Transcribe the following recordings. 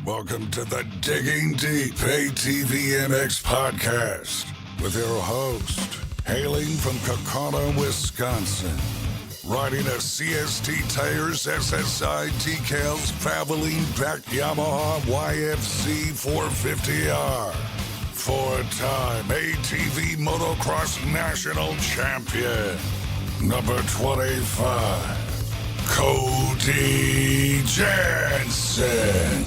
Welcome to the Digging Deep ATVMX Podcast with your host, hailing from Kokona, Wisconsin, riding a CST Tires SSI Decals traveling back Yamaha YFZ 450R, four-time ATV Motocross National Champion, number 25, Cody Jansen.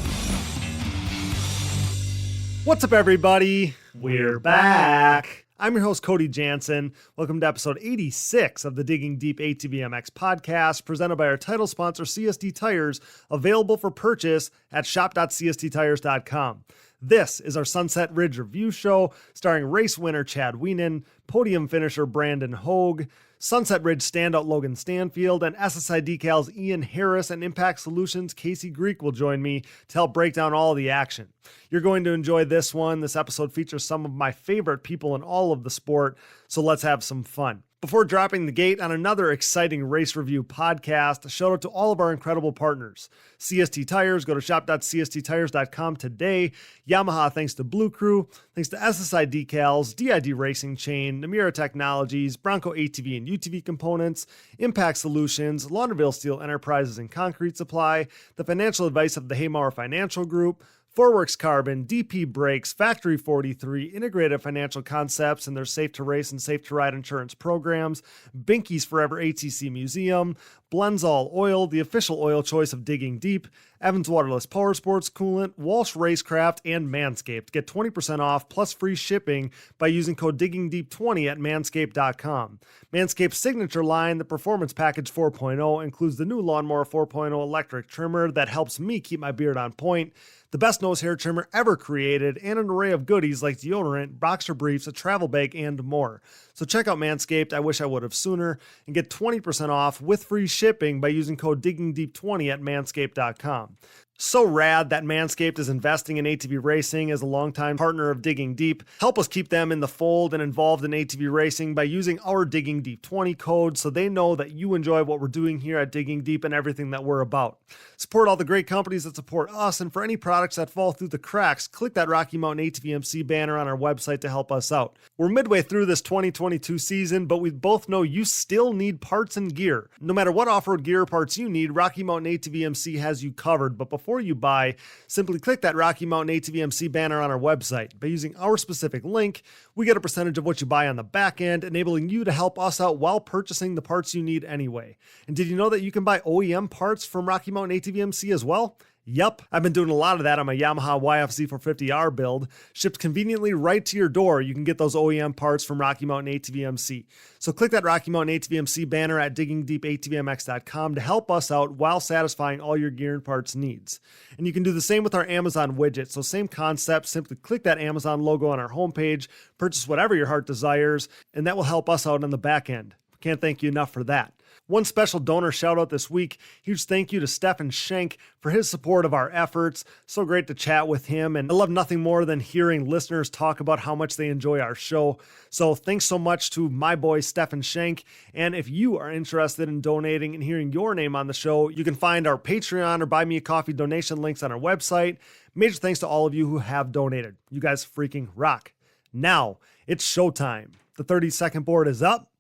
What's up, everybody? We're back. I'm your host, Cody Jansen. Welcome to episode 86 of the Digging Deep ATVMX Podcast, presented by our title sponsor, CST Tires, available for purchase at shop.csttires.com. This is our Sunset Ridge review show, starring race winner Chad Wienen, podium finisher Brandon Hoag, Sunset Ridge standout Logan Stanfield, and SSI Decals Ian Harris, and Impact Solutions Casey Greek will join me to help break down all the action. You're going to enjoy this one. This episode features some of my favorite people in all of the sport, so let's have some fun. Before dropping the gate on another exciting race review podcast, a shout out to all of our incredible partners. CST Tires, go to shop.csttires.com today. Yamaha, thanks to Blue Crew. Thanks to SSI Decals, DID Racing Chain, Namura Technologies, Bronco ATV and UTV Components, Impact Solutions, Launderville Steel Enterprises and Concrete Supply, the financial advice of the Haymauer Financial Group, Forworks Carbon, DP Brakes, Factory 43, Integrated Financial Concepts and their Safe to Race and Safe to Ride insurance programs, Binky's Forever ATC Museum, Blenzall Oil, the official oil choice of Digging Deep, Evans Waterless Power Sports Coolant, Walsh Racecraft, and Manscaped. Get 20% off plus free shipping by using code DiggingDeep20 at manscaped.com. Manscaped's signature line, the Performance Package 4.0, includes the new Lawnmower 4.0 electric trimmer that helps me keep my beard on point, the best nose hair trimmer ever created, and an array of goodies like deodorant, boxer briefs, a travel bag, and more. So check out Manscaped, I wish I would have sooner, and get 20% off with free shipping by using code DiggingDeep20 at manscaped.com. So rad that Manscaped is investing in ATV racing as a longtime partner of Digging Deep. Help us keep them in the fold and involved in ATV racing by using our Digging Deep 20 code so they know that you enjoy what we're doing here at Digging Deep and everything that we're about. Support all the great companies that support us, and for any products that fall through the cracks, click that Rocky Mountain ATVMC banner on our website to help us out. We're midway through this 2022 season, but we both know you still need parts and gear. No matter what off-road gear or parts you need, Rocky Mountain ATVMC has you covered. But before you buy, simply click that Rocky Mountain ATVMC banner on our website. By using our specific link, we get a percentage of what you buy on the back end, enabling you to help us out while purchasing the parts you need anyway. And did you know that you can buy OEM parts from Rocky Mountain ATVMC as well? Yep, I've been doing a lot of that on my Yamaha YFZ 450R build. Shipped conveniently right to your door, you can get those OEM parts from Rocky Mountain ATVMC. So click that Rocky Mountain ATVMC banner at diggingdeepatvmx.com to help us out while satisfying all your gear and parts needs. And you can do the same with our Amazon widget. So same concept, simply click that Amazon logo on our homepage, purchase whatever your heart desires, and that will help us out on the back end. Can't thank you enough for that. One special donor shout out this week. Huge thank you to Stefan Schenk for his support of our efforts. So great to chat with him, and I love nothing more than hearing listeners talk about how much they enjoy our show. So thanks so much to my boy Stefan Schenk. And if you are interested in donating and hearing your name on the show, you can find our Patreon or Buy Me a Coffee donation links on our website. Major thanks to all of you who have donated. You guys freaking rock. Now it's showtime. The 30-second board is up,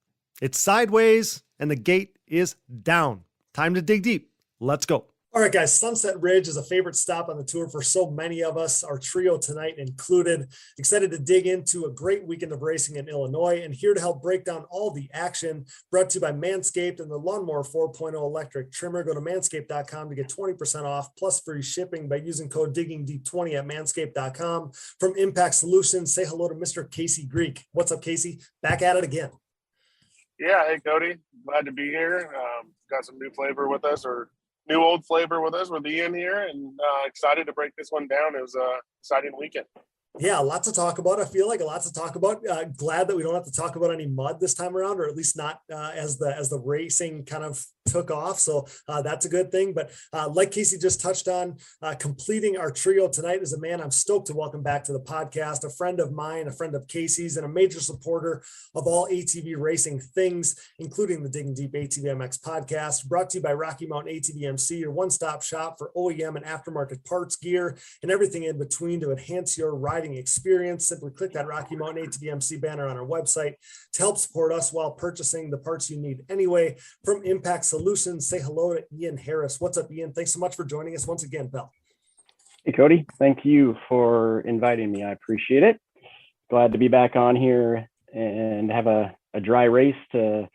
it's sideways, and the gate is down. Time to dig deep. Let's go. All right, guys, Sunset Ridge is a favorite stop on the tour for so many of us, our trio tonight included. Excited to dig into a great weekend of racing in Illinois, and here to help break down all the action, brought to you by Manscaped and the Lawnmower 4.0 electric trimmer. Go to manscaped.com to get 20% off plus free shipping by using code DiggingDeep20 at manscaped.com. From Impact Solutions, say hello to Mr. Casey Greek. What's up, Casey? Back at it again. Yeah, hey Cody, glad to be here. Got some new flavor with us, or new old flavor with us with Ian here, and excited to break this one down. It was an exciting weekend. Yeah, lots to talk about. I feel like a lot to talk about. Glad that we don't have to talk about any mud this time around, or at least not as the racing kind of took off. So that's a good thing. But like Casey just touched on, completing our trio tonight is a man I'm stoked to welcome back to the podcast, a friend of mine, a friend of Casey's, and a major supporter of all ATV racing things, including the Digging Deep ATVMX podcast, brought to you by Rocky Mountain ATVMC, your one-stop shop for OEM and aftermarket parts, gear, and everything in between to enhance your riding experience. Simply click that Rocky Mountain ATVMC banner on our website to help support us while purchasing the parts you need anyway. From Impact Solutions, say hello to Ian Harris. What's up, Ian? Thanks so much for joining us once again, pal. Hey, Cody. Thank you for inviting me. I appreciate it. Glad to be back on here and have a dry race to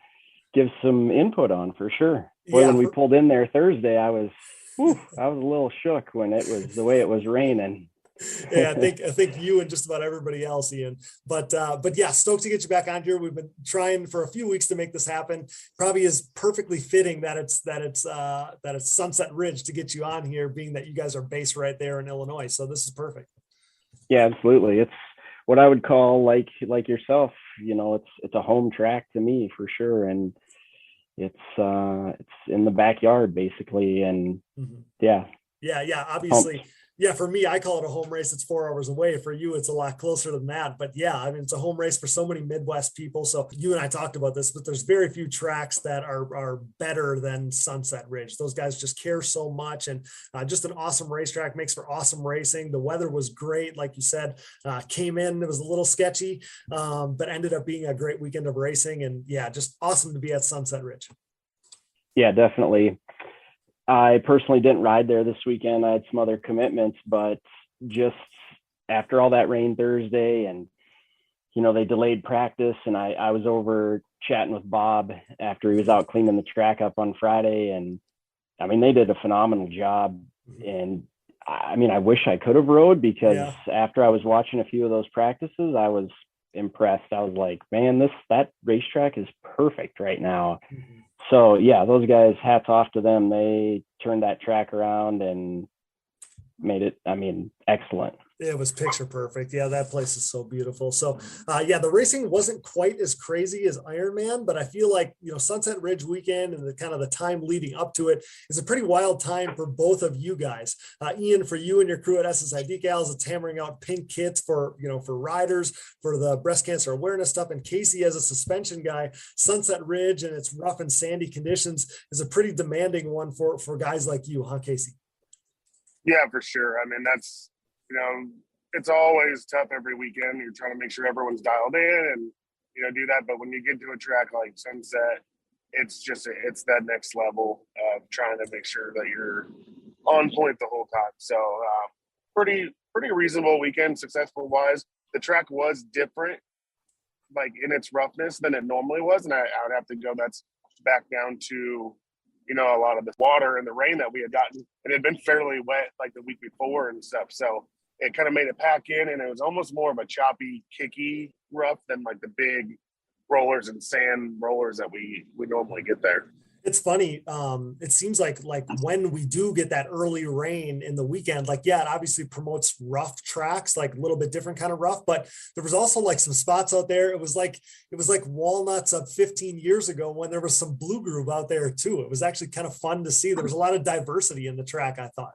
give some input on for sure. Boy, when we pulled in there Thursday, I was a little shook when it was the way it was raining. Yeah, I think you and just about everybody else, Ian. But yeah, stoked to get you back on here. We've been trying for a few weeks to make this happen. Probably is perfectly fitting that it's Sunset Ridge to get you on here, being that you guys are based right there in Illinois. So this is perfect. Yeah, absolutely. It's what I would call like yourself. You know, it's a home track to me for sure, and it's in the backyard basically, and yeah, obviously. Yeah, for me, I call it a home race. It's 4 hours away. For you, it's a lot closer than that. But yeah, I mean, it's a home race for so many Midwest people. So you and I talked about this, but there's very few tracks that are better than Sunset Ridge. Those guys just care so much, and just an awesome racetrack, makes for awesome racing. The weather was great, like you said. Came in, it was a little sketchy, but ended up being a great weekend of racing. And yeah, just awesome to be at Sunset Ridge. Yeah, definitely. I personally didn't ride there this weekend. I had some other commitments, but just after all that rain Thursday and, you know, they delayed practice, and I was over chatting with Bob after he was out cleaning the track up on Friday. And I mean, they did a phenomenal job. And I mean, I wish I could have rode, because after I was watching a few of those practices, I was impressed. I was like, man, that racetrack is perfect right now. So yeah, those guys, hats off to them. They turned that track around and made it, I mean, excellent. It was picture perfect. Yeah, that place is so beautiful. So yeah, the racing wasn't quite as crazy as Ironman, but I feel like, you know, Sunset Ridge weekend and the kind of the time leading up to it is a pretty wild time for both of you guys. Ian, for you and your crew at SSI Decals, it's hammering out pink kits for riders for the breast cancer awareness stuff. And Casey, as a suspension guy, Sunset Ridge and its rough and sandy conditions is a pretty demanding one for guys like you, huh, Casey? Yeah, for sure. I mean, that's, you know, it's always tough every weekend. You're trying to make sure everyone's dialed in and, you know, do that. But when you get to a track like Sunset, it's that next level of trying to make sure that you're on point the whole time. So pretty reasonable weekend, successful wise. The track was different, like in its roughness, than it normally was. And I would have to go, that's back down to, you know, a lot of the water and the rain that we had gotten. It had been fairly wet like the week before and stuff. So it kind of made it pack in, and it was almost more of a choppy, kicky rough than like the big rollers and sand rollers that we normally get there. It's funny. It seems like when we do get that early rain in the weekend, like, yeah, it obviously promotes rough tracks, like a little bit different kind of rough, but there was also like some spots out there. It was like Walnuts of 15 years ago when there was some blue groove out there too. It was actually kind of fun to see. There was a lot of diversity in the track, I thought.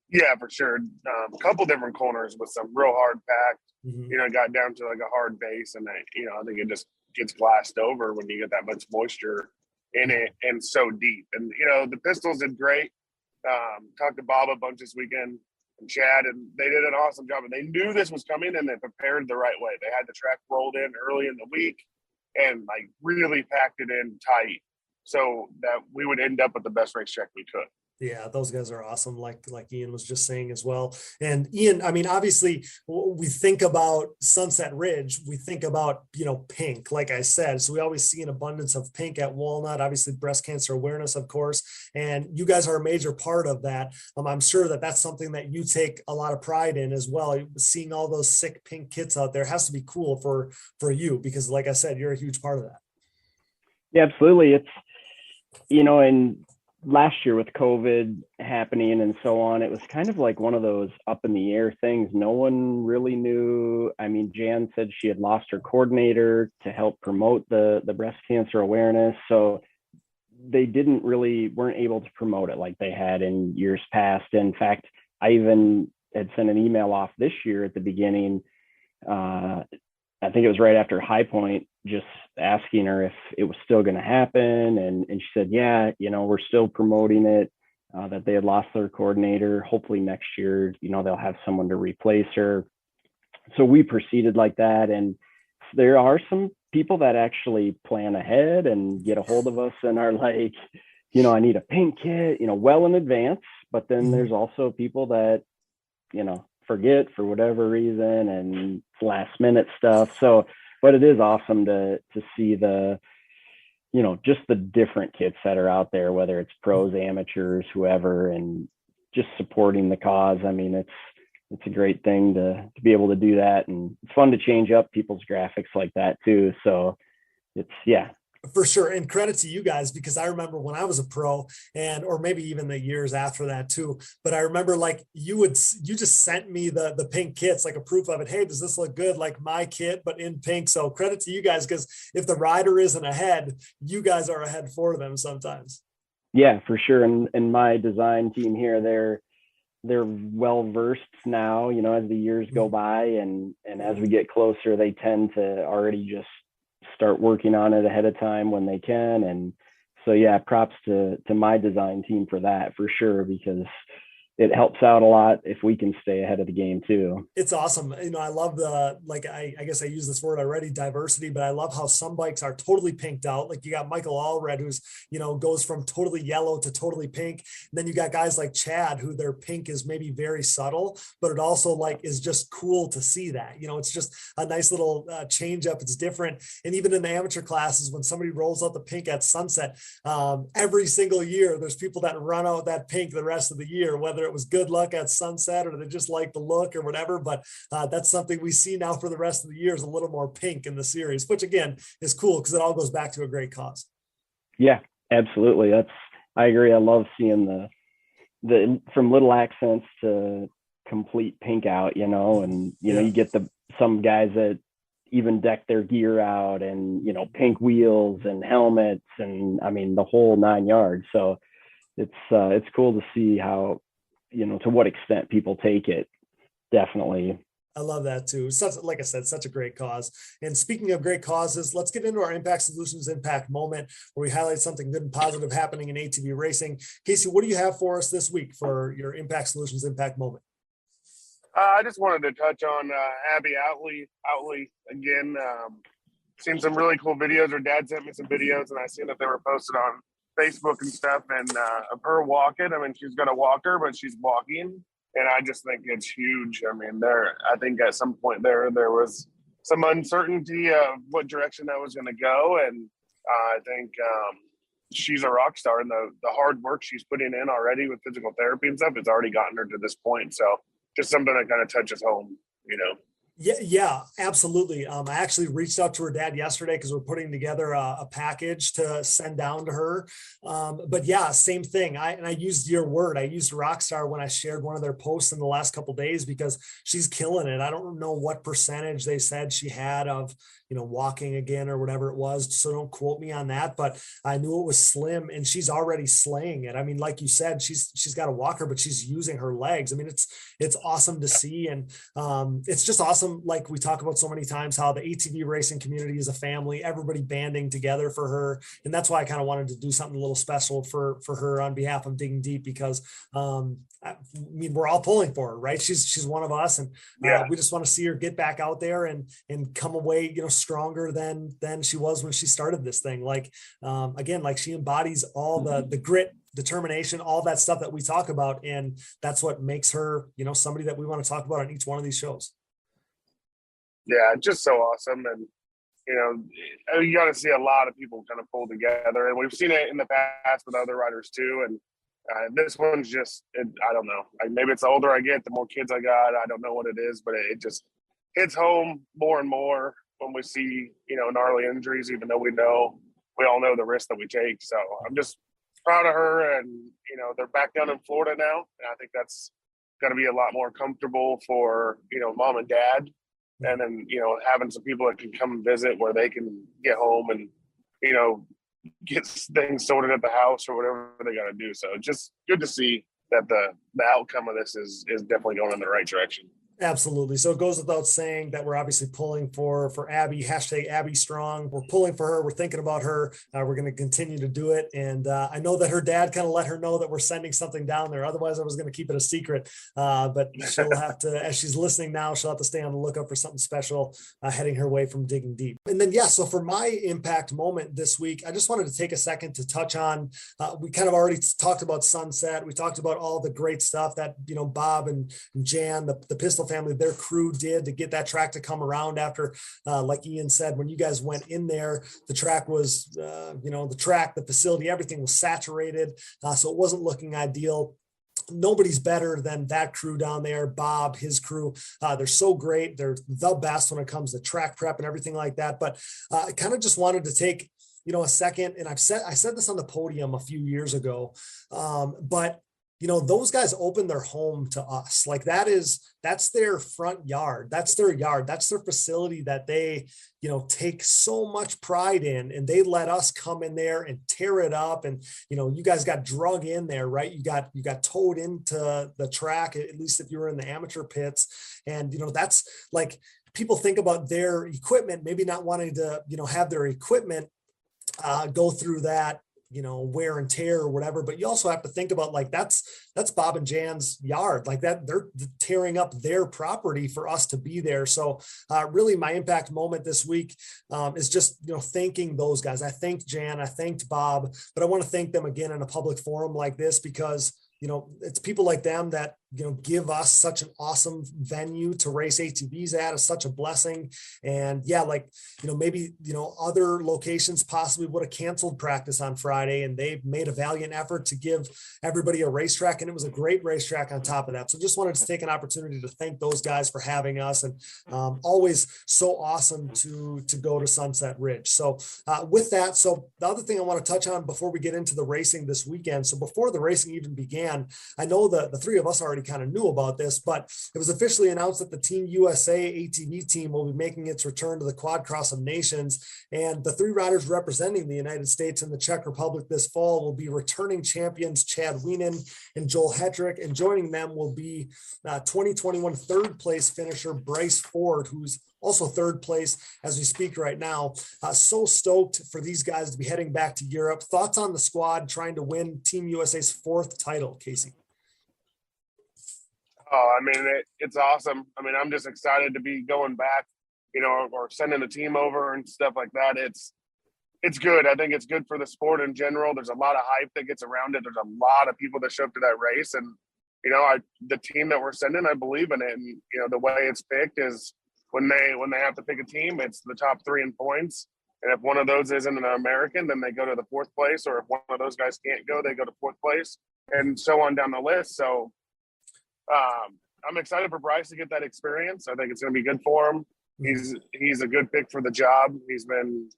Yeah, for sure. A couple different corners with some real hard packed, you know, got down to like a hard base, and I think it just gets glassed over when you get that much moisture in it and so deep. And, you know, the Pistols did great. Talked to Bob a bunch this weekend and Chad, and they did an awesome job. And they knew this was coming, and they prepared the right way. They had the track rolled in early in the week and like really packed it in tight so that we would end up with the best racetrack we could. Yeah, those guys are awesome. Like Ian was just saying as well. And Ian, I mean, obviously we think about Sunset Ridge, we think about, you know, pink, like I said, so we always see an abundance of pink at Walnut, obviously breast cancer awareness, of course, and you guys are a major part of that. I'm sure that that's something that you take a lot of pride in as well. Seeing all those sick pink kits out there has to be cool for you, because like I said, you're a huge part of that. Yeah, absolutely. It's, you know, and last year with COVID happening and so on, it was kind of like one of those up in the air things. No one really knew. I mean, Jan said she had lost her coordinator to help promote the breast cancer awareness. So they weren't able to promote it like they had in years past. In fact, I even had sent an email off this year at the beginning. I think it was right after High Point, just asking her if it was still going to happen. And she said, yeah, we're still promoting it, that they had lost their coordinator. Hopefully next year, they'll have someone to replace her. So we proceeded like that. And there are some people that actually plan ahead and get a hold of us and are like, I need a pink kit, well in advance. But then there's also people that, forget for whatever reason, and last minute stuff. So, but it is awesome to see the, just the different kits that are out there, whether it's pros, amateurs, whoever, and just supporting the cause. I mean, it's a great thing to be able to do that. And it's fun to change up people's graphics like that too. So it's, yeah. For sure. And credit to you guys, because I remember when I was a pro, or maybe even the years after that too. But I remember like you just sent me the pink kits, like a proof of it. Hey, does this look good? Like my kit, but in pink. So credit to you guys, because if the rider isn't ahead, you guys are ahead for them sometimes. Yeah, for sure. And my design team here, they're well versed now, as the years go by, and as we get closer, they tend to already just start working on it ahead of time when they can. And so, yeah, props to my design team for that, for sure, because it helps out a lot if we can stay ahead of the game too. It's awesome. I love I guess I use this word already, diversity, but I love how some bikes are totally pinked out. Like you got Michael Allred, who's, goes from totally yellow to totally pink. And then you got guys like Chad, who their pink is maybe very subtle, but it also like is just cool to see that, it's just a nice little change up. It's different. And even in the amateur classes, when somebody rolls out the pink at sunset, every single year, there's people that run out that pink the rest of the year, whether it was good luck at sunset or they just like the look or whatever. But that's something we see now for the rest of the year, is a little more pink in the series, which again is cool because it all goes back to a great cause. Yeah, absolutely. I agree. I love seeing the from little accents to complete pink out, and you get some guys that even deck their gear out and, pink wheels and helmets, and I mean, the whole 9 yards. So it's cool to see how, to what extent people take it. Definitely. I love that too. Like I said, such a great cause. And speaking of great causes, let's get into our Impact Solutions Impact Moment, where we highlight something good and positive happening in ATV racing. Casey, what do you have for us this week for your Impact Solutions Impact Moment? I just wanted to touch on Abby Outley again. Seen some really cool videos. Her dad sent me some videos, and I seen that they were posted on Facebook and stuff, and of her walking. I mean, she's got a walker, but she's walking, and I just think it's huge. I mean, I think at some point there was some uncertainty of what direction that was going to go, and I think she's a rock star, and the hard work she's putting in already with physical therapy and stuff has already gotten her to this point. So just something that kind of touches home, Yeah, absolutely. I actually reached out to her dad yesterday because we're putting together a package to send down to her. But yeah, same thing. I used your word. I used Rockstar when I shared one of their posts in the last couple of days, because she's killing it. I don't know what percentage they said she had of, walking again or whatever it was. So don't quote me on that, but I knew it was slim, and she's already slaying it. I mean, like you said, she's got a walker, but she's using her legs. I mean, it's awesome to see. And it's just awesome. Like we talk about so many times, how the ATV racing community is a family, everybody banding together for her. And that's why I kind of wanted to do something a little special for her on behalf of Digging Deep, because I mean, we're all pulling for her, right? She's one of us, and we just want to see her get back out there and come away, stronger than she was when she started this thing. Like, again, like she embodies all the grit, determination, all that stuff that we talk about. And that's what makes her, somebody that we want to talk about on each one of these shows. Yeah, just so awesome. And, you got to see a lot of people kind of pull together. And we've seen it in the past with other riders too. And this one's just, I don't know. Maybe it's the older I get, the more kids I got. I don't know what it is, but it just hits home more and more when we see, gnarly injuries, even though we all know the risk that we take. So I'm just proud of her, and they're back down in Florida now, and I think that's going to be a lot more comfortable for mom and dad, and then having some people that can come and visit where they can get home and get things sorted at the house or whatever they got to do. So just good to see that the outcome of this is definitely going in the right direction. Absolutely. So it goes without saying that we're obviously pulling for Abby, hashtag Abby Strong. We're pulling for her. We're thinking about her. We're going to continue to do it. And I know that her dad kind of let her know that we're sending something down there. Otherwise, I was going to keep it a secret. But she'll have to, as she's listening now, she'll have to stay on the lookout for something special heading her way from Digging Deep. And then, so for my impact moment this week, I just wanted to take a second to touch on, we kind of already talked about Sunset. We talked about all the great stuff that, Bob and Jan, the Pistol family, their crew did to get that track to come around after, like Ian said, when you guys went in there, the track was, the facility, everything was saturated. So it wasn't looking ideal. Nobody's better than that crew down there. Bob, his crew, they're so great. They're the best when it comes to track prep and everything like that. But I kind of just wanted to take, a second, and I said this on the podium a few years ago, but those guys opened their home to us. Like that's their front yard. That's their yard. That's their facility that they, take so much pride in, and they let us come in there and tear it up. And, you guys got drug in there, right? You got towed into the track, at least if you were in the amateur pits. And, that's like, people think about their equipment, maybe not wanting to, have their equipment go through that, wear and tear or whatever, but you also have to think about like, that's Bob and Jan's yard, like that they're tearing up their property for us to be there. So really my impact moment this week is just, thanking those guys. I thanked Jan, I thanked Bob, but I want to thank them again in a public forum like this, because it's people like them that, give us such an awesome venue to race ATVs at. Is such a blessing. And maybe, other locations possibly would have canceled practice on Friday, and they made a valiant effort to give everybody a racetrack. And it was a great racetrack on top of that. So just wanted to take an opportunity to thank those guys for having us, and always so awesome to go to Sunset Ridge. So with that, so the other thing I want to touch on before we get into the racing this weekend. So before the racing even began, I know that the three of us already kind of knew about this, but it was officially announced that the Team USA ATV team will be making its return to the Quad Cross of Nations, and the three riders representing the United States and the Czech Republic this fall will be returning champions Chad Wienen and Joel Hetrick, and joining them will be 2021 third place finisher Bryce Ford, who's also third place as we speak right now. So stoked for these guys to be heading back to Europe. Thoughts on the squad trying to win Team USA's fourth title, Casey? Oh, it's awesome. I'm just excited to be going back, or sending the team over and stuff like that. It's good. I think it's good for the sport in general. There's a lot of hype that gets around it. There's a lot of people that show up to that race, and the team that we're sending, I believe in it. And the way it's picked is when they have to pick a team, it's the top three in points. And if one of those isn't an American, then they go to the fourth place. Or if one of those guys can't go, they go to fourth place, and so on down the list. So I'm excited for Bryce to get that experience. I think it's going to be good for him. He's a good pick for the job. He's been,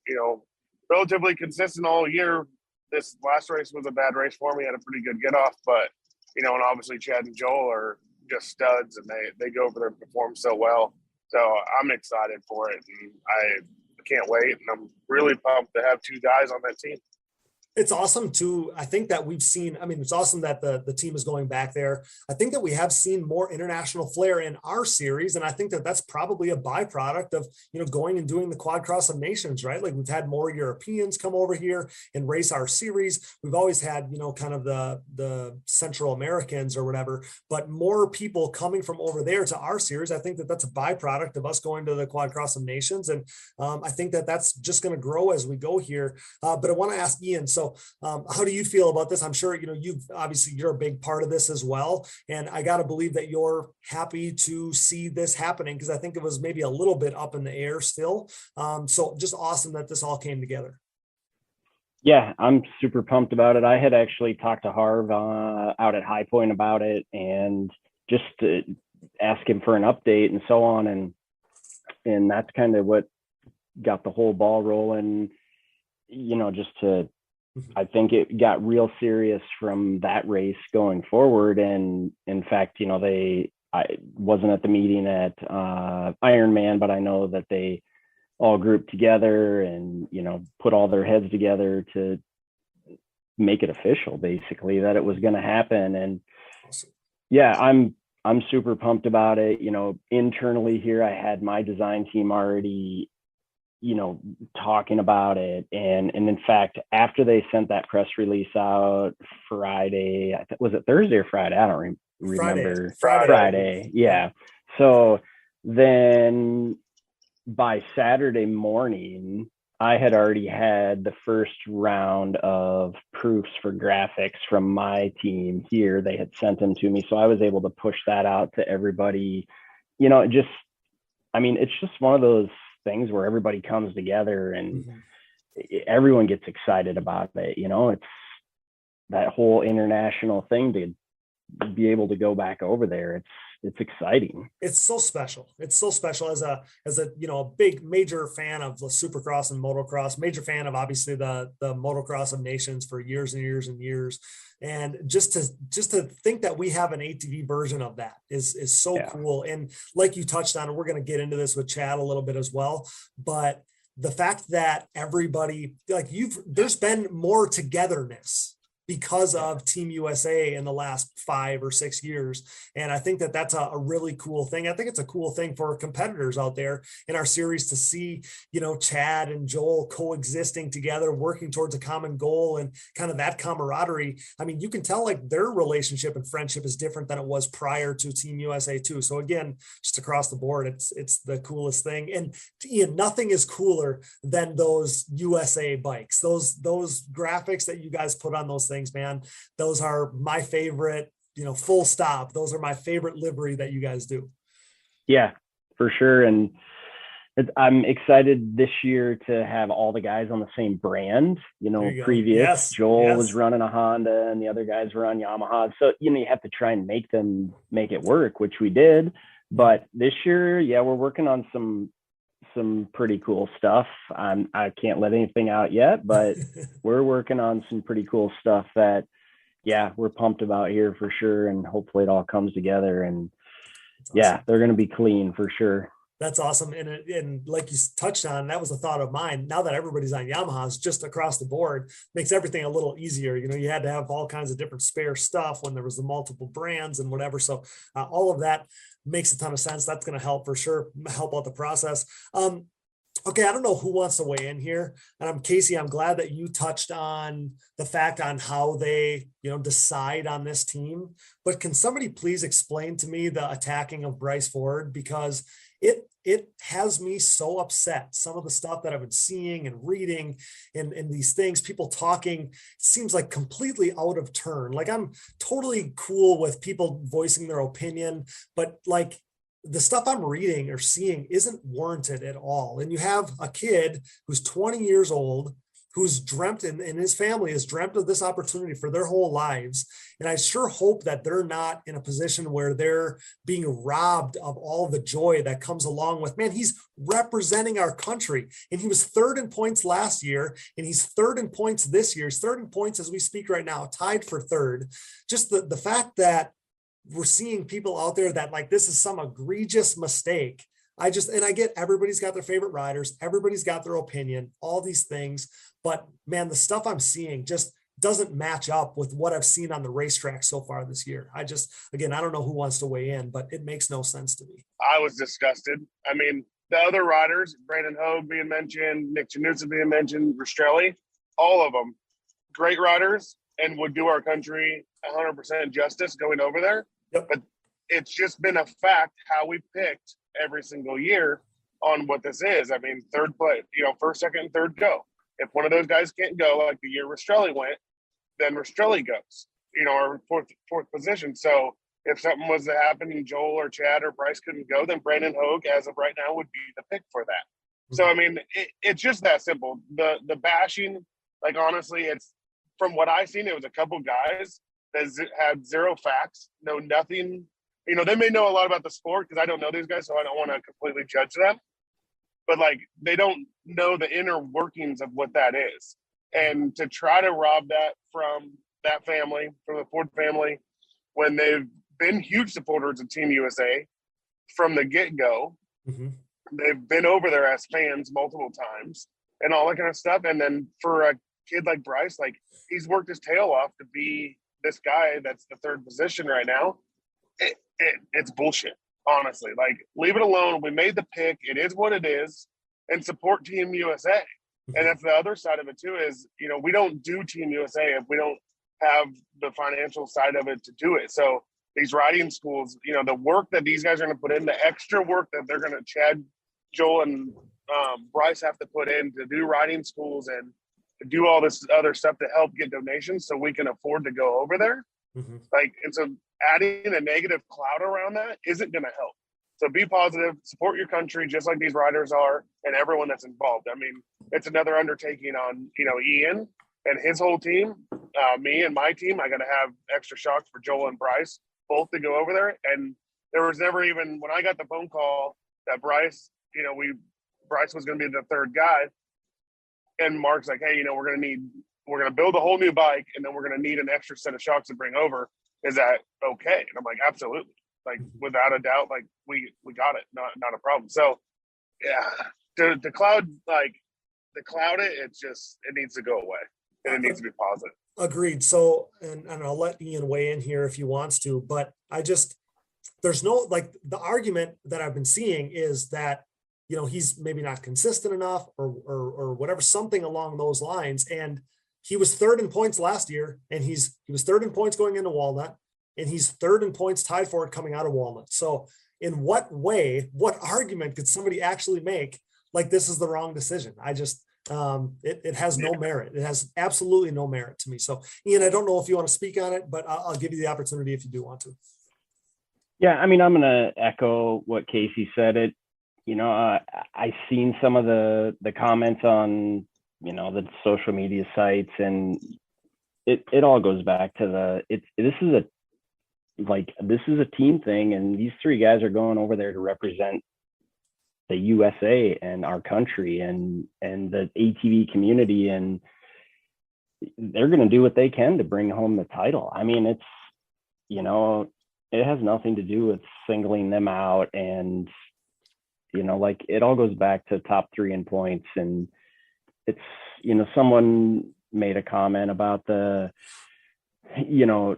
relatively consistent all year. This last race was a bad race for him. He had a pretty good get off, but, and obviously Chad and Joel are just studs, and they go over there and perform so well. So I'm excited for it, and I can't wait. And I'm really pumped to have two guys on that team. It's awesome too. I think that we've seen, it's awesome that the team is going back there. I think that we have seen more international flair in our series. And I think that that's probably a byproduct of, going and doing the Quad Cross of Nations, right? Like we've had more Europeans come over here and race our series. We've always had, kind of the Central Americans or whatever, but more people coming from over there to our series. I think that that's a byproduct of us going to the Quad Cross of Nations. And I think that that's just going to grow as we go here. But I want to ask Ian, so how do you feel about this? I'm sure, you're a big part of this as well. And I got to believe that you're happy to see this happening, because I think it was maybe a little bit up in the air still. So just awesome that this all came together. Yeah, I'm super pumped about it. I had actually talked to Harv out at High Point about it, and just to ask him for an update and so on. And that's kind of what got the whole ball rolling, just to I think it got real serious from that race going forward. And in fact, I wasn't at the meeting at Ironman, but I know that they all grouped together and, put all their heads together to make it official, basically, that it was going to happen. And yeah, I'm super pumped about it. Internally here, I had my design team already, talking about it. And in fact, after they sent that press release out Friday, was it Thursday or Friday? I don't remember. Friday. Yeah. So then by Saturday morning, I had already had the first round of proofs for graphics from my team here. They had sent them to me. So I was able to push that out to everybody. It's just one of those things where everybody comes together and everyone gets excited about it. It's that whole international thing to be able to go back over there. It's exciting. It's so special. It's so special as a big major fan of the Supercross and motocross, major fan of obviously the motocross of nations for years and years and years. And just to think that we have an ATV version of that is so cool. And like you touched on, and we're going to get into this with Chad a little bit as well, but the fact that everybody, there's been more togetherness because of Team USA in the last 5 or 6 years. And I think that that's a really cool thing. I think it's a cool thing for competitors out there in our series to see, Chad and Joel coexisting together, working towards a common goal and kind of that camaraderie. I mean, you can tell their relationship and friendship is different than it was prior to Team USA too. So again, just across the board, it's the coolest thing. And Ian, nothing is cooler than those USA bikes, those graphics that you guys put on those things, man. Those are my favorite, full stop. Those are my favorite livery that you guys do. Yeah, for sure. And I'm excited this year to have all the guys on the same brand. Previous Joel was running a Honda and the other guys were on Yamaha. So, you have to try and make it work, which we did. But this year, we're working on some pretty cool stuff. I can't let anything out yet, but we're working on some pretty cool stuff that, we're pumped about here for sure. And hopefully it all comes together and awesome. They're going to be clean for sure. That's awesome. And like you touched on, that was a thought of mine. Now that everybody's on Yamaha'S just across the board, makes everything a little easier. You had to have all kinds of different spare stuff when there was the multiple brands and whatever. So all of that makes a ton of sense. That's going to help for sure, help out the process. Okay, I don't know who wants to weigh in here. And Casey, I'm glad that you touched on the fact on how they, decide on this team. But can somebody please explain to me the attacking of Bryce Ford? Because it has me so upset. Some of the stuff that I've been seeing and reading and these things, people talking, it seems like completely out of turn. I'm totally cool with people voicing their opinion, but the stuff I'm reading or seeing isn't warranted at all. And you have a kid who's 20 years old, who's dreamt and his family has dreamt of this opportunity for their whole lives. And I sure hope that they're not in a position where they're being robbed of all the joy that comes along with, man, he's representing our country. And he was third in points last year, and he's third in points this year. He's third in points as we speak right now, tied for third. Just the fact that we're seeing people out there that this is some egregious mistake. I get everybody's got their favorite riders. Everybody's got their opinion, all these things. But man, the stuff I'm seeing just doesn't match up with what I've seen on the racetrack so far this year. I don't know who wants to weigh in, but it makes no sense to me. I was disgusted. I mean, the other riders, Brandon Hoag being mentioned, Nick Janusa being mentioned, Rastrelli, all of them, great riders and would do our country 100% justice going over there. Yep. But it's just been a fact how we picked every single year on what this is. I mean, third place, first, second, and third go. If one of those guys can't go, like the year Rastrelli went, then Rastrelli goes, or fourth position. So if something was to happen and Joel or Chad or Bryce couldn't go, then Brandon Hoag, as of right now, would be the pick for that. Mm-hmm. So, I mean, it's just that simple. The bashing, honestly, it's from what I've seen, it was a couple guys that had zero facts, know nothing. They may know a lot about the sport because I don't know these guys, so I don't want to completely judge them. But they don't know the inner workings of what that is. And to try to rob that from that family, from the Ford family, when they've been huge supporters of Team USA from the get-go. Mm-hmm. They've been over there as fans multiple times and all that kind of stuff. And then for a kid like Bryce, like, he's worked his tail off to be this guy that's the third position right now. It's bullshit, honestly. Like, leave it alone. We made the pick. It is what it is. And support Team USA. And that's the other side of it too, is, you know, we don't do Team USA if we don't have the financial side of it to do it. So these riding schools, you know, the work that these guys are going to put in, the extra work that they're going to, Chad, Joel, and Bryce have to put in to do riding schools and to do all this other stuff to help get donations so we can afford to go over there. Mm-hmm. Like, and so adding a negative cloud around that isn't going to help. So be positive, support your country, just like these riders are, and everyone that's involved. I mean, it's another undertaking on, you know, Ian and his whole team, me and my team. I got to have extra shocks for Joel and Bryce, both to go over there. And there was never even, when I got the phone call that Bryce, you know, Bryce was going to be the third guy. And Mark's like, hey, you know, we're going to build a whole new bike, and then we're going to need an extra set of shocks to bring over. Is that okay? And I'm like, absolutely. Like, without a doubt, like, we got it. Not a problem. So yeah, the cloud it needs to go away, and it needs to be positive. Agreed. So, and I'll let Ian weigh in here if he wants to, but there's no, like, the argument that I've been seeing is that, you know, he's maybe not consistent enough or whatever, something along those lines. And he was third in points last year, and he was third in points going into Walnut, and he's third in points tied for it coming out of Walnut. So in what argument could somebody actually make like this is the wrong decision? I just, it has no merit. It has absolutely no merit to me. So Ian, I don't know if you want to speak on it, but I'll give you the opportunity if you do want to. Yeah, I mean, I'm going to echo what Casey said. You know, I seen some of the comments on, you know, the social media sites, and it all goes back to this is a team thing, and these three guys are going over there to represent the USA and our country and the ATV community, and they're going to do what they can to bring home the title. I mean, it's, you know, it has nothing to do with singling them out, and, you know, like, it all goes back to top three in points. And it's, you know, someone made a comment about you know,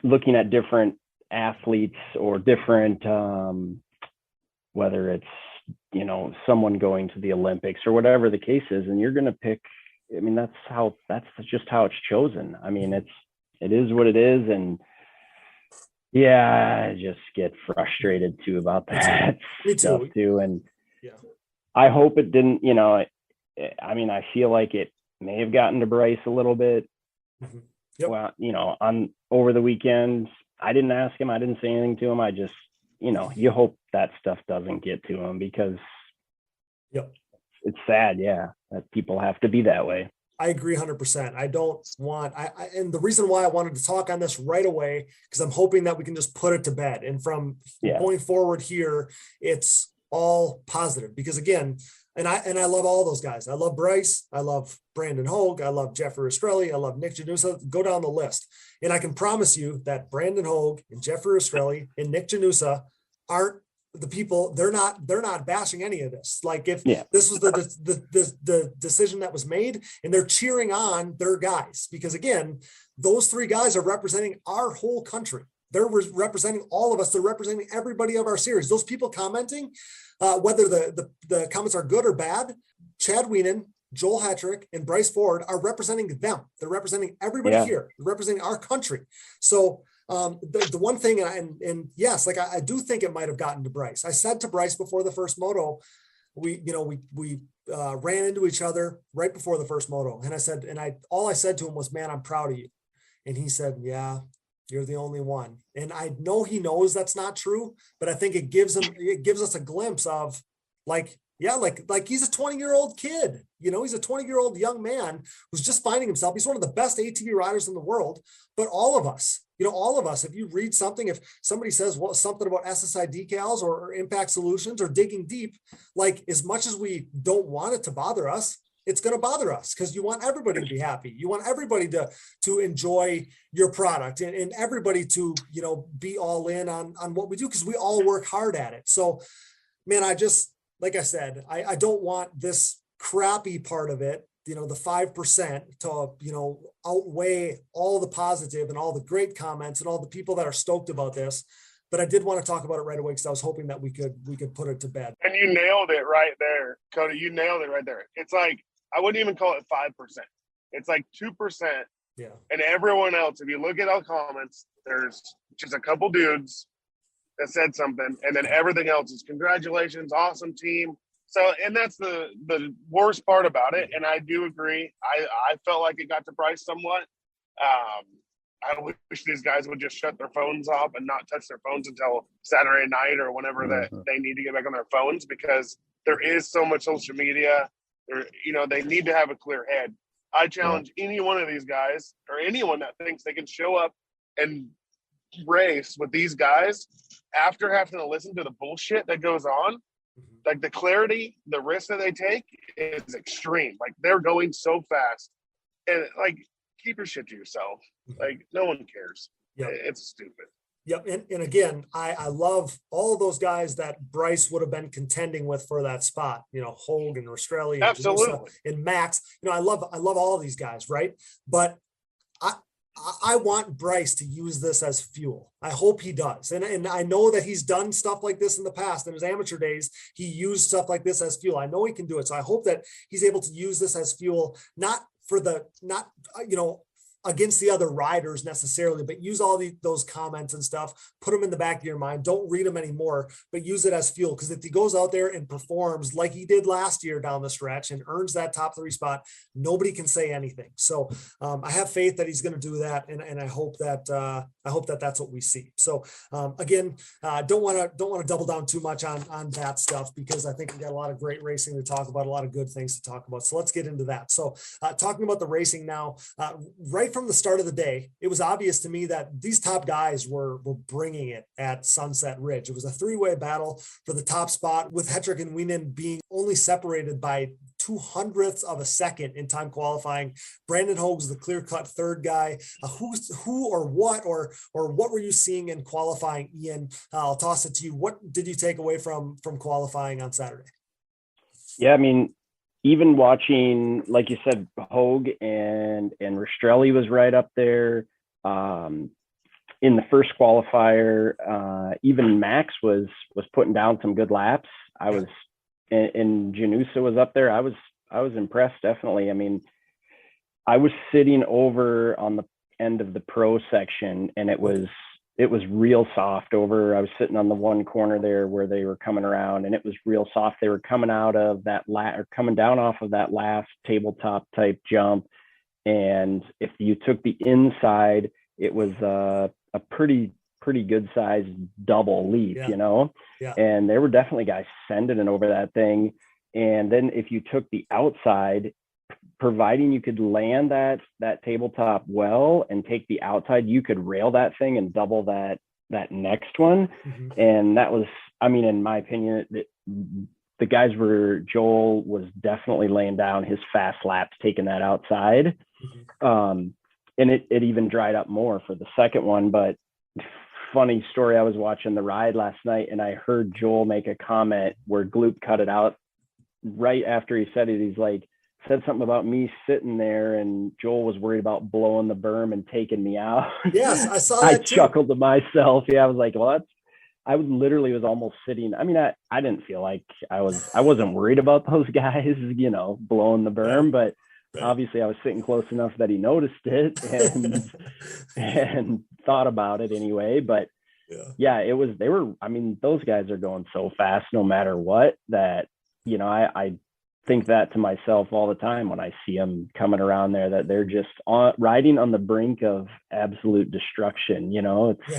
looking at different athletes or different, whether it's, you know, someone going to the Olympics or whatever the case is, and you're going to pick, I mean, that's just how it's chosen. I mean, it is what it is. And yeah, I just get frustrated too about that stuff too. And yeah, I hope it didn't, you know, I mean, I feel like it may have gotten to Bryce a little bit. Mm-hmm. Yep. Well, you know, over the weekend, I didn't ask him. I didn't say anything to him. I just, you know, you hope that stuff doesn't get to him, because it's sad. Yeah. That people have to be that way. I agree 100%. I don't want, and the reason why I wanted to talk on this right away, because I'm hoping that we can just put it to bed. And from going forward here, it's all positive, because again, and I love all those guys. I love Bryce. I love Brandon Hoag. I love Jeffrey Estrelli. I love Nick Janusa. Go down the list. And I can promise you that Brandon Hoag and Jeffrey Estrelli and Nick Janusa aren't the people. They're not bashing any of this. Like, if this was the decision that was made, and they're cheering on their guys, because again, those three guys are representing our whole country. They're representing all of us. They're representing everybody of our series. Those people commenting, whether the comments are good or bad, Chad Wienen, Joel Hetrick, and Bryce Ford are representing them. They're representing everybody here. They're representing our country. So the one thing, and yes, like, I do think it might have gotten to Bryce. I said to Bryce before the first moto, we ran into each other right before the first moto. And I said, all I said to him was, man, I'm proud of you. And he said, yeah, you're the only one. And I know he knows that's not true, but I think it gives us a glimpse of, like, yeah, like he's a 20-year-old kid, you know, he's a 20-year-old young man who's just finding himself. He's one of the best ATV riders in the world. But all of us, if you read something, if somebody says something about SSI decals or Impact Solutions or Digging Deep, like, as much as we don't want it to bother us, it's going to bother us because you want everybody to be happy. You want everybody to enjoy your product and everybody to, you know, be all in on what we do because we all work hard at it. So, man, like I said, I don't want this crappy part of it, you know, the 5% to, you know, outweigh all the positive and all the great comments and all the people that are stoked about this. But I did want to talk about it right away because I was hoping that we could put it to bed. And you nailed it right there, Cody. You nailed it right there. It's like, I wouldn't even call it 5%. It's like 2%. Yeah. And everyone else, if you look at all comments, there's just a couple dudes that said something, and then everything else is congratulations, awesome team. So, and that's the worst part about it. And I do agree. I felt like it got to Bryce somewhat. I wish these guys would just shut their phones off and not touch their phones until Saturday night or whenever that they need to get back on their phones, because there is so much social media. You know, they need to have a clear head. I challenge any one of these guys or anyone that thinks they can show up and race with these guys after having to listen to the bullshit that goes on. Like, the clarity, the risk that they take is extreme. Like, they're going so fast, and like, keep your shit to yourself. Like, no one cares. Yeah, it's stupid. Yep. And again, I love all of those guys that Bryce would have been contending with for that spot, you know, Hoag and Rastrelli and absolutely and Max. You know, I love all of these guys, right? But I want Bryce to use this as fuel. I hope he does. And I know that he's done stuff like this in the past. In his amateur days, he used stuff like this as fuel. I know he can do it. So I hope that he's able to use this as fuel, not you know, against the other riders necessarily, but use all those comments and stuff, put them in the back of your mind. Don't read them anymore, but use it as fuel. Because if he goes out there and performs like he did last year down the stretch and earns that top 3 spot, nobody can say anything. So I have faith that he's going to do that. And I hope that that's what we see. So again, don't want to double down too much on that stuff, because I think we got a lot of great racing to talk about, a lot of good things to talk about. So let's get into that. So talking about the racing now, right from the start of the day, it was obvious to me that these top guys were bringing it at Sunset Ridge. It was a 3-way battle for the top spot, with Hetrick and Wienen being only separated by 0.02 of a second in time qualifying. Brandon Hoag's the clear-cut third guy. Who or what were you seeing in qualifying, Ian? I'll toss it to you. What did you take away from qualifying on Saturday? Yeah, I mean, even watching, like you said, Hoag and Rastrelli was right up there. In the first qualifier, even Max was putting down some good laps. I was, and Janusa was up there. I was impressed, definitely. I mean, I was sitting over on the end of the pro section, and it was real soft over. I was sitting on the one corner there where they were coming around, and it was real soft. They were coming out of that coming down off of that last tabletop type jump. And if you took the inside, it was a pretty good sized double leap, you know? Yeah. And there were definitely guys sending it over that thing. And then if you took the outside, providing you could land that tabletop well and take the outside, you could rail that thing and double that next one. Mm-hmm. And that was, I mean, in my opinion, the guys Joel was definitely laying down his fast laps, taking that outside. Mm-hmm. And it even dried up more for the second one. But funny story, I was watching the ride last night, and I heard Joel make a comment where Gloop cut it out right after he said it. He's like, said something about me sitting there, and Joel was worried about blowing the berm and taking me out. Yes, I saw that I too. chuckled to myself. Yeah, I was like, well, I literally was almost sitting. I mean, I didn't feel like I wasn't worried about those guys, you know, blowing the berm, but obviously I was sitting close enough that he noticed it and thought about it anyway. But yeah, I mean, those guys are going so fast no matter what, that, you know, I think that to myself all the time when I see them coming around there, that they're just riding on the brink of absolute destruction. You know, it's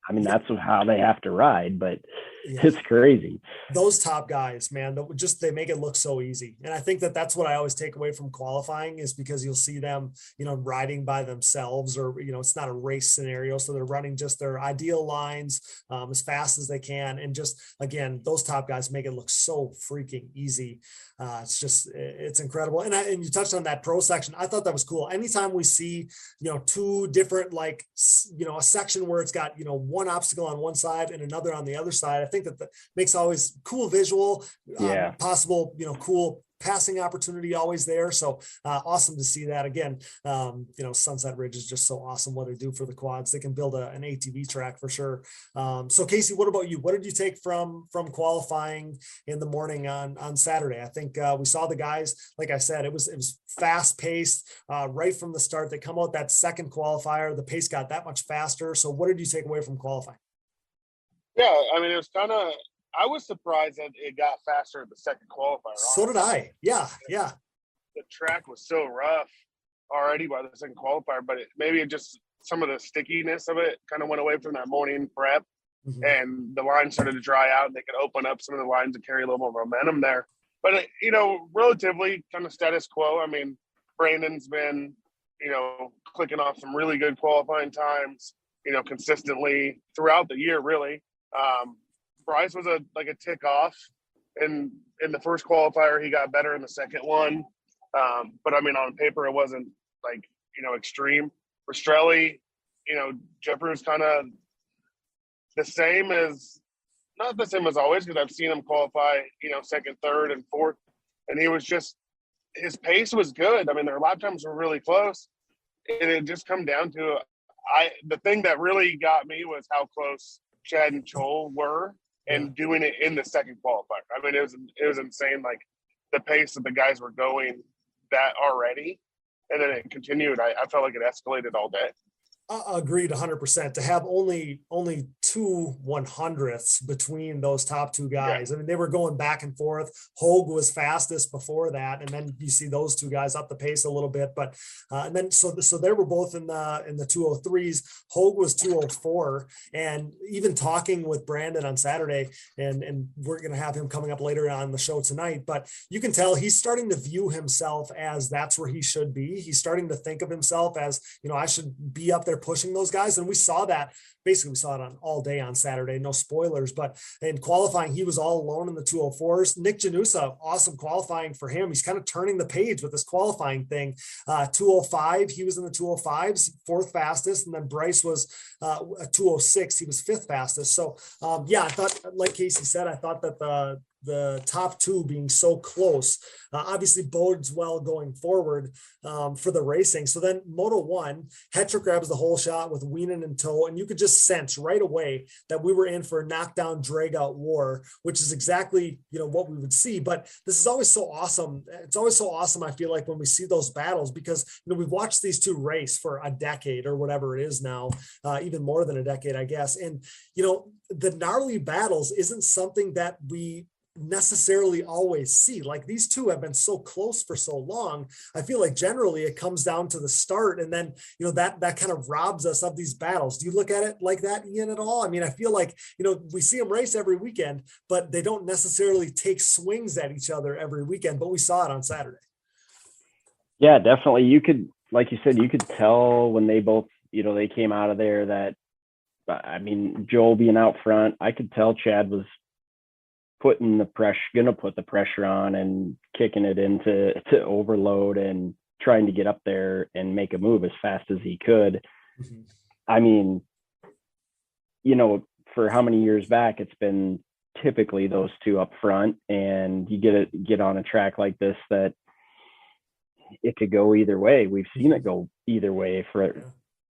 I mean, that's how they have to ride, but Yeah. it's crazy. Those top guys, man, they make it look so easy. And I think that's what I always take away from qualifying, is because you'll see them, riding by themselves, or, it's not a race scenario. So they're running just their ideal lines as fast as they can. And just, again, those top guys make it look so freaking easy. It's incredible. And you touched on that pro section. I thought that was cool. Anytime we see, two different, like, a section where it's got, one obstacle on one side and another on the other side, I think that makes always cool visual, possible, cool passing opportunity always there. So awesome to see that again. Sunset Ridge is just so awesome what they do for the quads. They can build an ATV track for sure. So Casey, what about you? What did you take from qualifying in the morning on Saturday? I think we saw the guys, like I said, it was fast paced right from the start. They come out that second qualifier, the pace got that much faster. So what did you take away from qualifying? Yeah, I mean, it was I was surprised that it got faster at the second qualifier. So did I. Yeah. The track was so rough already by the second qualifier, but maybe just some of the stickiness of it kind of went away from that morning prep, and the line started to dry out, and they could open up some of the lines and carry a little more momentum there. But, relatively kind of status quo. I mean, Brandon's been, clicking off some really good qualifying times, consistently throughout the year, really. Bryce was a tick off in the first qualifier. He got better in the second one. But I mean, on paper, it wasn't extreme. Rastrelli, Jeffrey's kind of not the same as always, because I've seen him qualify, second, third, and fourth. And his pace was good. I mean, their lap times were really close. And it just come down to, the thing that really got me was how close Chad and Joel were, and doing it in the second qualifier. I mean, it was insane, like the pace that the guys were going that already. And then it continued. I felt like it escalated all day. Agreed 100%. To have only 2 100ths between those top two guys. I mean, they were going back and forth. Hoag was fastest before that, and then you see those two guys up the pace a little bit. But and then so they were both in the 203s. Hoag was 204, and even talking with Brandon on Saturday, and we're going to have him coming up later on the show tonight. But you can tell he's starting to view himself as that's where he should be. He's starting to think of himself as, I should be up there pushing those guys. And we saw that, basically we saw it on all day on Saturday, no spoilers, but in qualifying, he was all alone in the 204s. Nick Janusa, awesome qualifying for him. He's kind of turning the page with this qualifying thing. 205, he was in the 205s, fourth fastest. And then Bryce was a 206. He was fifth fastest. So I thought, like Casey said, I thought that the top two being so close obviously bodes well going forward for the racing. So then Moto 1, Hetrick grabs the whole shot with Wienen in tow, and you could just sense right away that we were in for a knockdown, drag-out war, which is exactly what we would see. But this is always so awesome. It's always so awesome, I feel like, when we see those battles, because we've watched these two race for a decade or whatever it is now, even more than a decade, I guess. And the gnarly battles isn't something that we necessarily always see. Like, these two have been so close for so long. I feel like generally it comes down to the start, and then that kind of robs us of these battles. Do you look at it like that, Ian, at all? I mean, I feel like we see them race every weekend, but they don't necessarily take swings at each other every weekend. But we saw it on Saturday. Yeah, definitely. You could, like you said, you could tell when they both they came out of there that, I mean, Joel being out front, I could tell Chad was gonna put the pressure on and kicking it into overload and trying to get up there and make a move as fast as he could. Mm-hmm. I mean, for how many years back, it's been typically those two up front, and you get on a track like this that it could go either way. We've seen it go either way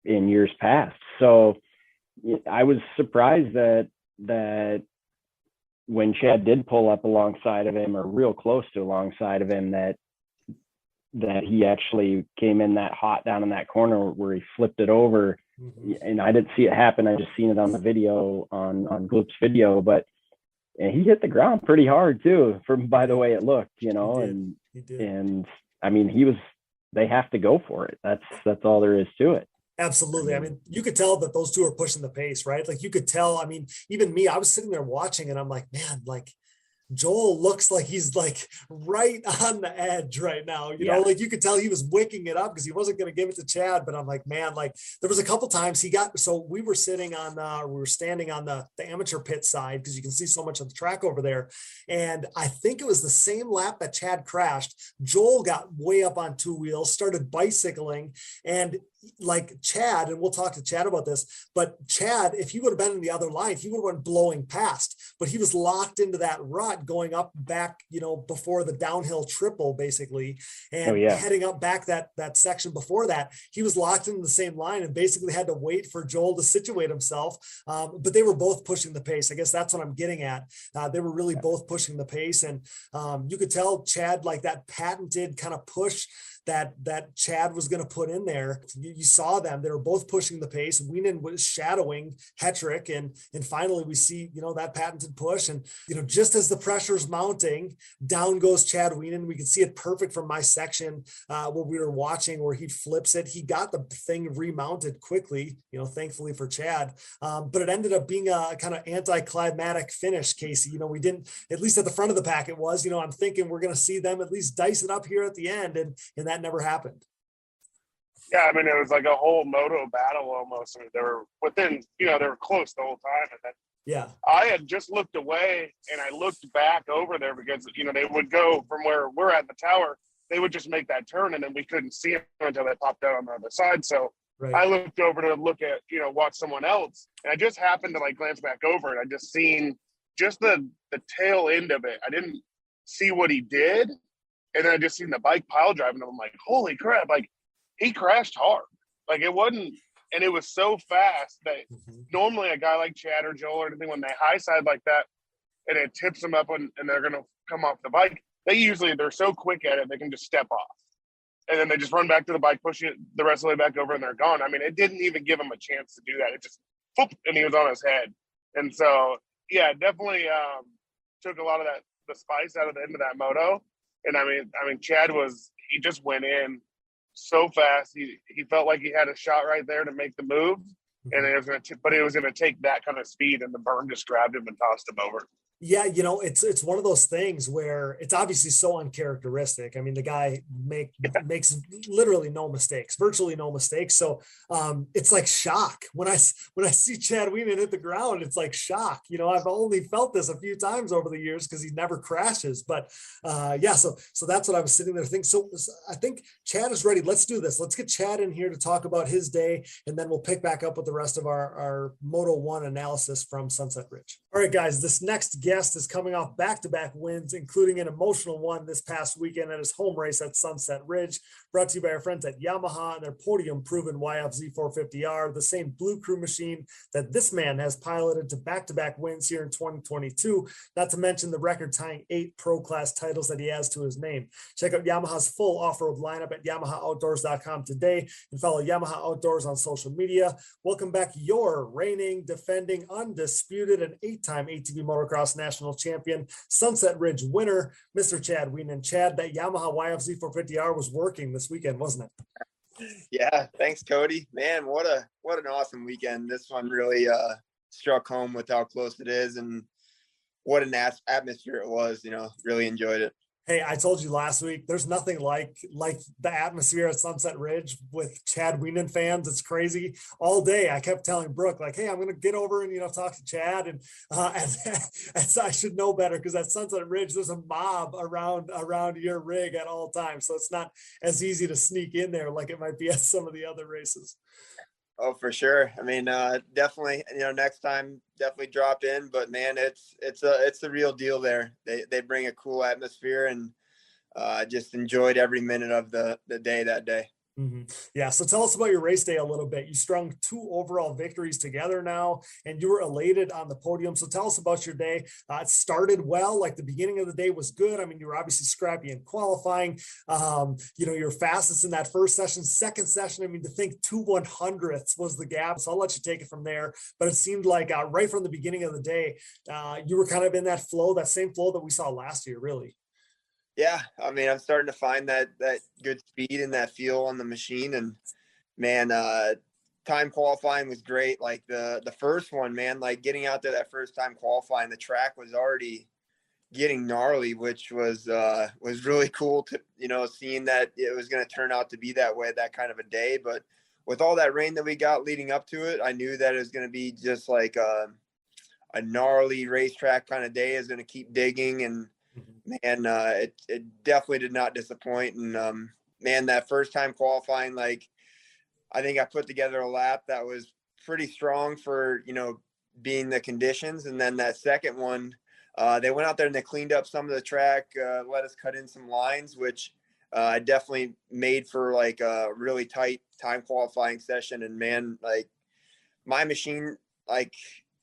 in years past. So I was surprised that when Chad did pull up alongside of him, or real close to alongside of him, that he actually came in that hot down in that corner where he flipped it over. Mm-hmm. And I didn't see it happen. I just seen it on the video, on Gloop's video, but he hit the ground pretty hard too, by the way it looked, He did. And I mean, they have to go for it. That's all there is to it. Absolutely. I mean, you could tell that those two are pushing the pace, right? Like you could tell, I mean, even me, I was sitting there watching and I'm like, man, like Joel looks like he's like right on the edge right now. You know, like you could tell he was wicking it up because he wasn't going to give it to Chad. But I'm like, man, like there was a couple times so we were standing on the amateur pit side because you can see so much of the track over there. And I think it was the same lap that Chad crashed. Joel got way up on two wheels, started bicycling, and like Chad, and we'll talk to Chad about this, but Chad, if he would have been in the other line, he would have went blowing past, but he was locked into that rut going up back, before the downhill triple basically. And heading up back that section before that, he was locked into the same line and basically had to wait for Joel to situate himself. But they were both pushing the pace. I guess that's what I'm getting at. They were really both pushing the pace. And you could tell Chad, like that patented kind of push that Chad was going to put in there. You saw them. They were both pushing the pace. Wienen was shadowing Hetrick. And finally we see, that patented push. And, just as the pressure's mounting, down goes Chad Wienen. We can see it perfect from my section where we were watching where he flips it. He got the thing remounted quickly, thankfully for Chad. But it ended up being a kind of anticlimactic finish, Casey. We didn't, at least at the front of the pack it was, I'm thinking we're going to see them at least dice it up here at the end. And that never happened. Yeah, I mean, it was like a whole moto battle almost. I mean, they were within, they were close the whole time. And then I had just looked away and I looked back over there because, they would go from where we're at the tower. They would just make that turn and then we couldn't see them until they popped out on the other side. So I looked over to look at, watch someone else. And I just happened to glance back over and I just seen just the tail end of it. I didn't see what he did. And then I just seen the bike pile driving. And I'm like, holy crap. He crashed hard. It wasn't, and it was so fast that normally a guy like Chad or Joel or anything, when they high side like that and it tips them up and they're going to come off the bike, they're so quick at it, they can just step off. And then they just run back to the bike, push it the rest of the way back over and they're gone. I mean, it didn't even give him a chance to do that. It just, whoop, and he was on his head. And so, yeah, definitely took a lot of the spice out of the end of that moto. And I mean, Chad he just went in so fast. He felt like he had a shot right there to make the move. And it was going to take that kind of speed, and the burn just grabbed him and tossed him over. Yeah, it's one of those things where it's obviously so uncharacteristic. I mean, the guy makes literally no mistakes, virtually no mistakes. So it's like shock when I see Chad Wienen hit the ground. It's like shock. I've only felt this a few times over the years because he never crashes. But so that's what I was sitting there thinking. So I think Chad is ready. Let's do this. Let's get Chad in here to talk about his day, and then we'll pick back up with the rest of our Moto 1 analysis from Sunset Ridge. All right, guys, this next guest is coming off back-to-back wins, including an emotional one this past weekend at his home race at Sunset Ridge, brought to you by our friends at Yamaha and their Podium Proven Yfz 450R, the same Blue Crew machine that this man has piloted to back-to-back wins here in 2022, not to mention the record-tying 8 Pro Class titles that he has to his name. Check out Yamaha's full off-road lineup at YamahaOutdoors.com today and follow Yamaha Outdoors on social media. Welcome back your reigning, defending, undisputed, and 8-time ATV motocross national champion, Sunset Ridge winner, Mr. Chad Wienen. Chad, that Yamaha YFZ 450R was working this weekend, wasn't it? Yeah, thanks, Cody. Man, what an awesome weekend. This one really struck home with how close it is and what an atmosphere it was. Really enjoyed it. Hey, I told you last week, there's nothing like the atmosphere at Sunset Ridge with Chad Wienen fans. It's crazy. All day, I kept telling Brooke, hey, I'm going to get over and, talk to Chad. And as I should know better, because at Sunset Ridge, there's a mob around your rig at all times. So it's not as easy to sneak in there like it might be at some of the other races. Oh, for sure. I mean, definitely, next time, definitely drop in, but man, it's the real deal there. They bring a cool atmosphere, and just enjoyed every minute of the day that day. Mm-hmm. Yeah. So tell us about your race day a little bit. You strung 2 overall victories together now, and you were elated on the podium. So tell us about your day. It started well. The beginning of the day was good. I mean, you were obviously scrappy in qualifying. You're fastest in that first session. Second session, I mean, to think 2 100ths was the gap. So I'll let you take it from there. But it seemed like right from the beginning of the day, you were kind of in that flow, that same flow that we saw last year, really. Yeah, I mean, I'm starting to find that good speed and that feel on the machine, and man, time qualifying was great. Like the first one, man, like getting out there that first time qualifying, the track was already getting gnarly, which was really cool to, seeing that it was going to turn out to be that way, that kind of a day. But with all that rain that we got leading up to it, I knew that it was going to be just like a gnarly racetrack kind of day. Is going to keep digging, and man, it definitely did not disappoint. And man, that first time qualifying, like I think I put together a lap that was pretty strong for, being the conditions. And then that second one, they went out there and they cleaned up some of the track, let us cut in some lines, which definitely made for like a really tight time qualifying session. And man, like my machine, like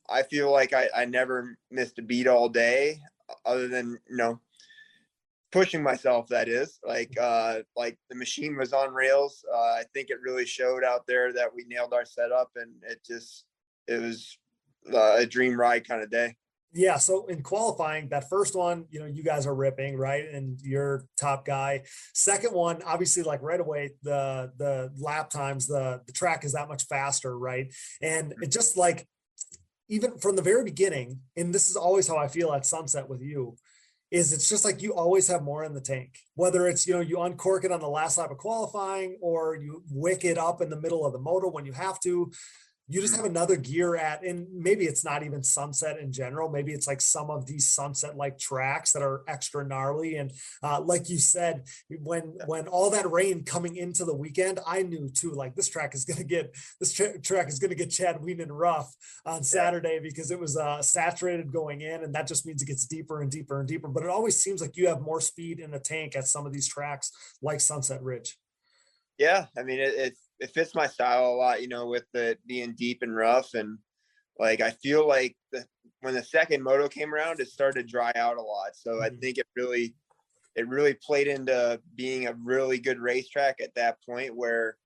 I feel like I never missed a beat all day other than, pushing myself. That is like the machine was on rails. I think it really showed out there that we nailed our setup, and it was a dream ride kind of day. Yeah. So in qualifying, that first one, you guys are ripping, right? And you're top guy. Second one, obviously, like right away, the lap times, the track is that much faster, right? And it just like, even from the very beginning, and this is always how I feel at Sunset with you, is it's just like you always have more in the tank, whether it's, you uncork it on the last lap of qualifying or you wick it up in the middle of the moto when you have to. You just have another gear and maybe it's not even Sunset in general. Maybe it's like some of these Sunset like tracks that are extra gnarly. And like you said, when all that rain coming into the weekend, I knew too, like this track is going to get Chad Wienen rough on Saturday because it was saturated going in. And that just means it gets deeper and deeper and deeper. But it always seems like you have more speed in the tank at some of these tracks like Sunset Ridge. Yeah. I mean, it fits my style a lot, with it being deep and rough. And like, I feel like when the second moto came around, it started to dry out a lot. So I think it really played into being a really good racetrack at that point where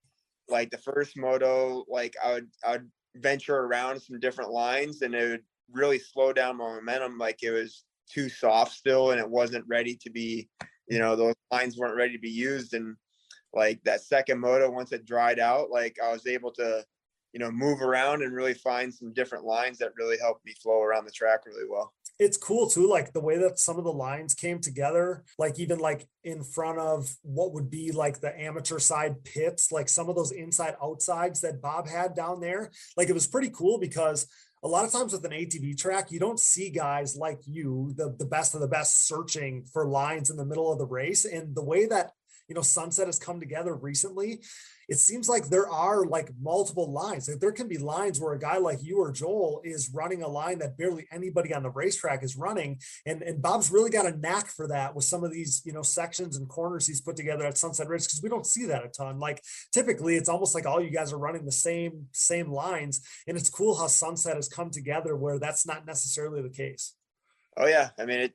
like the first moto, like I would venture around some different lines and it would really slow down my momentum. Like it was too soft still and it wasn't ready to be, those lines weren't ready to be used. And like that second moto, once it dried out, like I was able to, move around and really find some different lines that really helped me flow around the track really well. It's cool too, like the way that some of the lines came together, like even like in front of what would be like the amateur side pits, like some of those inside outsides that Bob had down there. Like it was pretty cool because a lot of times with an ATV track, you don't see guys like you, the best of the best, searching for lines in the middle of the race. And the way that Sunset has come together recently, it seems like there are like multiple lines. Like there can be lines where a guy like you or Joel is running a line that barely anybody on the racetrack is running. And Bob's really got a knack for that with some of these, sections and corners he's put together at Sunset Ridge, because we don't see that a ton. Like typically it's almost like all you guys are running the same lines. And it's cool how Sunset has come together where that's not necessarily the case. Oh yeah. I mean,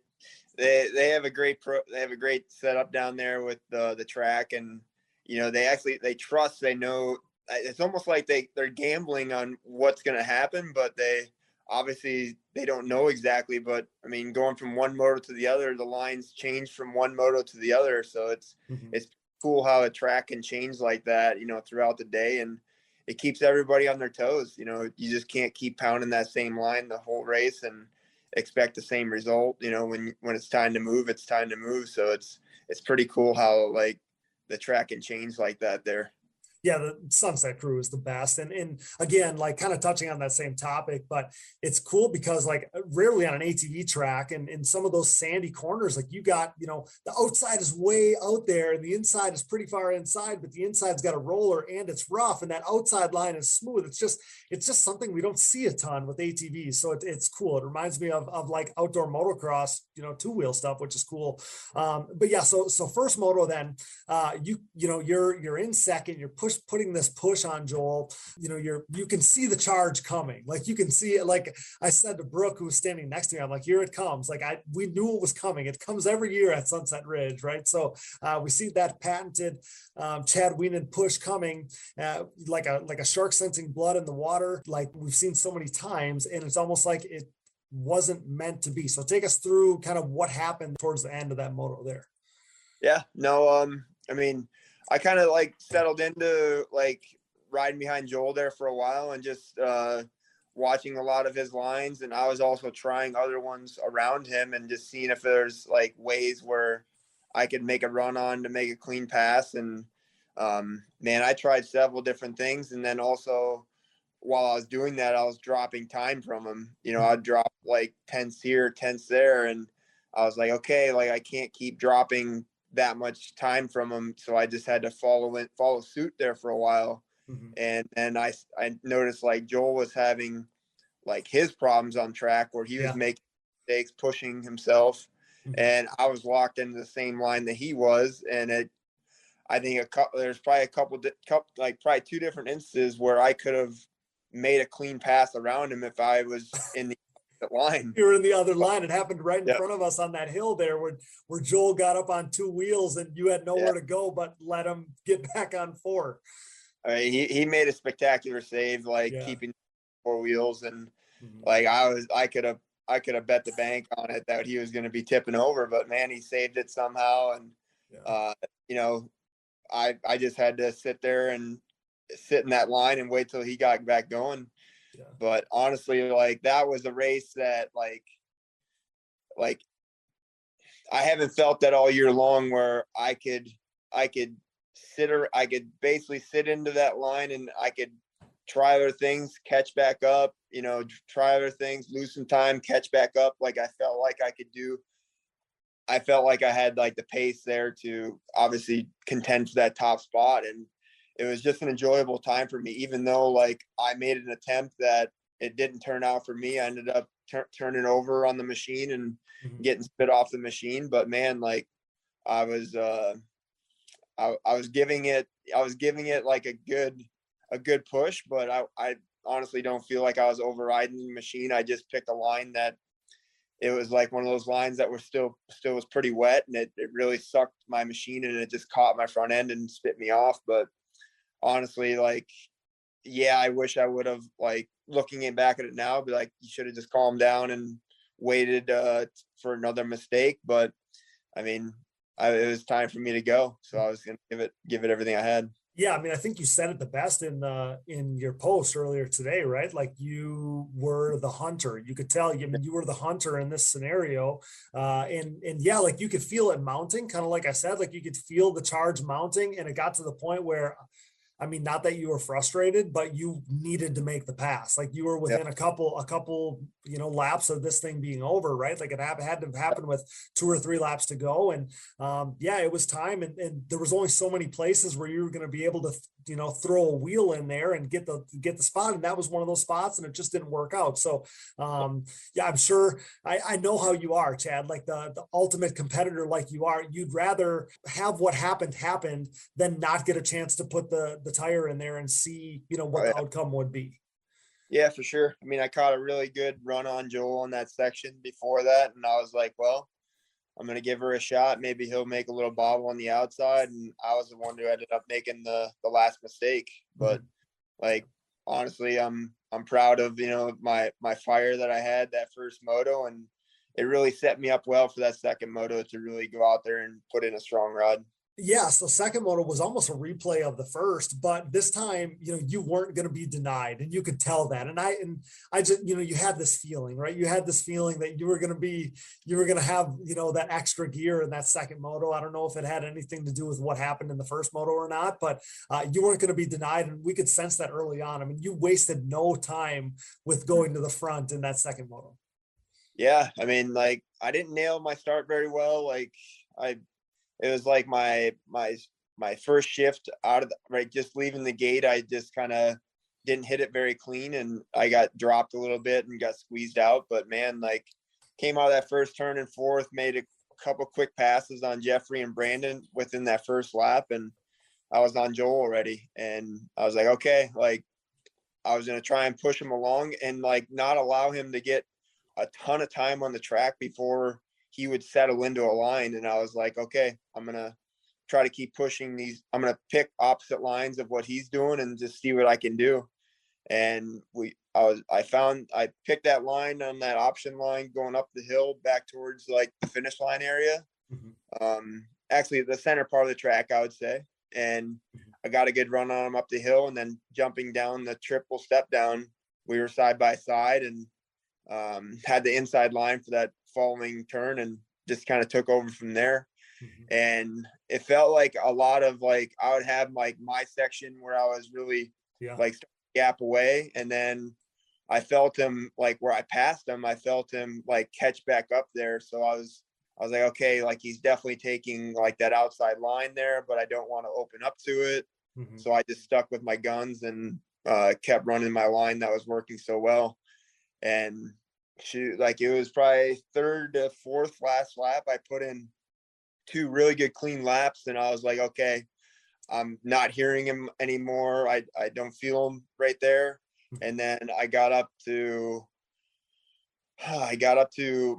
they have a great setup down there with the track, and they trust, they know. It's almost like they're gambling on what's going to happen, but they don't know exactly. But I mean, going from one moto to the other, the lines change from one moto to the other, so it's cool how a track can change like that, throughout the day, and it keeps everybody on their toes. You just can't keep pounding that same line the whole race and expect the same result. When it's time to move, it's time to move. So it's pretty cool how like the track can change like that there. Yeah, the Sunset crew is the best. And again, like kind of touching on that same topic, but it's cool because like rarely on an ATV track and in some of those sandy corners, like you got, the outside is way out there and the inside is pretty far inside, but the inside's got a roller and it's rough and that outside line is smooth. It's just something we don't see a ton with ATVs. So it's cool. It reminds me of like outdoor motocross, two-wheel stuff, which is cool. But yeah, so first moto then, you're in second, you're putting this push on Joel, you can see the charge coming. Like you can see it. Like I said to Brooke, who was standing next to me, I'm like, here it comes. Like we knew it was coming. It comes every year at Sunset Ridge, right? So we see that patented Chad Wienen push coming, like a shark sensing blood in the water, like we've seen so many times, and it's almost like it wasn't meant to be. So take us through kind of what happened towards the end of that moto there. Yeah, no, I mean, I kind of like settled into like riding behind Joel there for a while and just watching a lot of his lines. And I was also trying other ones around him and just seeing if there's like ways where I could make a run on to make a clean pass. And man, I tried several different things. And then also while I was doing that, I was dropping time from him. You know, I'd drop like 10ths here, 10ths there. And I was like, okay, like I can't keep dropping that much time from him. So I just had to follow suit there for a while. And I noticed like Joel was having like his problems on track where he was making mistakes, pushing himself. And I was locked into the same line that he was. And I think there's probably a couple, like probably 2 different instances where I could have made a clean pass around him if I was in the line. You were in the other line. It happened right in front of us on that hill there where Joel got up on 2 wheels and you had nowhere to go but let him get back on 4. I mean, he made a spectacular save, like keeping 4 wheels. And like I could have bet the bank on it that he was going to be tipping over, but man, he saved it somehow. And, you know, I just had to sit there and sit in that line and wait till he got back going. But honestly, like that was a race that like I haven't felt that all year long where I could basically sit into that line and I could try other things, catch back up, you know, try other things, lose some time, catch back up. Like I felt like I had like the pace there to obviously contend for that top spot. And it was just an enjoyable time for me, even though like I made an attempt that it didn't turn out for me. I ended up turning over on the machine and getting spit off the machine. But man, like I was giving it like a good push, but I honestly don't feel like I was overriding the machine. I just picked a line that it was like one of those lines that were still was pretty wet, and it really sucked my machine and it just caught my front end and spit me off. But honestly, like, yeah, I wish I would have, like, looking back at it now, be like, you should have just calmed down and waited for another mistake. But I mean, it was time for me to go, so I was going to give it everything I had. Yeah, I mean, I think you said it the best in your post earlier today, right? Like you were the hunter. You could tell. I mean, you were the hunter in this scenario, and yeah, like you could feel it mounting. Kind of like I said, like you could feel the charge mounting, and it got to the point where, I mean, not that you were frustrated, but you needed to make the pass. Like you were within a couple, you know, laps of this thing being over, right? Like it had to happen with 2 or 3 laps to go. And yeah, it was time. And there was only so many places where you were going to be able to, you know, throw a wheel in there and get the spot. And that was one of those spots, and it just didn't work out. So yeah, I'm sure I know how you are, Chad, like the ultimate competitor, like you are. You'd rather have what happened than not get a chance to put the tire in there and see, you know, what the outcome would be. Yeah, for sure. I mean, I caught a really good run on Joel in that section before that, and I was like, well, I'm going to give her a shot. Maybe he'll make a little bobble on the outside. And I was the one who ended up making the last mistake. But like, honestly, I'm proud of, you know, my fire that I had that first moto, and it really set me up well for that second moto to really go out there and put in a strong rod. Yeah, so second moto was almost a replay of the first, but this time, you know, you weren't going to be denied, and you could tell that. And I just, you know, you had this feeling, right? You had this feeling that you were going to have, you know, that extra gear in that second moto. I don't know if it had anything to do with what happened in the first moto or not, but you weren't going to be denied, and we could sense that early on. I mean, you wasted no time with going to the front in that second moto. Yeah, I mean, like, I didn't nail my start very well. Like, it was like my first shift out of just leaving the gate. I just kind of didn't hit it very clean, and I got dropped a little bit and got squeezed out. But man, like, came out of that first turn and fourth, made a couple quick passes on Jeffrey and Brandon within that first lap, and I was on Joel already. And I was like, okay, like, I was going to try and push him along and like not allow him to get a ton of time on the track before he would settle into a line. And I was like, okay, I'm going to try to keep pushing these. I'm going to pick opposite lines of what he's doing and just see what I can do. And I picked that line on that option line going up the hill back towards like the finish line area. Actually the center part of the track, I would say. And I got a good run on him up the hill, and then jumping down the triple step down, we were side by side, and had the inside line for that following turn, and just kind of took over from there. And it felt like a lot of like, I would have like my section where I was really like gap away. And then I felt him like where I passed him, I felt him like catch back up there. So I was like, okay, like he's definitely taking like that outside line there, but I don't want to open up to it. So I just stuck with my guns and kept running my line that was working so well. And like it was probably third to fourth last lap, I put in 2 really good clean laps, and I was like, okay, I'm not hearing him anymore. I don't feel him right there. And then I got up to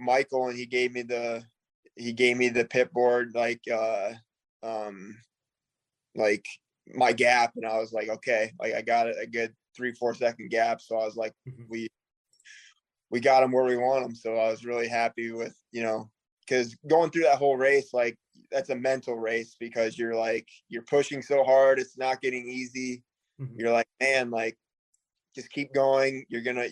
Michael, and he gave me the pit board, like my gap, and I was like, okay, like I got a good 3-4 second gap. So I was like, we got him where we want him. So I was really happy with, because going through that whole race, like that's a mental race, because you're pushing so hard, it's not getting easy. You're like, man, like just keep going. You're gonna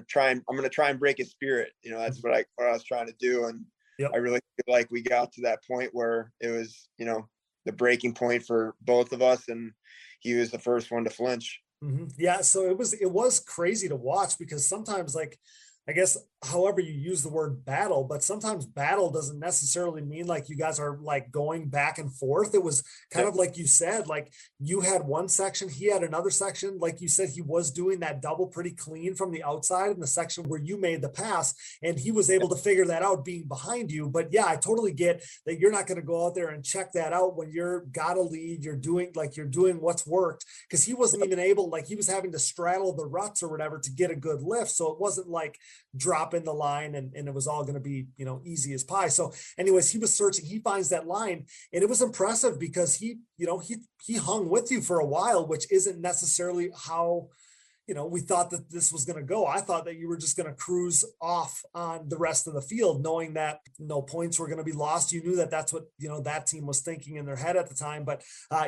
try and I'm gonna try and break his spirit. That's what I was trying to do. And I really feel like we got to that point where it was, the breaking point for both of us, and he was the first one to flinch. Yeah. So it was crazy to watch, because sometimes, like, I guess, however you use the word battle, but sometimes battle doesn't necessarily mean like you guys are like going back and forth. It was kind of like you said, like you had one section, he had another section. Like you said, he was doing that double pretty clean from the outside in the section where you made the pass, and he was able to figure that out being behind you. But yeah, I totally get that you're not going to go out there and check that out when you're got a lead. You're doing what's worked, because he wasn't even able, like he was having to straddle the ruts or whatever to get a good lift. So it wasn't like dropping the line and it was all going to be, easy as pie. So anyways, he was searching, he finds that line, and it was impressive because he hung with you for a while, which isn't necessarily how, we thought that this was going to go. I thought that you were just going to cruise off on the rest of the field, knowing that no points were going to be lost. You knew that that's what, that team was thinking in their head at the time. But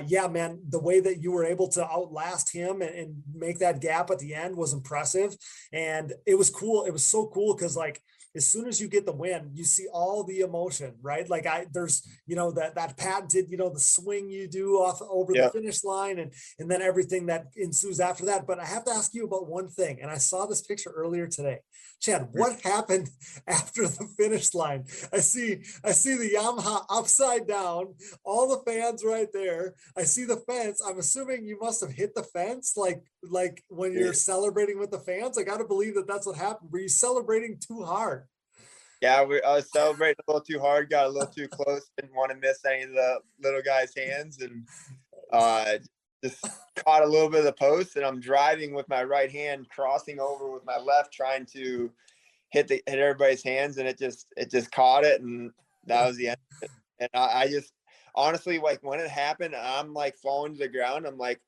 yeah, man, the way that you were able to outlast him and make that gap at the end was impressive. And it was cool. It was so cool because, like, as soon as you get the win, you see all the emotion, right? Like there's, that patented, the swing you do off over the finish line, and then everything that ensues after that. But I have to ask you about one thing. And I saw this picture earlier today. Chad, what happened after the finish line? I see the Yamaha upside down, all the fans right there. I see the fence. I'm assuming you must have hit the fence, like when you're celebrating with the fans. I got to believe that that's what happened. Were you celebrating too hard? Yeah, I was celebrating a little too hard, got a little too close, didn't want to miss any of the little guy's hands, and just caught a little bit of the post, and I'm driving with my right hand, crossing over with my left, trying to hit everybody's hands, and it just caught it, and that was the end of it. And I just honestly, like, when it happened, I'm like falling to the ground. I'm like,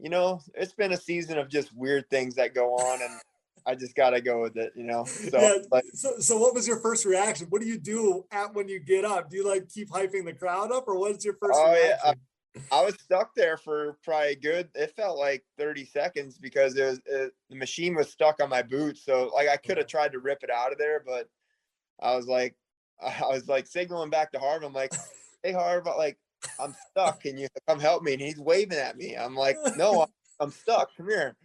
it's been a season of just weird things that go on, and I just got to go with it, So, yeah. So what was your first reaction? What do you do when you get up? Do you like keep hyping the crowd up, or what's your first reaction? Yeah. I was stuck there for probably it felt like 30 seconds, because the machine was stuck on my boot. So like I could have tried to rip it out of there, but I was like signaling back to Harv. I'm like, hey Harv, like I'm stuck. Can you come help me? And he's waving at me. I'm like, no, I'm stuck. Come here.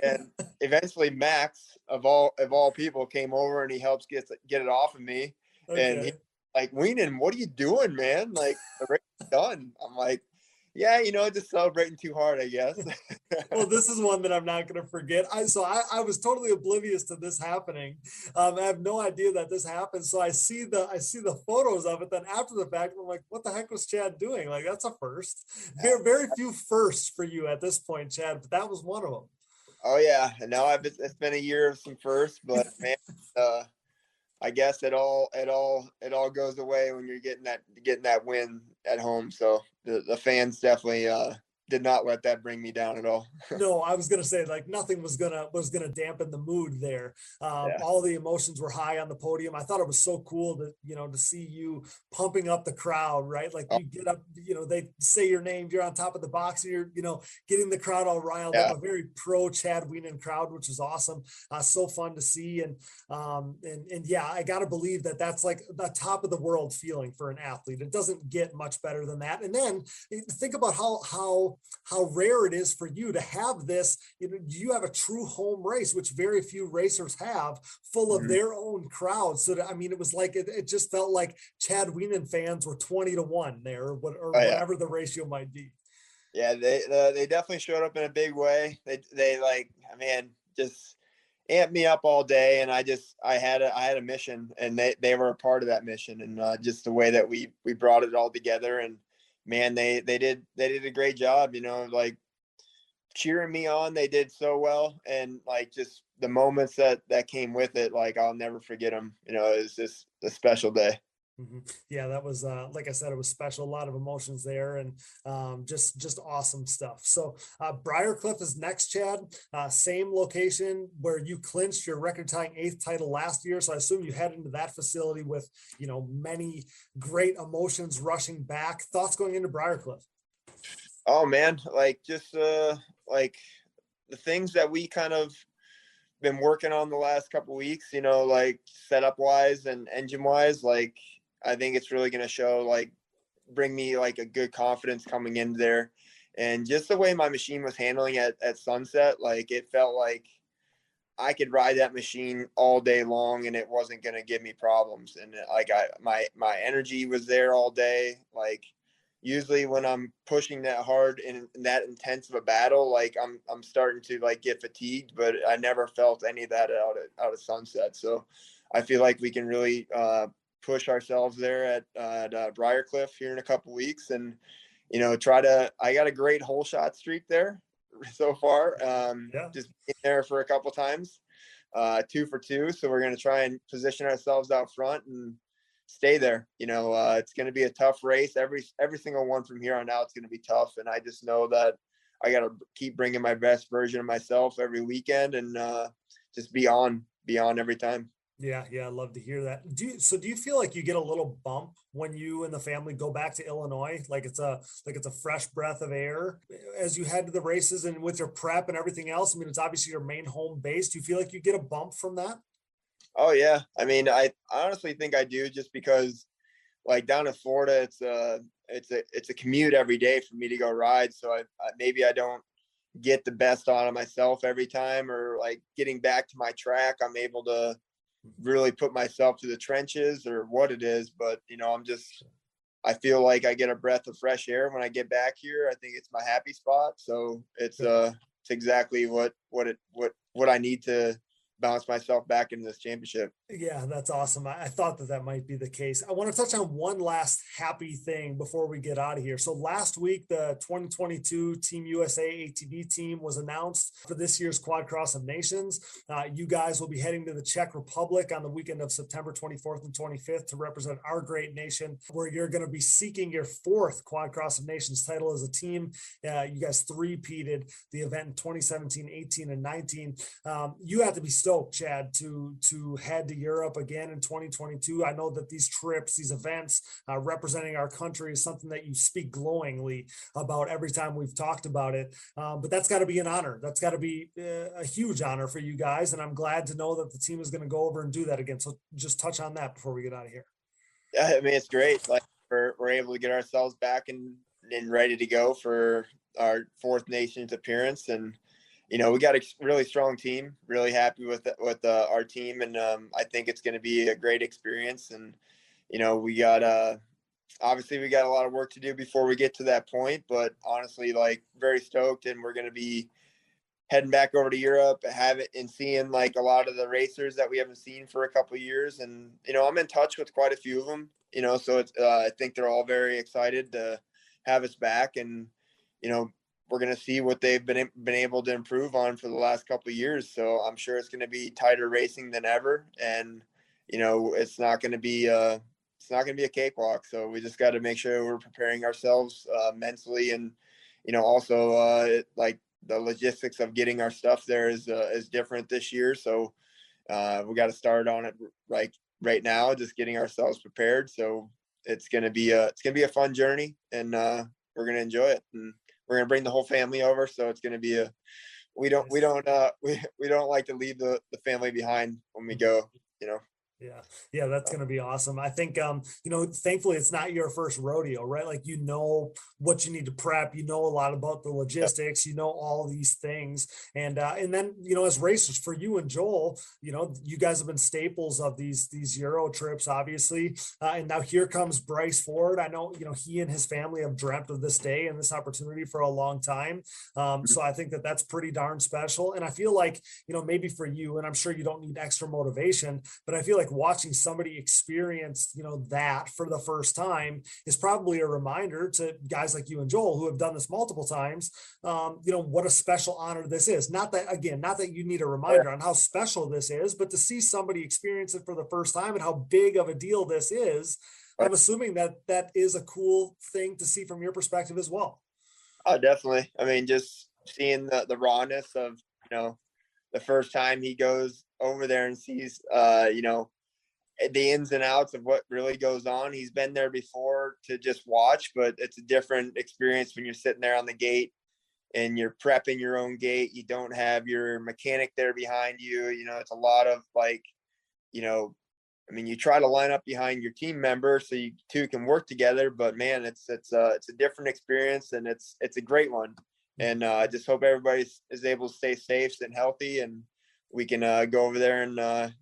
And eventually Max of all people came over, and he helps get it off of me. Okay. And he's like, Wienen, what are you doing, man? Like, the race is done. I'm like, yeah, just celebrating too hard, I guess. Well, this is one that I'm not going to forget. I was totally oblivious to this happening. I have no idea that this happened. So I see the photos of it. Then after the fact, I'm like, what the heck was Chad doing? Like, that's a first. Very, very few firsts for you at this point, Chad, but that was one of them. Oh yeah. And now it's been a year of some firsts, but man, I guess it all goes away when you're getting that win at home. So the fans definitely did not let that bring me down at all. No, I was gonna say like nothing was gonna dampen the mood there. Yeah. All the emotions were high on the podium. I thought it was so cool to see you pumping up the crowd, right? Like you get up, they say your name, you're on top of the box, and you're getting the crowd all riled up. A very pro Chad Wienen crowd, which is awesome. So fun to see, and yeah, I gotta believe that that's like the top of the world feeling for an athlete. It doesn't get much better than that. And then think about how rare it is for you to have this. You have a true home race, which very few racers have, full of their own crowd. So it was like it just felt like Chad Wienen fans were 20-1 there, or whatever the ratio might be. Yeah, they definitely showed up in a big way. They just amped me up all day, and I had a mission, and they were a part of that mission, and just the way that we brought it all together. And man, they did a great job, like cheering me on. They did so well, and like just the moments that came with it, like I'll never forget them. It was just a special day. Mm-hmm. Yeah, that was like I said, it was special. A lot of emotions there, and just awesome stuff. So Briarcliff is next, Chad. Same location where you clinched your record-tying 8th title last year. So I assume you head into that facility with many great emotions rushing back. Thoughts going into Briarcliff? Oh man, like just like the things that we kind of been working on the last couple of weeks, like setup wise and engine wise, like I think it's really going to show, like bring me like a good confidence coming in there. And just the way my machine was handling at sunset, like it felt like I could ride that machine all day long and it wasn't going to give me problems. And like my energy was there all day. Like usually when I'm pushing that hard in that intense of a battle, like I'm starting to like get fatigued, but I never felt any of that out of sunset. So I feel like we can really push ourselves there at Briarcliff here in a couple of weeks, and I got a great hole shot streak there so far. Just in there for a couple times, 2 for 2. So we're going to try and position ourselves out front and stay there. It's going to be a tough race. Every single one from here on out is going to be tough. And I just know that I got to keep bringing my best version of myself every weekend, and just be on every time. Yeah, I love to hear that. Do you feel like you get a little bump when you and the family go back to Illinois? Like it's a fresh breath of air as you head to the races and with your prep and everything else? I mean, it's obviously your main home base. Do you feel like you get a bump from that? Oh yeah. I mean, I honestly think I do, just because like down in Florida, it's a commute every day for me to go ride. So maybe I don't get the best out of myself every time, or like getting back to my track, I'm able to really put myself to the trenches or what it is. But, I feel like I get a breath of fresh air when I get back here. I think it's my happy spot. So it's exactly what I need to bounce myself back into this championship. Yeah, that's awesome. I thought that might be the case. I want to touch on one last happy thing before we get out of here. So last week, the 2022 Team USA ATV team was announced for this year's Quad Cross of Nations. You guys will be heading to the Czech Republic on the weekend of September 24th and 25th to represent our great nation, where you're going to be seeking your 4th Quad Cross of Nations title as a team. You guys three-peated the event in 2017, 18, and 19. You have to be stoked, Chad, to head to Europe again in 2022. I know that these trips, these events, representing our country is something that you speak glowingly about every time we've talked about it. But that's got to be an honor. That's got to be a huge honor for you guys. And I'm glad to know that the team is going to go over and do that again. So just touch on that before we get out of here. Yeah, I mean, it's great. Like we're able to get ourselves back and ready to go for our 4th Nations appearance. And we got a really strong team, really happy with our team. And I think it's going to be a great experience. And, we got obviously we got a lot of work to do before we get to that point, but honestly, like very stoked. And we're going to be heading back over to Europe, and seeing like a lot of the racers that we haven't seen for a couple of years. And, I'm in touch with quite a few of them, so it's, I think they're all very excited to have us back. And, we're going to see what they've been able to improve on for the last couple of years. So I'm sure it's going to be tighter racing than ever. And, it's not going to be a cakewalk. So we just got to make sure we're preparing ourselves mentally and also like the logistics of getting our stuff there is different this year. So we got to start on it like right now, just getting ourselves prepared. So it's going to be a fun journey, and we're going to enjoy it, and we're going to bring the whole family over. So it's going to be we don't like to leave the family behind when we go, Yeah, that's going to be awesome. I think, thankfully it's not your first rodeo, right? Like, what you need to prep, a lot about the logistics, all these things. And then, as racers, for you and Joel, you guys have been staples of these Euro trips, obviously. And now here comes Bryce Ford. I know, he and his family have dreamt of this day and this opportunity for a long time. So I think that's pretty darn special. And I feel like, maybe for you, and I'm sure you don't need extra motivation, but I feel like watching somebody experience, that for the first time is probably a reminder to guys like you and Joel who have done this multiple times, what a special honor this is. Not that you need a reminder on how special this is, but to see somebody experience it for the first time and how big of a deal this is, I'm assuming that is a cool thing to see from your perspective as well. Oh, definitely. I mean, just seeing the rawness of, the first time he goes over there and sees, the ins and outs of what really goes on. He's been there before to just watch, but it's a different experience when you're sitting there on the gate and you're prepping your own gate. You don't have your mechanic there behind you. It's a lot of you try to line up behind your team member so you two can work together, but man, it's a different experience, and it's a great one. And I just hope everybody is able to stay safe and healthy, and we can go over there and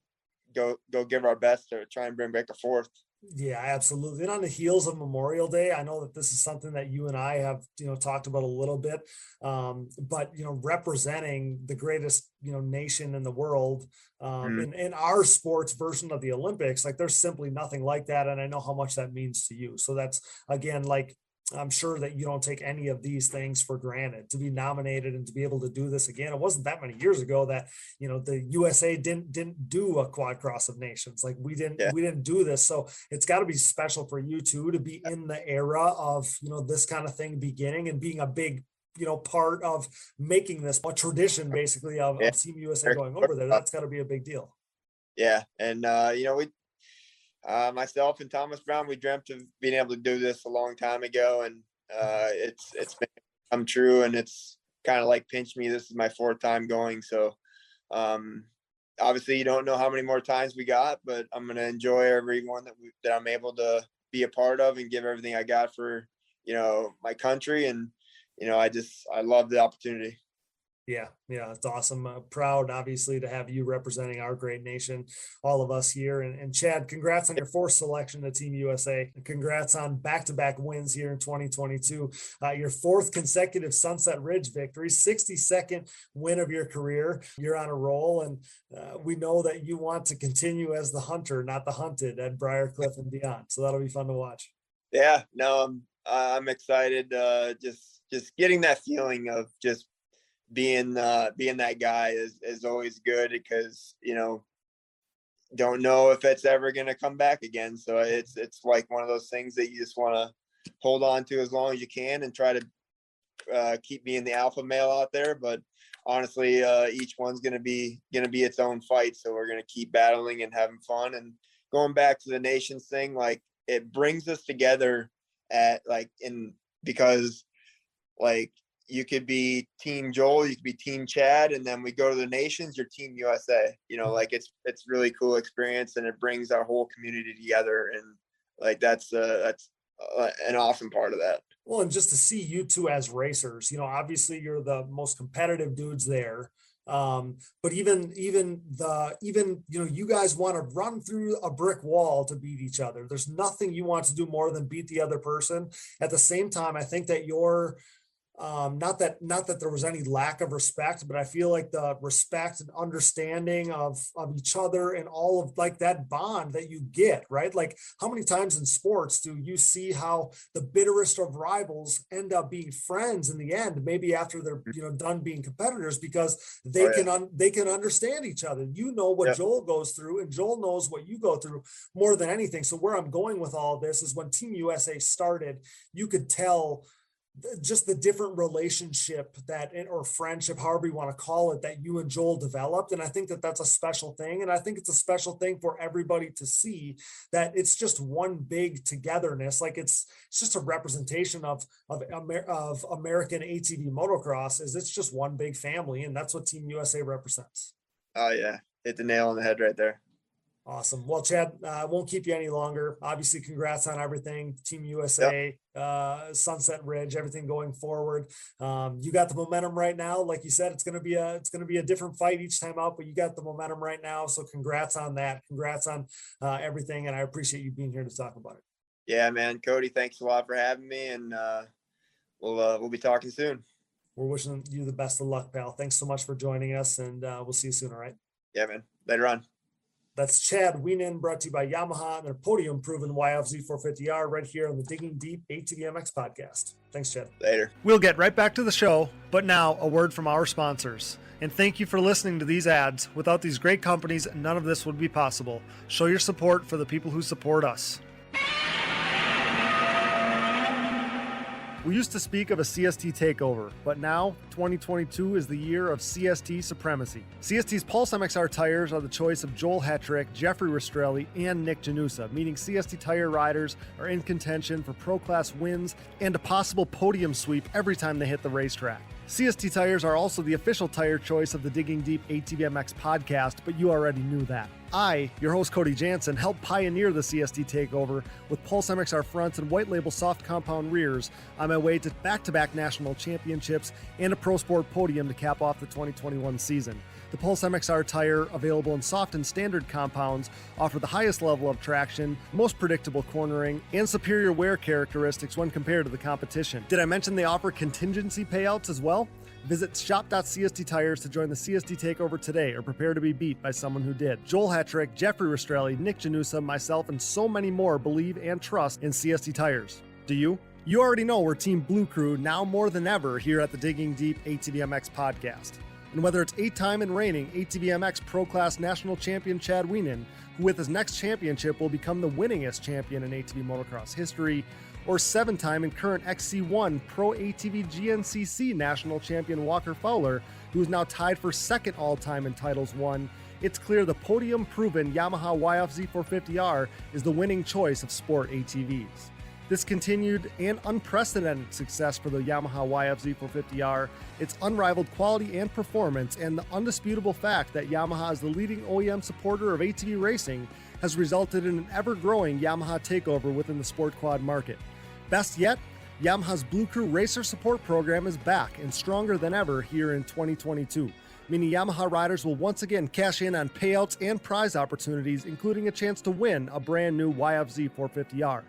go give our best to try and bring back a fourth. Yeah, absolutely. And on the heels of Memorial Day, I know that this is something that you and I have, talked about a little bit, but, representing the greatest, nation in the world, in our sports version of the Olympics, like there's simply nothing like that. And I know how much that means to you. So that's, again, like, I'm sure that you don't take any of these things for granted. To be nominated and to be able to do this again. It wasn't that many years ago that, the USA didn't do a quad cross of nations. Like we didn't do this. So it's got to be special for you too, to be in the era of, this kind of thing beginning and being a big, part of making this a tradition basically of Team USA going over there. That's got to be a big deal. Yeah. And, myself and Thomas Brown, we dreamt of being able to do this a long time ago, and it's been come true, and it's kind of like pinch me. This is my fourth time going, so obviously you don't know how many more times we got, but I'm gonna enjoy every one that I'm able to be a part of and give everything I got for my country, and I love the opportunity. Yeah, it's awesome. Proud, obviously, to have you representing our great nation, all of us here. And Chad, congrats on your fourth selection to Team USA. Congrats on back-to-back wins here in 2022. Your fourth consecutive Sunset Ridge victory, 62nd win of your career. You're on a roll, and we know that you want to continue as the hunter, not the hunted, at Briarcliff and beyond. So that'll be fun to watch. Yeah, no, I'm excited. Just getting that feeling of just being that guy is always good, because don't know if it's ever going to come back again. So it's like one of those things that you just want to hold on to as long as you can and try to keep being the alpha male out there. But honestly, each one's going to be its own fight. So we're going to keep battling and having fun. And going back to the nations thing, like it brings us together because you could be Team Joel, you could be Team Chad, and then we go to the nations, you're Team USA. It's really cool experience, and it brings our whole community together, and that's an awesome part of that. Well, and just to see you two as racers, obviously you're the most competitive dudes there. But even you guys want to run through a brick wall to beat each other. There's nothing you want to do more than beat the other person. At the same time, I think that you're not that there was any lack of respect, but I feel like the respect and understanding of each other and all of like that bond that you get, right? Like how many times in sports do you see how the bitterest of rivals end up being friends in the end, maybe after they're, done being competitors, because they can understand each other. What Joel goes through, and Joel knows what you go through more than anything. So where I'm going with all of this is when Team USA started, you could tell just the different relationship or friendship, however you want to call it, that you and Joel developed. And I think that that's a special thing. And I think it's a special thing for everybody to see that it's just one big togetherness. Like it's just a representation of American ATV motocross. It's just one big family. And that's what Team USA represents. Oh yeah. Hit the nail on the head right there. Awesome. Well, Chad, I won't keep you any longer. Obviously, congrats on everything. Team USA, Sunset Ridge, everything going forward. You got the momentum right now. Like you said, it's going to be a different fight each time out, but you got the momentum right now. So congrats on that. Congrats on everything. And I appreciate you being here to talk about it. Yeah, man. Cody, thanks a lot for having me. And we'll be talking soon. We're wishing you the best of luck, pal. Thanks so much for joining us. And we'll see you soon. All right. Yeah, man. Later on. That's Chad Wienen, brought to you by Yamaha and their Podium Proven Yfz 450R right here on the Digging Deep ATVMX podcast. Thanks, Chad. Later. We'll get right back to the show, but now a word from our sponsors. And thank you for listening to these ads. Without these great companies, none of this would be possible. Show your support for the people who support us. We used to speak of a CST takeover, but now 2022 is the year of CST supremacy. CST's Pulse MXR tires are the choice of Joel Hetrick, Jeffrey Rastrelli, and Nick Janusa, meaning CST tire riders are in contention for pro class wins and a possible podium sweep every time they hit the racetrack. CST tires are also the official tire choice of the Digging Deep ATVMX podcast, but you already knew that. I, your host Cody Jansen, helped pioneer the CST takeover with Pulse MXR fronts and white label soft compound rears on my way to back-to-back national championships and a pro sport podium to cap off the 2021 season. The Pulse MXR tire, available in soft and standard compounds, offer the highest level of traction, most predictable cornering, and superior wear characteristics when compared to the competition. Did I mention they offer contingency payouts as well? Visit shop.CST Tires to join the CST takeover today or prepare to be beat by someone who did. Joel Hetrick, Jeffrey Rastrelli, Nick Janusa, myself, and so many more believe and trust in CST Tires. Do you? You already know we're Team Blue Crew now more than ever here at the Digging Deep ATVMX podcast. And whether it's 8-time and reigning ATVMX Pro Class National Champion Chad Wienen, who with his next championship will become the winningest champion in ATV motocross history, or 7-time and current XC1 Pro ATV GNCC National Champion Walker Fowler, who is now tied for second all-time in titles won, it's clear the Podium Proven Yamaha YFZ 450R is the winning choice of sport ATVs. This continued and unprecedented success for the Yamaha YFZ 450R, its unrivaled quality and performance, and the undisputable fact that Yamaha is the leading OEM supporter of ATV racing has resulted in an ever-growing Yamaha takeover within the sport quad market. Best yet, Yamaha's Blue Crew Racer Support Program is back and stronger than ever here in 2022, meaning Yamaha riders will once again cash in on payouts and prize opportunities, including a chance to win a brand new YFZ 450R.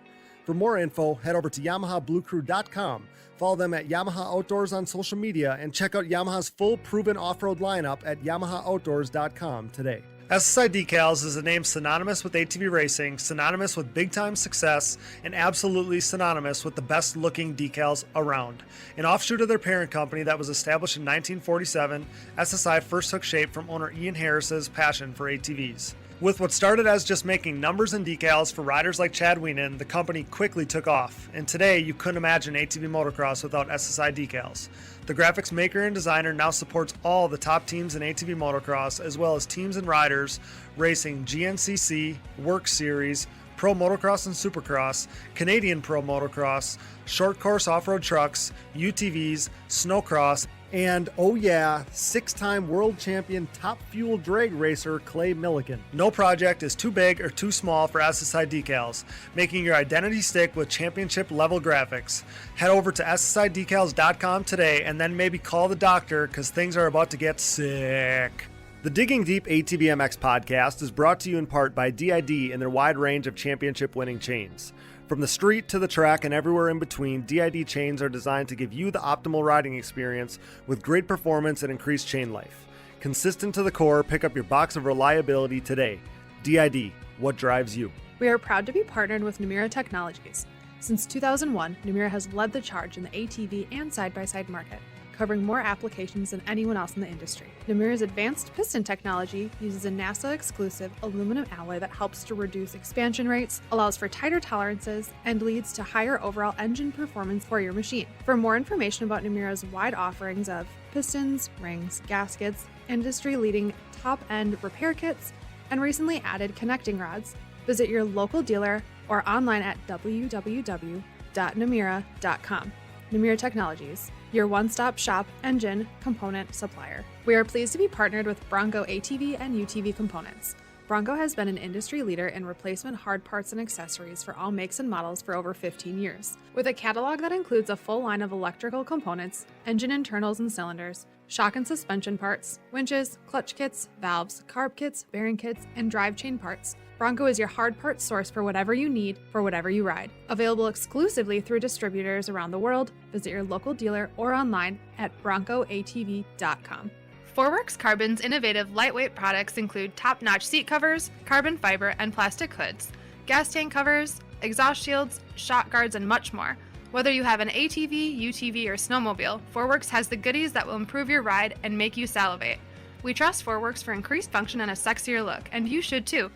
For more info, head over to YamahaBlueCrew.com, follow them at Yamaha Outdoors on social media, and check out Yamaha's full proven off-road lineup at YamahaOutdoors.com today. SSI Decals is a name synonymous with ATV racing, synonymous with big-time success, and absolutely synonymous with the best-looking decals around. An offshoot of their parent company that was established in 1947, SSI first took shape from owner Ian Harris's passion for ATVs. With what started as just making numbers and decals for riders like Chad Wienen, the company quickly took off, and today you couldn't imagine ATV motocross without SSI decals. The graphics maker and designer now supports all the top teams in ATV motocross, as well as teams and riders racing GNCC, Work Series, Pro Motocross and Supercross, Canadian Pro Motocross, short course off-road trucks, UTVs, snowcross, and, oh yeah, 6-time world champion top fuel drag racer Clay Milliken. No project is too big or too small for SSI decals, making your identity stick with championship level graphics. Head over to SSIDecals.com today and then maybe call the doctor because things are about to get sick. The Digging Deep ATVMX podcast is brought to you in part by DID and their wide range of championship winning chains. From the street to the track and everywhere in between, DID chains are designed to give you the optimal riding experience with great performance and increased chain life. Consistent to the core, pick up your box of reliability today. DID, what drives you? We are proud to be partnered with Numira Technologies. Since 2001, Numira has led the charge in the ATV and side-by-side market. covering more applications than anyone else in the industry. Namura's advanced piston technology uses a NASA-exclusive aluminum alloy that helps to reduce expansion rates, allows for tighter tolerances, and leads to higher overall engine performance for your machine. For more information about Namura's wide offerings of pistons, rings, gaskets, industry-leading top-end repair kits, and recently added connecting rods, visit your local dealer or online at www.namura.com. Namura Technologies, your one-stop shop engine component supplier. We are pleased to be partnered with Bronco ATV and UTV Components. Bronco has been an industry leader in replacement hard parts and accessories for all makes and models for over 15 years. With a catalog that includes a full line of electrical components, engine internals and cylinders, shock and suspension parts, winches, clutch kits, valves, carb kits, bearing kits, and drive chain parts, Bronco is your hard parts source for whatever you need for whatever you ride. Available exclusively through distributors around the world, visit your local dealer or online at broncoatv.com. Forworks Carbon's innovative lightweight products include top-notch seat covers, carbon fiber and plastic hoods, gas tank covers, exhaust shields, shock guards, and much more. Whether you have an ATV, UTV, or snowmobile, Forworks has the goodies that will improve your ride and make you salivate. We trust Forworks for increased function and a sexier look, and you should too.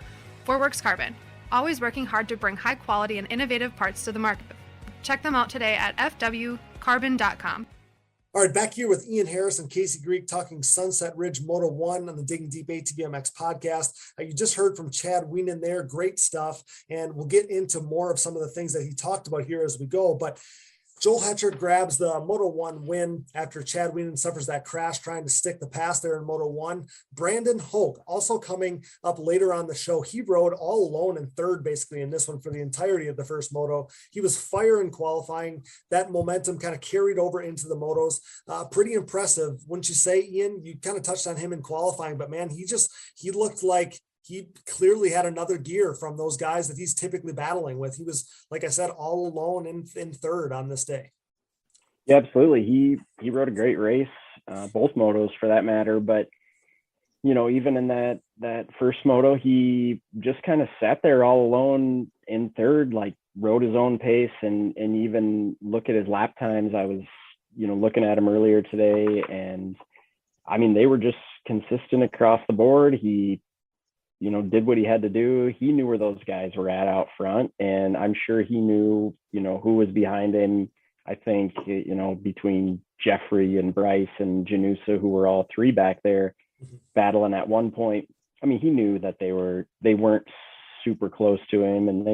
Forworks Carbon, always working hard to bring high-quality and innovative parts to the market. Check them out today at fwcarbon.com. All right, back here with Ian Harris and Casey Greek talking Sunset Ridge Moto 1 on the Digging Deep ATVMX podcast. You just heard from Chad Wienen there. Great stuff. And we'll get into more of some of the things that he talked about here as we go. But Joel Hetcher grabs the Moto 1 win after Chad Wienen suffers that crash trying to stick the pass there in Moto 1. Brandon Hoag also coming up later on the show. He rode all alone in third basically in this one for the entirety of the first Moto. He was fire in qualifying. That momentum kind of carried over into the Motos. Pretty impressive. Wouldn't you say, Ian? You kind of touched on him in qualifying, but man, he looked like he clearly had another gear from those guys that he's typically battling with. He was, like I said, all alone in third on this day. Yeah, absolutely. He rode a great race, both motos for that matter. But, you know, even in that first moto, he just kind of sat there all alone in third, like rode his own pace and even look at his lap times. I was, you know, looking at him earlier today, and I mean, they were just consistent across the board. He, you know, did what he had to do. He knew where those guys were at out front, and I'm sure he knew, you know, who was behind him. I think, you know, between Jeffrey and Bryce and Janusa, who were all three back there battling at one point. I mean, he knew that they weren't super close to him, and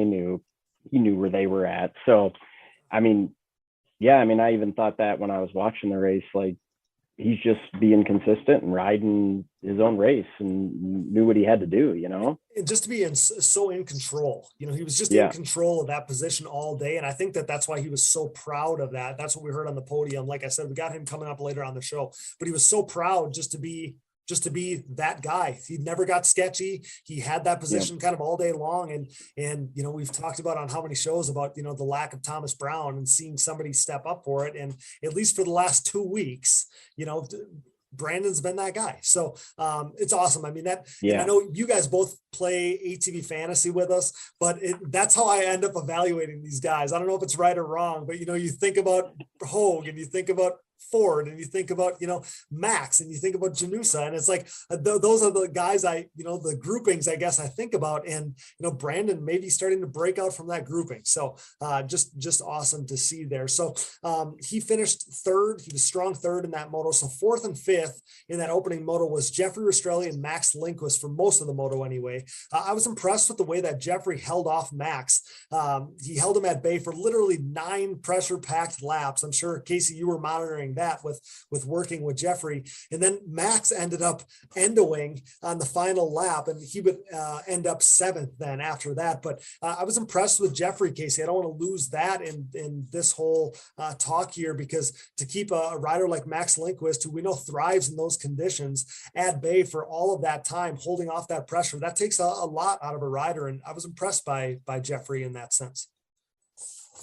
he knew where they were at. So, I mean, yeah, I mean, I even thought that when I was watching the race, like, he's just being consistent and riding his own race and knew what he had to do, you know? And just to be so in control, you know, he was just in control of that position all day. And I think that's why he was so proud of that. That's what we heard on the podium. Like I said, we got him coming up later on the show, but he was so proud just to be that guy. He never got sketchy. He had that position kind of all day long. And, you know, we've talked about on how many shows about, you know, the lack of Thomas Brown and seeing somebody step up for it. And at least for the last 2 weeks, you know, Brandon's been that guy. So it's awesome. I mean, and I know you guys both play ATV fantasy with us, but that's how I end up evaluating these guys. I don't know if it's right or wrong, but, you know, you think about Hoag and you think about Ford and you think about, you know, Max and you think about Janusa, and it's like those are the guys the groupings I guess I think about, and, you know, Brandon maybe starting to break out from that grouping. So just awesome to see there. So he finished third. He was strong third in that moto. So fourth and fifth in that opening moto was Jeffrey Rastrelli and Max Lindquist for most of the moto anyway. I was impressed with the way that Jeffrey held off Max. He held him at bay for literally 9 pressure packed laps. I'm sure, Casey, you were monitoring that with working with Jeffrey. And then Max ended up endoing on the final lap, and he would end up 7th then after that. But I was impressed with Jeffrey, Casey. I don't want to lose that in this whole talk here, because to keep a rider like Max Lindquist, who we know thrives in those conditions, at bay for all of that time, holding off that pressure, that takes a lot out of a rider. And I was impressed by Jeffrey in that sense.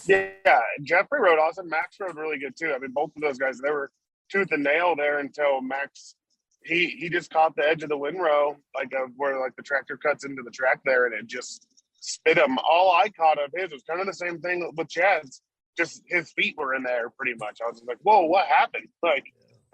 Yeah, Jeffrey rode awesome. Max rode really good too. I mean, both of those guys, they were tooth and nail there until Max, he just caught the edge of the windrow, where the tractor cuts into the track there, and it just spit him. All I caught of his was kind of the same thing with Chad's. Just his feet were in there pretty much. I was like, whoa, what happened?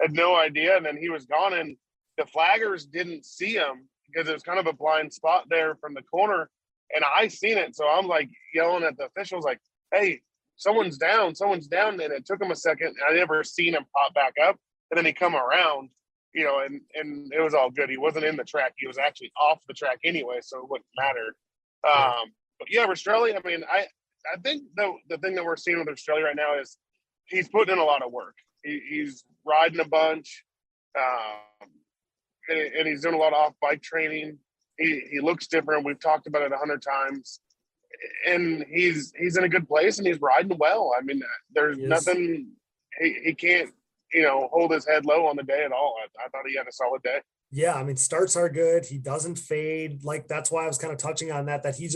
had no idea. And then he was gone, and the flaggers didn't see him because it was kind of a blind spot there from the corner. And I seen it. So I'm like yelling at the officials, like, hey, someone's down. And it took him a second. I never seen him pop back up. And then he come around, and it was all good. He wasn't in the track. He was actually off the track anyway, so it wouldn't matter. But yeah, Australia, I mean, I think the thing that we're seeing with Australia right now is he's putting in a lot of work. He's riding a bunch, and he's doing a lot of off-bike training. He looks different. We've talked about it 100 times. And he's in a good place, and he's riding well. I mean, there's nothing he can't, hold his head low on the day at all. I thought he had a solid day. Yeah, I mean, starts are good. He doesn't fade. Like, that's why I was kind of touching on that he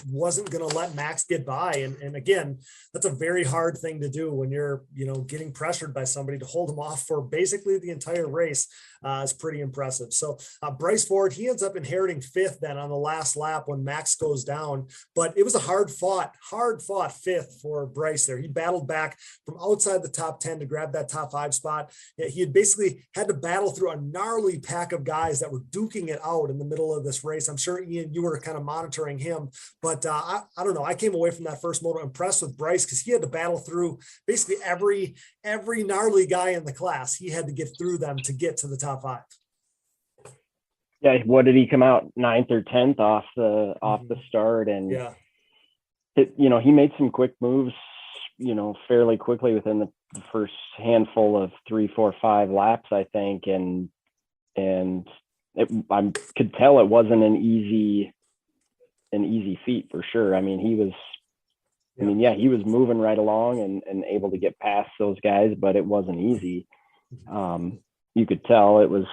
wasn't going to let Max get by. And again, that's a very hard thing to do when you're, getting pressured by somebody. To hold him off for basically the entire race is pretty impressive. So Bryce Ford, he ends up inheriting 5th then on the last lap when Max goes down, but it was a hard fought 5th for Bryce there. He battled back from outside the top 10 to grab that top 5 spot. He had basically had to battle through a gnarly pack of guys that were duking it out in the middle of this race. I'm sure, Ian, you were kind of monitoring him, but I don't know. I came away from that first moto impressed with Bryce because he had to battle through basically every gnarly guy in the class. He had to get through them to get to the top 5. Yeah, what did he come out 9th or 10th off the start? And he made some quick moves, fairly quickly within the first handful of 3, 4, 5 laps, I think, and I could tell it wasn't an easy feat for sure. I mean, he was moving right along and able to get past those guys, but it wasn't easy. You could tell it was,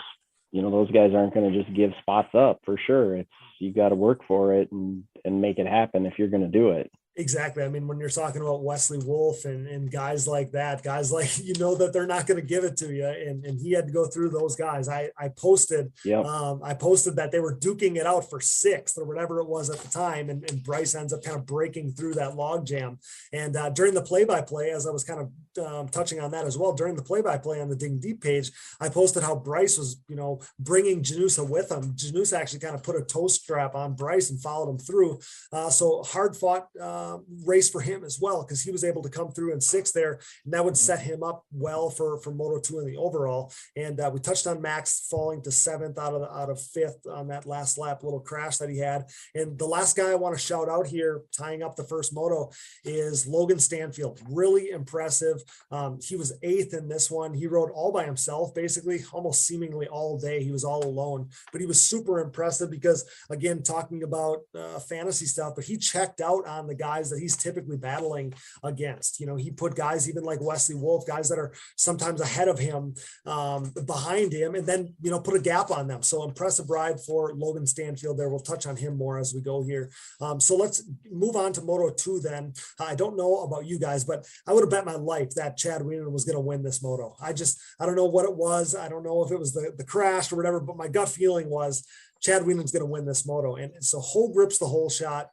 those guys aren't going to just give spots up for sure. You got to work for it and make it happen if you're going to do it. Exactly. I mean, when you're talking about Wesley Wolf and guys like that, guys like, that they're not going to give it to you. And he had to go through those guys. I posted that they were duking it out for 6th or whatever it was at the time. And Bryce ends up kind of breaking through that log jam. And during the play-by-play, as I was kind of touching on that as well, during the play-by-play on the Digging Deep page, I posted how Bryce was, bringing Janusa with him. Janusa actually kind of put a toe strap on Bryce and followed him through. So hard fought race for him as well, because he was able to come through in 6th there, and that would set him up well for Moto2 in the overall. And we touched on Max falling to 7th out of 5th on that last lap little crash that he had. And the last guy I want to shout out here, tying up the first moto, is Logan Stanfield. Really impressive. He was 8th in this one. He rode all by himself, basically, almost seemingly all day. He was all alone, but he was super impressive because, again, talking about fantasy stuff, but he checked out on the guys that he's typically battling against. He put guys even like Wesley Wolf, guys that are sometimes ahead of him, behind him, and then, put a gap on them. So impressive ride for Logan Stanfield there. We'll touch on him more as we go here. So let's move on to Moto2 then. I don't know about you guys, but I would have bet my life that Chad Wienen was going to win this moto. I don't know what it was. I don't know if it was the crash or whatever, but my gut feeling was Chad Wienen's going to win this moto. And so Hoag grips the whole shot.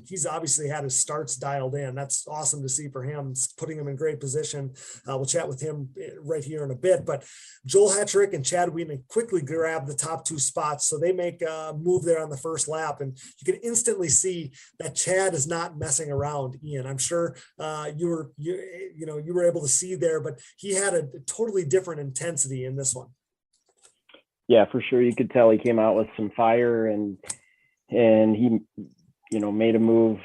He's obviously had his starts dialed in. That's awesome to see for him. It's putting him in great position. We'll chat with him right here in a bit, but Joel Hetrick and Chad Wienen quickly grab the top 2 spots. So they make a move there on the first lap, and you can instantly see that Chad is not messing around, Ian. I'm sure you were able to see there, but he had a totally different intensity in this one. Yeah, for sure. You could tell he came out with some fire and he, made a move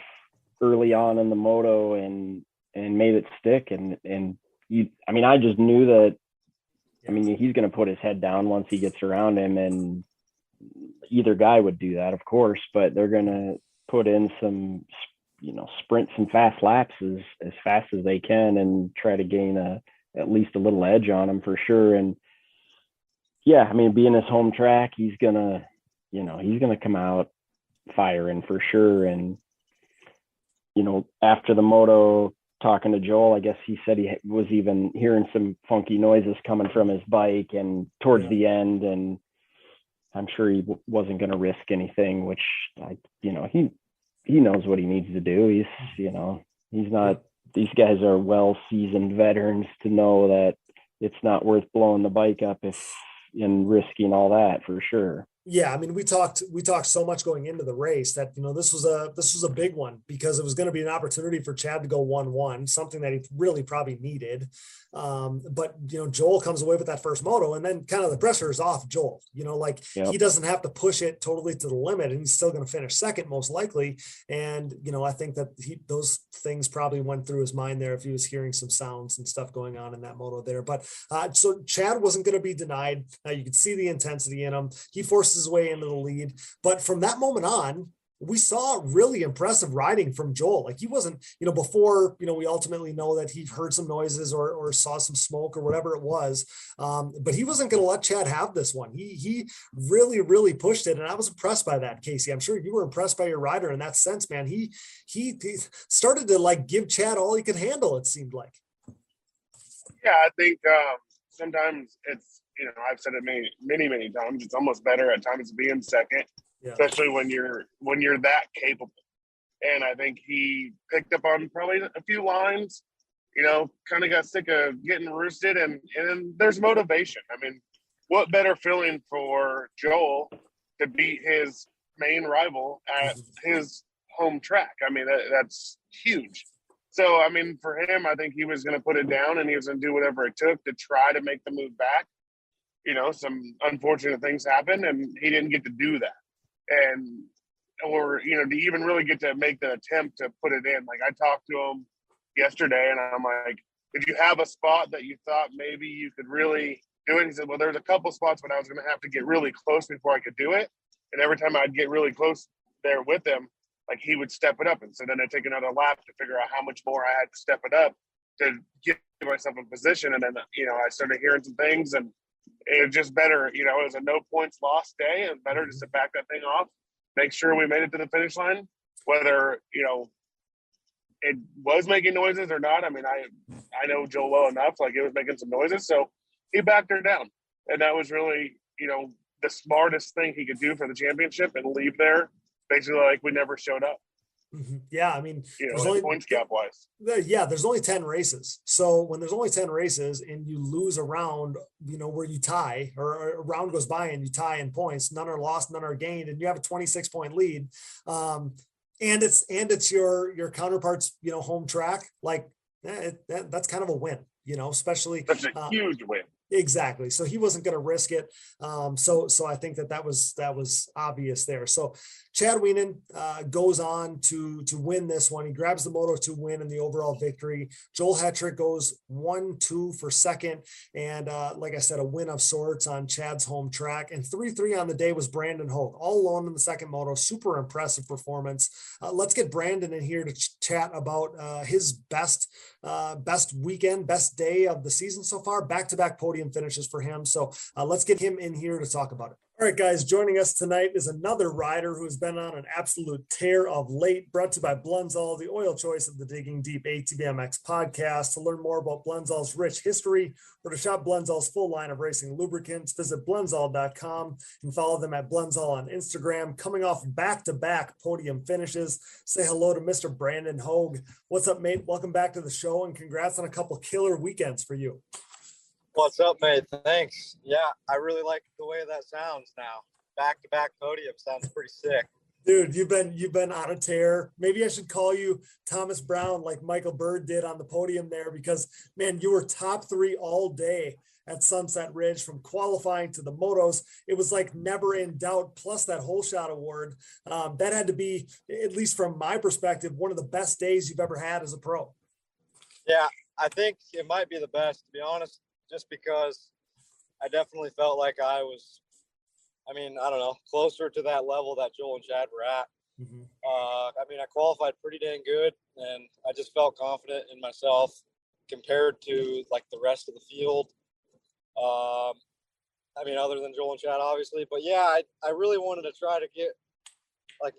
early on in the moto and made it stick. I just knew that, he's going to put his head down once he gets around him, and either guy would do that, of course, but they're going to put in some, sprint some fast laps as fast as they can and try to gain at least a little edge on him for sure. And yeah, being his home track, he's gonna come out firing for sure. And, after the moto, talking to Joel, I guess he said he was even hearing some funky noises coming from his bike and towards the end. And I'm sure he wasn't going to risk anything, which he knows what he needs to do. He's not, these guys are well-seasoned veterans to know that, it's not worth blowing the bike up and risking all that for sure. Yeah, I mean, we talked so much going into the race that, this was a big one because it was going to be an opportunity for Chad to go 1-1, something that he really probably needed. But Joel comes away with that first moto, and then kind of the pressure is off Joel. He doesn't have to push it totally to the limit, and he's still going to finish second most likely. And I think that those things probably went through his mind there if he was hearing some sounds and stuff going on in that moto there. But so Chad wasn't going to be denied. You could see the intensity in him. He forced his way into the lead, but from that moment on, we saw really impressive riding from Joel. Like he wasn't, before, we ultimately know that he heard some noises or saw some smoke or whatever it was. But he wasn't going to let Chad have this one. He really, really pushed it. And I was impressed by that, Casey. I'm sure you were impressed by your rider in that sense, man. He started to give Chad all he could handle, it seemed like. Yeah, I think sometimes it's, I've said it many times. It's almost better at times to be in second, especially when you're that capable. And I think he picked up on probably a few lines, kind of got sick of getting roosted, and there's motivation. I mean, what better feeling for Joel to beat his main rival at his home track? I mean, that's huge. So, I mean, for him, I think he was going to put it down, and he was going to do whatever it took to try to make the move back. Some unfortunate things happened, and he didn't get to do that. Or to even really get to make the attempt to put it in. Like, I talked to him yesterday, and I'm like, did you have a spot that you thought maybe you could really do it? He said, well, there's a couple spots, but I was going to have to get really close before I could do it. And every time I'd get really close there with him, like, he would step it up. And so then I'd take another lap to figure out how much more I had to step it up to get myself in position. And then, I started hearing some things, and it was just better. It was a no points lost day, and better just to back that thing off, make sure we made it to the finish line, whether, it was making noises or not. I mean, I know Joel well enough, like it was making some noises. So he backed her down. And that was really, the smartest thing he could do for the championship, and leave there basically like we never showed up. Mm-hmm. Yeah, I mean, there's only points gap wise. Yeah, there's only 10 races. So when there's only 10 races and you lose a round, where you tie, or a round goes by and you tie in points, none are lost, none are gained, and you have a 26-point lead. And it's your counterpart's, home track. Like that's kind of a win, especially that's a huge win. Exactly. So he wasn't going to risk it. So I think that was obvious there. So Chad Wienen goes on to win this one. He grabs the Moto2 win and the overall victory. Joel Hetrick goes 1-2 for second. And like I said, a win of sorts on Chad's home track. And 3-3 on the day was Brandon Hoag, all alone in the second moto. Super impressive performance. Let's get Brandon in here to chat about his best weekend, best day of the season so far. Back-to-back podium finishes for him. So let's get him in here to talk about it. All right, guys, joining us tonight is another rider who has been on an absolute tear of late, brought to you by Blunzall, the oil choice of the Digging Deep ATVMX podcast. To learn more about Blunzall's rich history or to shop Blunzall's full line of racing lubricants, visit blunzall.com and follow them at Blunzall on Instagram. Coming off back-to-back podium finishes, say hello to Mr. Brandon Hoag. What's up, mate? Welcome back to the show, and congrats on a couple killer weekends for you. What's up, mate? Thanks. Yeah, I really like the way that sounds now. Back-to-back podium sounds pretty sick. Dude, you've been on a tear. Maybe I should call you Thomas Brown like Michael Bird did on the podium there, because, man, you were top 3 all day at Sunset Ridge from qualifying to the motos. It was like never in doubt, plus that whole shot award. That had to be, at least from my perspective, one of the best days you've ever had as a pro. Yeah, I think it might be the best, to be honest, just because I definitely felt like I was, I don't know, closer to that level that Joel and Chad were at. Mm-hmm. I qualified pretty dang good, and I just felt confident in myself compared to like the rest of the field. Other than Joel and Chad, obviously, but yeah, I really wanted to try to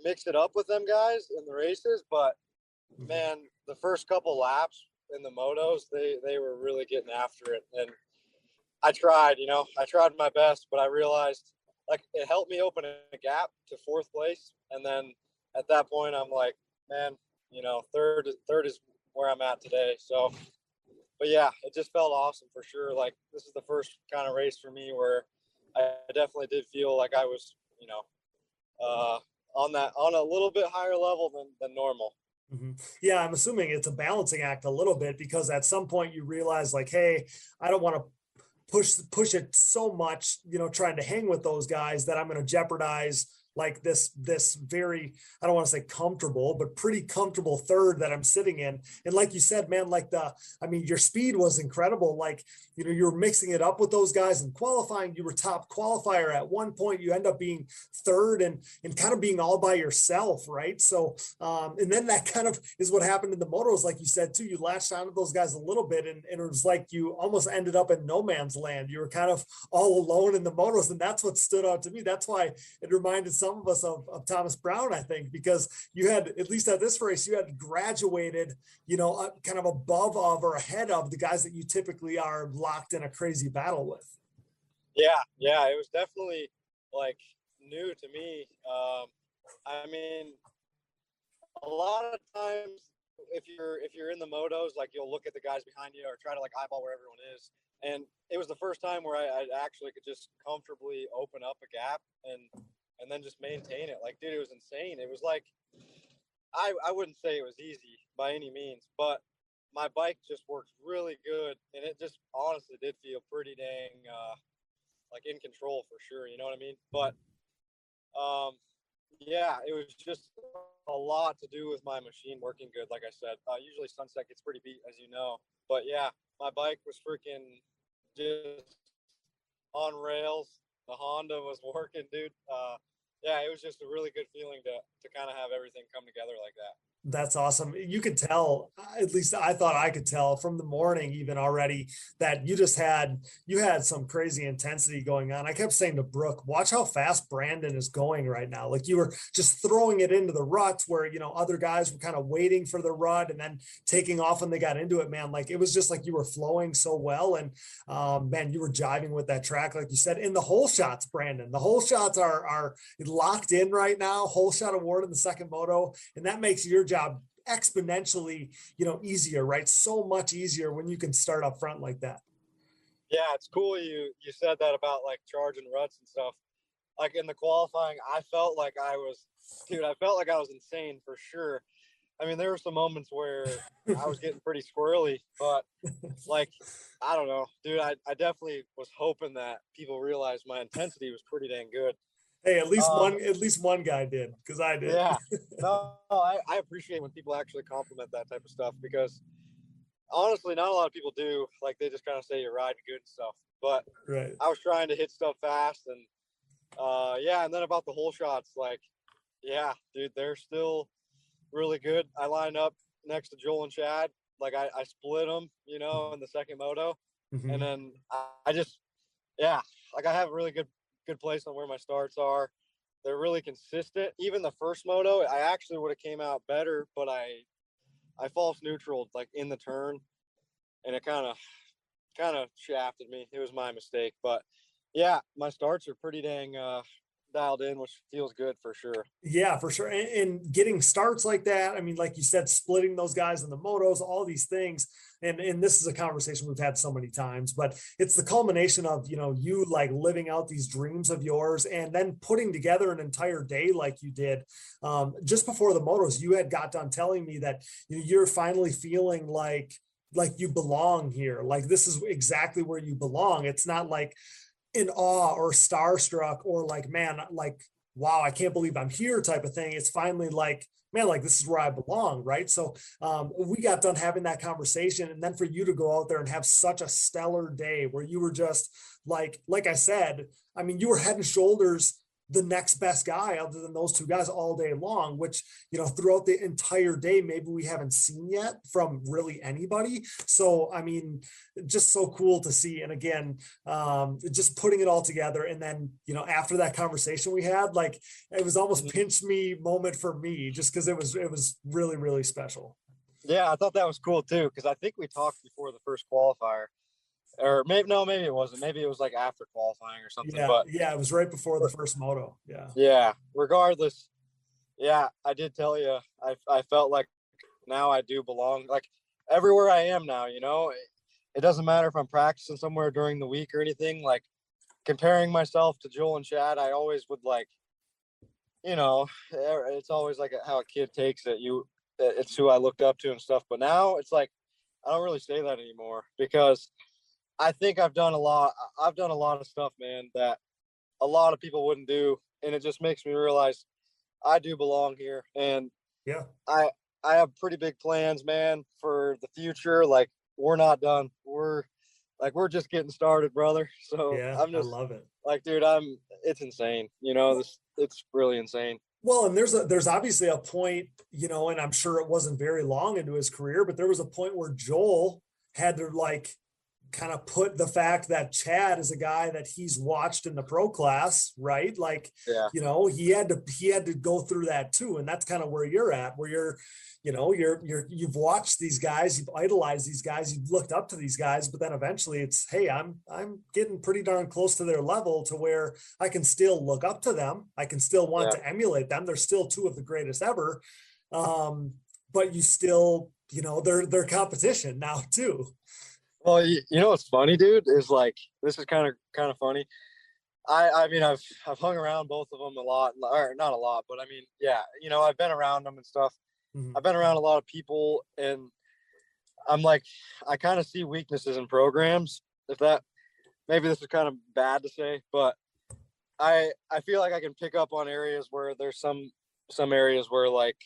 mix it up with them guys in the races, but man, the first couple laps in the motos, they were really getting after it, and I tried my best, but I realized it helped me open a gap to 4th place, and then at that point I'm like, man, third is where I'm at today. So yeah, it just felt awesome for sure. Like this is the first kind of race for me where I definitely did feel like I was, on a little bit higher level than normal. Mm-hmm. Yeah, I'm assuming it's a balancing act a little bit, because at some point you realize like, hey, I don't want to push it so much, trying to hang with those guys, that I'm going to jeopardize like this very, I don't want to say comfortable, but pretty comfortable third that I'm sitting in. And like you said, man, like your speed was incredible. Like, you were mixing it up with those guys in qualifying. You were top qualifier at one point. You end up being third and kind of being all by yourself, right? So, and then that kind of is what happened in the motos, like you said too. You latched onto those guys a little bit, and it was like you almost ended up in no man's land. You were kind of all alone in the motos, and that's what stood out to me. That's why it reminded some of us of Thomas Brown, I think, because you had, at least at this race, you had graduated, kind of above of or ahead of the guys that you typically are locked in a crazy battle with. Yeah, it was definitely like new to me. I mean, a lot of times if you're in the motos, like you'll look at the guys behind you or try to like eyeball where everyone is. And it was the first time where I actually could just comfortably open up a gap and then just maintain it. Like, dude, it was insane. It was like, I wouldn't say it was easy by any means, but my bike just worked really good. And it just honestly did feel pretty dang, like in control for sure. You know what I mean? But, yeah, it was just a lot to do with my machine working good. Like I said, usually Sunset gets pretty beat, as you know, but yeah, my bike was freaking just on rails. The Honda was working, dude. Yeah, it was just a really good feeling to kind of have everything come together like that. That's awesome. You could tell, at least I thought I could tell from the morning even already, that you had some crazy intensity going on. I kept saying to Brooke, watch how fast Brandon is going right now. Like, you were just throwing it into the ruts where, other guys were kind of waiting for the rut and then taking off when they got into it, man. Like, it was just like you were flowing so well. And man, you were jiving with that track, like you said. In the hole shots, Brandon, the hole shots are locked in right now. Hole shot award in the second moto. And that makes your job exponentially, easier, right? So much easier when you can start up front like that. Yeah, it's cool you said that about like charging ruts and stuff. Like in the qualifying, I felt like I was insane for sure. I mean, there were some moments where I was getting pretty squirrely, but like, I don't know, dude, I definitely was hoping that people realized my intensity was pretty dang good. Hey, at least one guy did, because I did. Yeah, no, I appreciate when people actually compliment that type of stuff, because honestly, not a lot of people do. Like, they just kind of say you're riding good and stuff. But right. I was trying to hit stuff fast, and yeah, and then about the hole shots, like, yeah, dude, they're still really good. I line up next to Joel and Chad. Like, I split them, in the second moto, Mm-hmm. and then I just, yeah, like I have a really good place on where my starts are. They're really consistent. Even the first moto, I actually would have came out better, but I false neutraled like in the turn, and it kind of shafted me. It was my mistake, but yeah, my starts are pretty dang dialed in, which feels good for sure. Yeah, for sure. And getting starts like that, I mean, like you said, splitting those guys in the motos, all these things. And this is a conversation we've had so many times, but it's the culmination of, you like living out these dreams of yours and then putting together an entire day like you did. Just before the motos, you had got done telling me that you're finally feeling like you belong here. Like, this is exactly where you belong. It's not like in awe or starstruck or like, man, like, wow, I can't believe I'm here type of thing. It's finally like, man, like, this is where I belong, right? So we got done having that conversation, and then for you to go out there and have such a stellar day where you were just like I said, I mean, you were head and shoulders the next best guy other than those two guys all day long, which, throughout the entire day, maybe we haven't seen yet from really anybody. So, I mean, just so cool to see. And again, just putting it all together. And then, after that conversation we had, like, it was almost pinch me moment for me, just because it was really, really special. Yeah, I thought that was cool too, because I think we talked before the first qualifier. Or maybe it wasn't. Maybe it was like after qualifying or something. Yeah, but yeah, it was right before the first moto. Yeah. Yeah. Regardless, yeah, I did tell you, I felt like now I do belong. Like, everywhere I am now, it doesn't matter if I'm practicing somewhere during the week or anything, like comparing myself to Joel and Chad, I always would like, it's always like how a kid takes it. It's who I looked up to and stuff. But now it's like, I don't really say that anymore because I think I've done a lot of stuff, man, that a lot of people wouldn't do. And it just makes me realize I do belong here. And Yeah. I have pretty big plans, man, for the future. Like, we're not done. We're just getting started, brother. So Yeah, I'm just I love it. like, dude, it's insane. It's really insane. Well, and there's obviously a point, and I'm sure it wasn't very long into his career, but there was a point where Joel had to like kind of put the fact that Chad is a guy that he's watched in the pro class, right? Like, Yeah. He had to go through that too. And that's kind of where you're at, where you've watched these guys, you've idolized these guys, you've looked up to these guys, but then eventually it's, hey, I'm getting pretty darn close to their level to where I can still look up to them. I can still want to emulate them. They're still two of the greatest ever. But you still, they're competition now too. Well, what's funny, dude, is like, this is kind of funny. I mean, I've hung around both of them a lot, or not a lot, but I mean, yeah, I've been around them and stuff. Mm-hmm. I've been around a lot of people, and I'm like, I kind of see weaknesses in programs. Maybe this is kind of bad to say, but I feel like I can pick up on areas where there's some areas where, like,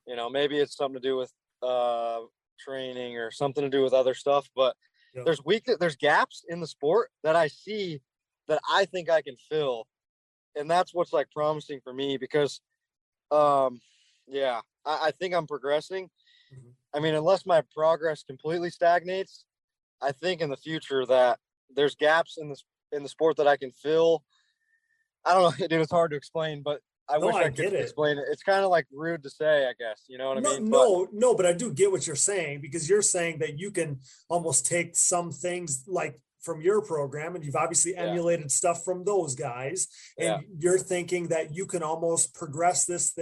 maybe it's something to do with training or something to do with other stuff, but there's gaps in the sport that I see that I think I can fill, and that's what's like promising for me because I think I'm progressing. Mm-hmm. I mean, unless my progress completely stagnates, I think in the future that there's gaps in the sport that I can fill. I don't know, dude, it's hard to explain, but I wish I could explain it. It's kind of like rude to say, I guess. You know what I mean? No, but I do get what you're saying, because you're saying that you can almost take some things like from your program, and you've obviously emulated stuff from those guys, and you're thinking that you can almost progress this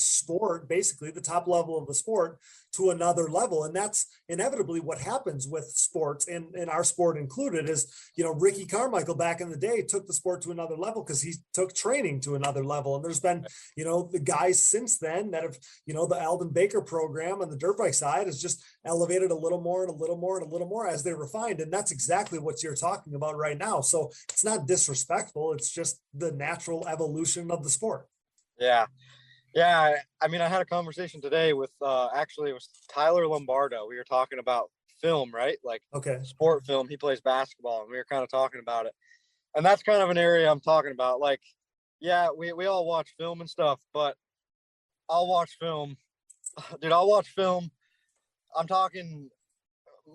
sport, basically the top level of the sport, to another level. And that's inevitably what happens with sports, and our sport included, is, Ricky Carmichael back in the day took the sport to another level because he took training to another level. And there's been, the guys since then that have, the Alden Baker program on the dirt bike side has just elevated a little more and a little more and a little more as they refined. And that's exactly what you're talking about right now. So it's not disrespectful. It's just the natural evolution of the sport. Yeah. Yeah. I mean, I had a conversation today with, actually it was Tyler Lombardo. We were talking about film, right? Like sport film. He plays basketball, and we were kind of talking about it. And that's kind of an area I'm talking about. Like, yeah, we all watch film and stuff, but I'll watch film. Dude, I'll watch film. I'm talking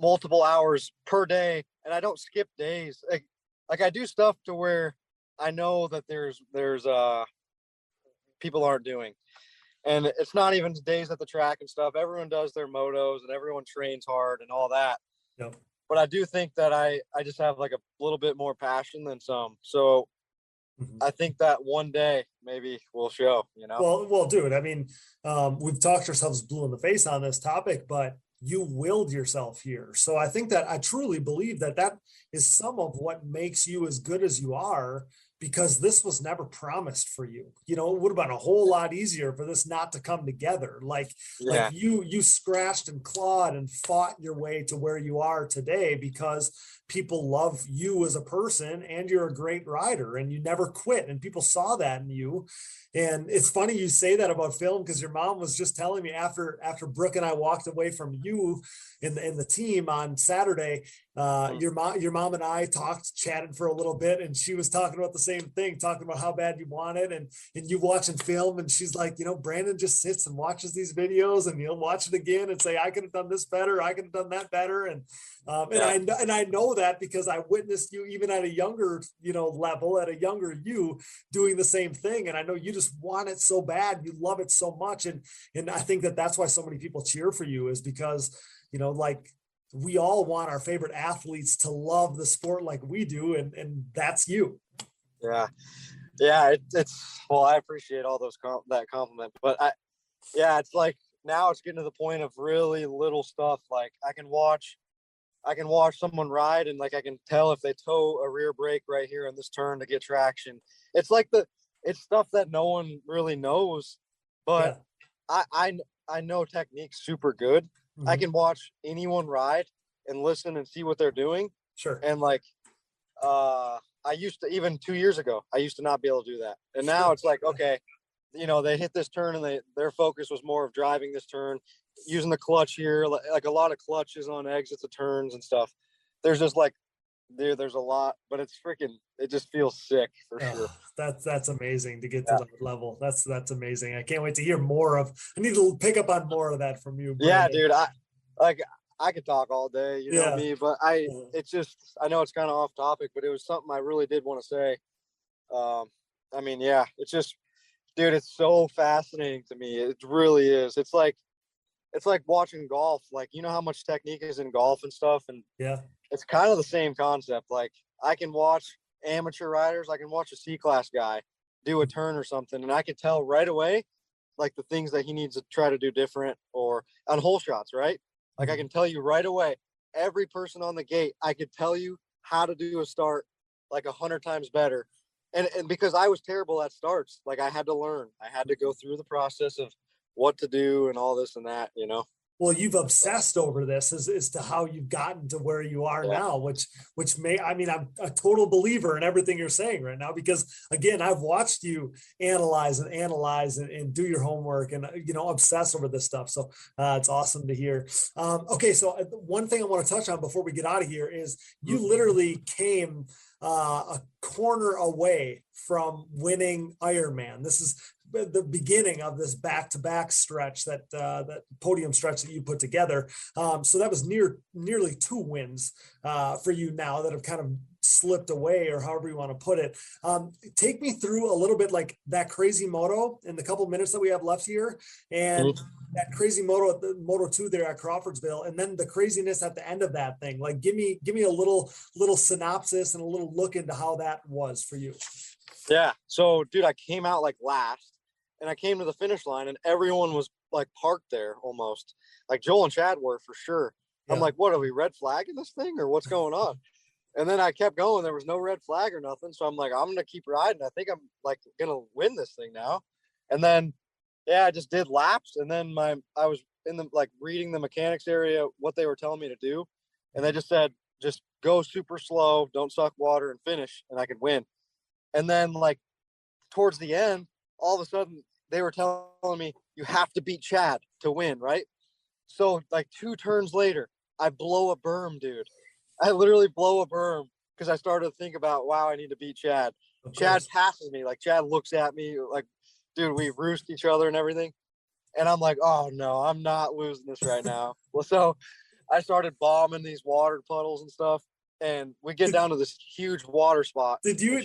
multiple hours per day, and I don't skip days. Like I do stuff to where I know that there's people aren't doing. And it's not even days at the track and stuff. Everyone does their motos and everyone trains hard and all that. Yep. But I do think that I just have like a little bit more passion than some. So I think that one day maybe we'll show, Well, dude, I mean, we've talked ourselves blue in the face on this topic, but you willed yourself here. So I think that I truly believe that is some of what makes you as good as you are, because this was never promised for you. It would have been a whole lot easier for this not to come together. Like you scratched and clawed and fought your way to where you are today because people love you as a person and you're a great rider and you never quit, and people saw that in you. And it's funny you say that about film, because your mom was just telling me after Brooke and I walked away from you in the team on Saturday, your mom and I chatted for a little bit, and she was talking about the same thing, talking about how bad you want it, and you watching film, and she's like, Brandon just sits and watches these videos, and he'll watch it again and say, I could have done this better, I could have done that better, and I know that because I witnessed you even at a younger level, at a younger you, doing the same thing, and I know you just want it so bad, you love it so much, and I think that's why so many people cheer for you, is because like we all want our favorite athletes to love the sport like we do, and that's you. It's well, I appreciate all those that compliment, but it's like now it's getting to the point of really little stuff. Like I can watch I can watch someone ride and like I can tell if they toe a rear brake right here on this turn to get traction. It's like it's stuff that no one really knows, but I know technique's super good. Mm-hmm. I can watch anyone ride and listen and see what they're doing. Sure. And like I used to, even 2 years ago, I used to not be able to do that. And now it's like, okay, you know, they hit this turn and their focus was more of driving this turn, using the clutch here, like a lot of clutches on exits of turns and stuff. There's just like, there's a lot, but it's freaking, it just feels sick for sure. That's amazing to get to that level. That's amazing. I can't wait to hear more of, I need to pick up on more of that from you, Brandon. Yeah, dude, I could talk all day, you know me, but it's just, I know it's kind of off topic, but it was something I really did want to say. I mean, yeah, it's just, dude, it's so fascinating to me. It really is. It's like watching golf. Like, you know how much technique is in golf and stuff. And it's kind of the same concept. Like, I can watch amateur riders. I can watch a C-class guy do a turn or something, and I can tell right away, like, the things that he needs to try to do different, or on hole shots, right? Like, I can tell you right away, every person on the gate, I could tell you how to do a start like 100 times better. And because I was terrible at starts, like, I had to learn. I had to go through the process of what to do and all this and that, you know? Well, you've obsessed over this as to how you've gotten to where you are now, which I'm a total believer in everything you're saying right now, because again, I've watched you analyze and do your homework and, you know, obsess over this stuff. So it's awesome to hear. Okay. So one thing I want to touch on before we get out of here is you literally came a corner away from winning Ironman. This is the beginning of this back-to-back stretch, that podium stretch that you put together. So that was nearly 2 wins for you now that have kind of slipped away, or however you want to put it. Take me through a little bit, like that crazy moto in the couple minutes that we have left here, and that crazy moto at the Moto 2 there at Crawfordsville, and then the craziness at the end of that thing. Like, give me a little synopsis and a little look into how that was for you. Yeah. So, dude, I came out like last, and I came to the finish line, and everyone was like parked there almost. Like Joel and Chad were for sure. I'm like, what, are we red flagging this thing, or what's going on? And then I kept going. There was no red flag or nothing. So I'm like, I'm going to keep riding. I think I'm like going to win this thing now. And then, I just did laps. And then I was in the, like, reading the mechanics area, what they were telling me to do. And they just said, just go super slow, don't suck water, and finish, and I could win. And then, like, towards the end, all of a sudden they were telling me, you have to beat Chad to win, right? So like 2 turns later, I blow a berm, dude. I literally blow a berm because I started to think about, wow, I need to beat Chad. Chad passes me. Like, Chad looks at me like, dude, we roost each other and everything. And I'm like, oh no, I'm not losing this right now. Well, so I started bombing these water puddles and stuff. And we get down to this huge water spot. Did you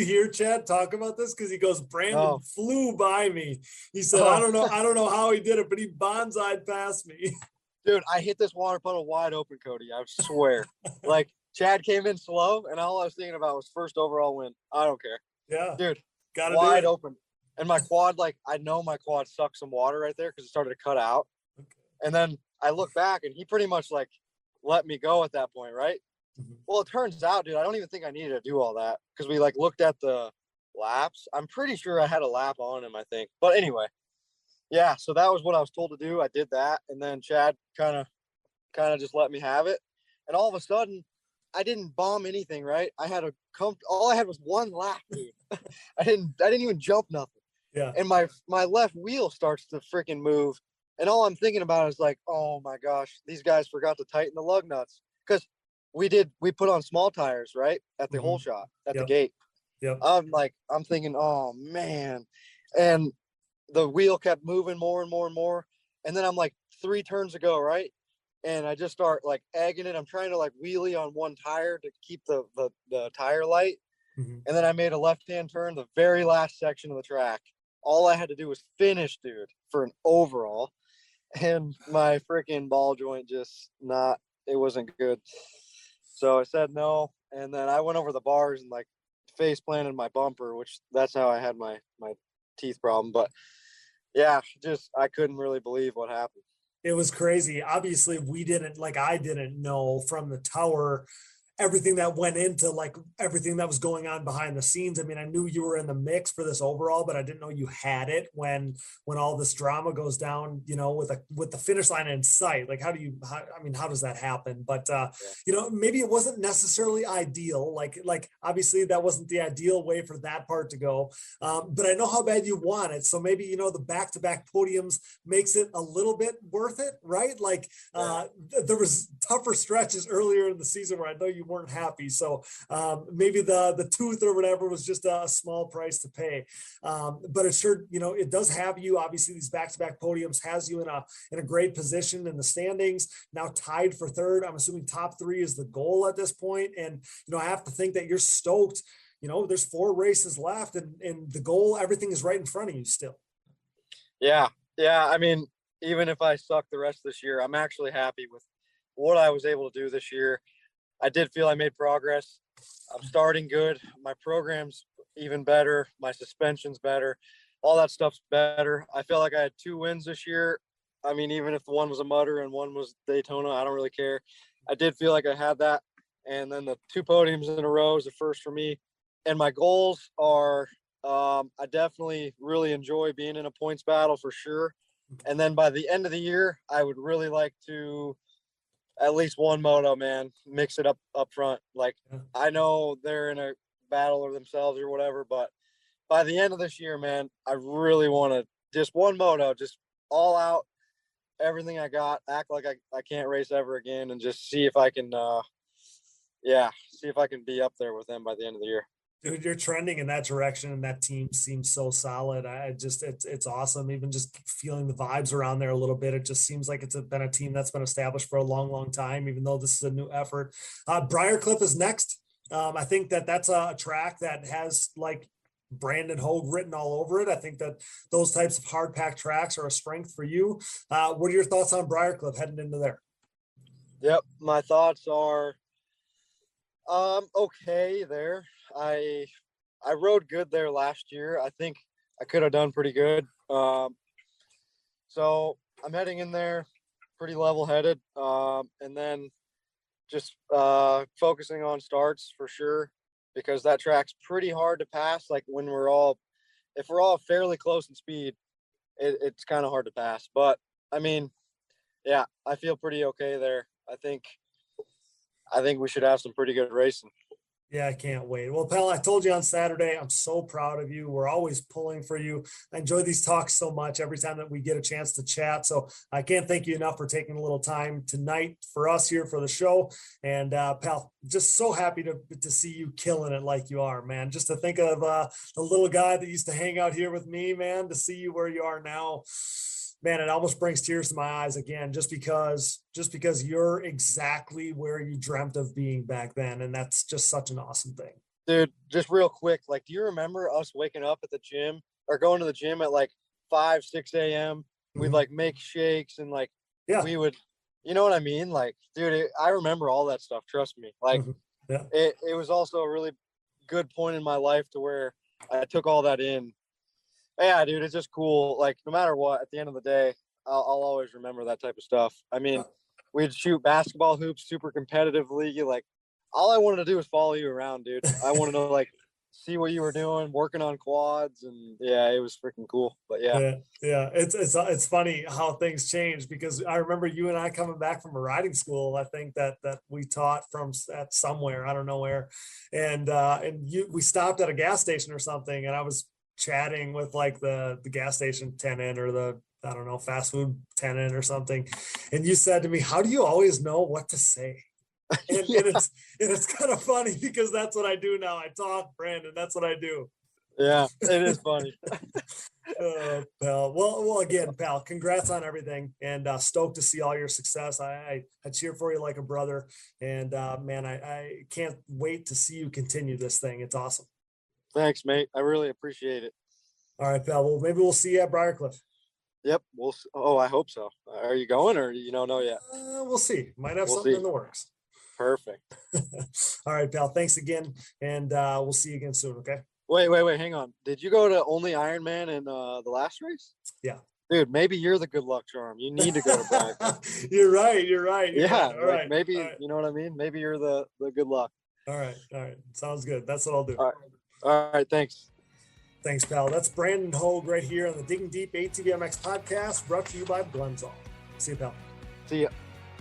hear Chad talk about this? Because he goes, Brandon flew by me. He said, I don't know how he did it, but he bonsai'd past me. Dude, I hit this water puddle wide open, Cody. I swear. Like, Chad came in slow, and all I was thinking about was first overall win. I don't care. Yeah. Dude, got wide open. And my quad, like, I know my quad sucked some water right there because it started to cut out. Okay. And then I look back, and he pretty much, like, let me go at that point, right? Mm-hmm. Well, it turns out, dude, I don't even think I needed to do all that because we, like, looked at the laps. I'm pretty sure I had a lap on him, I think. But anyway. Yeah, so that was what I was told to do. I did that, and then Chad kind of just let me have it. And all of a sudden, I didn't bomb anything, right? I had all I had was 1 lap, dude. I didn't even jump nothing. Yeah. And my left wheel starts to freaking move, and all I'm thinking about is like, oh my gosh, these guys forgot to tighten the lug nuts, because we put on small tires, right, at the hole shot at the gate. Yeah. I'm thinking, oh man, and the wheel kept moving more and more and more. And then I'm like 3 turns ago, right? And I just start like egging it. I'm trying to like wheelie on 1 tire to keep the tire light. Mm-hmm. And then I made a left-hand turn, the very last section of the track. All I had to do was finish, dude, for an overall. And my freaking ball joint it wasn't good. So I said no. And then I went over the bars and like face planted my bumper, which that's how I had my teeth problem. But yeah, I couldn't really believe what happened. It was crazy. Obviously, I didn't know from the tower everything that went into like everything that was going on behind the scenes. I mean, I knew you were in the mix for this overall, but I didn't know you had it when all this drama goes down, with the finish line in sight. Like, how does that happen? But maybe it wasn't necessarily ideal. Like obviously that wasn't the ideal way for that part to go. But I know how bad you want it. So maybe, the back-to-back podiums makes it a little bit worth it, right? Like there was tougher stretches earlier in the season where I know you weren't happy. So maybe the tooth or whatever was just a small price to pay. But it sure, it does have you, obviously these back-to-back podiums has you in a great position in the standings, now tied for third. I'm assuming top 3 is the goal at this point. And, I have to think that you're stoked. There's 4 races left and the goal, everything is right in front of you still. Yeah. I mean, even if I suck the rest of this year, I'm actually happy with what I was able to do this year. I did feel I made progress. I'm starting good. My program's even better. My suspension's better. All that stuff's better. I feel like I had 2 wins this year. I mean, even if one was a mutter and one was Daytona, I don't really care. I did feel like I had that. And then the 2 podiums in a row is the first for me. And my goals are, I definitely really enjoy being in a points battle for sure. And then by the end of the year, I would really like to at least one moto, man, mix it up front. Like, I know they're in a battle or themselves or whatever, but by the end of this year, man, I really want to just one moto, just all out, everything I got, act like I can't race ever again, and just see if I can, see if I can be up there with them by the end of the year. Dude, you're trending in that direction, and that team seems so solid. It's awesome. Even just feeling the vibes around there a little bit, it just seems like it's been a team that's been established for a long, long time, even though this is a new effort. Briarcliff is next. I think that's a track that has like Brandon Hoag written all over it. I think that those types of hard packed tracks are a strength for you. What are your thoughts on Briarcliff heading into there? Yep, my thoughts are okay there. I rode good there last year. I think I could have done pretty good. So I'm heading in there pretty level-headed, and then just focusing on starts for sure, because that track's pretty hard to pass. Like if we're all fairly close in speed, it's kind of hard to pass. But I mean, yeah, I feel pretty okay there. I think we should have some pretty good racing. Yeah, I can't wait. Well, pal, I told you on Saturday, I'm so proud of you. We're always pulling for you. I enjoy these talks so much every time that we get a chance to chat. So I can't thank you enough for taking a little time tonight for us here for the show. And pal, just so happy to see you killing it like you are, man. Just to think of the little guy that used to hang out here with me, man, to see you where you are now. Man, it almost brings tears to my eyes again, just because you're exactly where you dreamt of being back then. And that's just such an awesome thing. Dude, just real quick, like, do you remember us waking up at the gym or going to the gym at like 5, 6 a.m.? We'd like make shakes and like, we would, you know what I mean? Like, dude, I remember all that stuff. Trust me. Like it was also a really good point in my life to where I took all that in. Yeah, dude, it's just cool. Like, no matter what, at the end of the day, I'll always remember that type of stuff. I mean, we'd shoot basketball hoops super competitively. Like, all I wanted to do was follow you around, dude. I wanted to, like, see what you were doing, working on quads, and, yeah, it was freaking cool. But, yeah. It's funny how things change, because I remember you and I coming back from a riding school, I think that we taught from at somewhere, I don't know where, and we stopped at a gas station or something, and I was chatting with like the gas station tenant or the, I don't know, fast food tenant or something. And you said to me, how do you always know what to say? And, and it's kind of funny, because that's what I do now. I talk, Brandon, that's what I do. Yeah, it is funny. Pal. Well, again, pal, congrats on everything, and stoked to see all your success. I cheer for you like a brother, and man, I can't wait to see you continue this thing. It's awesome. Thanks, mate. I really appreciate it. All right, pal. Well, maybe we'll see you at Briarcliff. Yep. I hope so. Are you going, or you don't know yet? We'll see. Might have something in the works. Perfect. All right, pal. Thanks again, and we'll see you again soon. Okay. Wait. Hang on. Did you go to only Ironman in the last race? Yeah. dude, maybe you're the good luck charm. You need to go to practice. You're right. Yeah, All right. maybe, All right. you know what I mean? Maybe you're the good luck. All right. Sounds good. That's what I'll do. All right, thanks. Thanks, pal. That's Brandon Hoag right here on the Digging Deep ATVMX podcast, brought to you by Blendzall. See you, pal. See ya.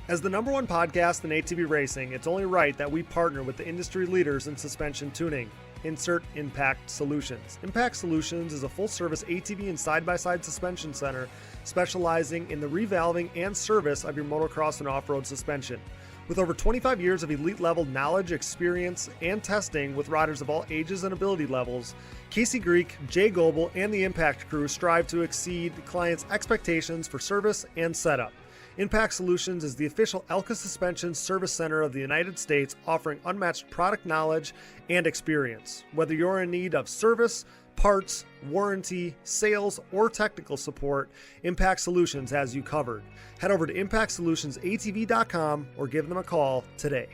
As the number one podcast in ATV racing, it's only right that we partner with the industry leaders in suspension tuning. Insert Impact Solutions. Impact Solutions is a full-service ATV and side-by-side suspension center specializing in the revalving and service of your motocross and off-road suspension. With over 25 years of elite-level knowledge, experience, and testing with riders of all ages and ability levels, Casey Greek, Jay Goebel, and the Impact crew strive to exceed clients' expectations for service and setup. Impact Solutions is the official Elka Suspension Service Center of the United States, offering unmatched product knowledge and experience. Whether you're in need of service, parts, warranty, sales, or technical support, Impact Solutions has you covered. Head over to impactsolutionsatv.com or give them a call today.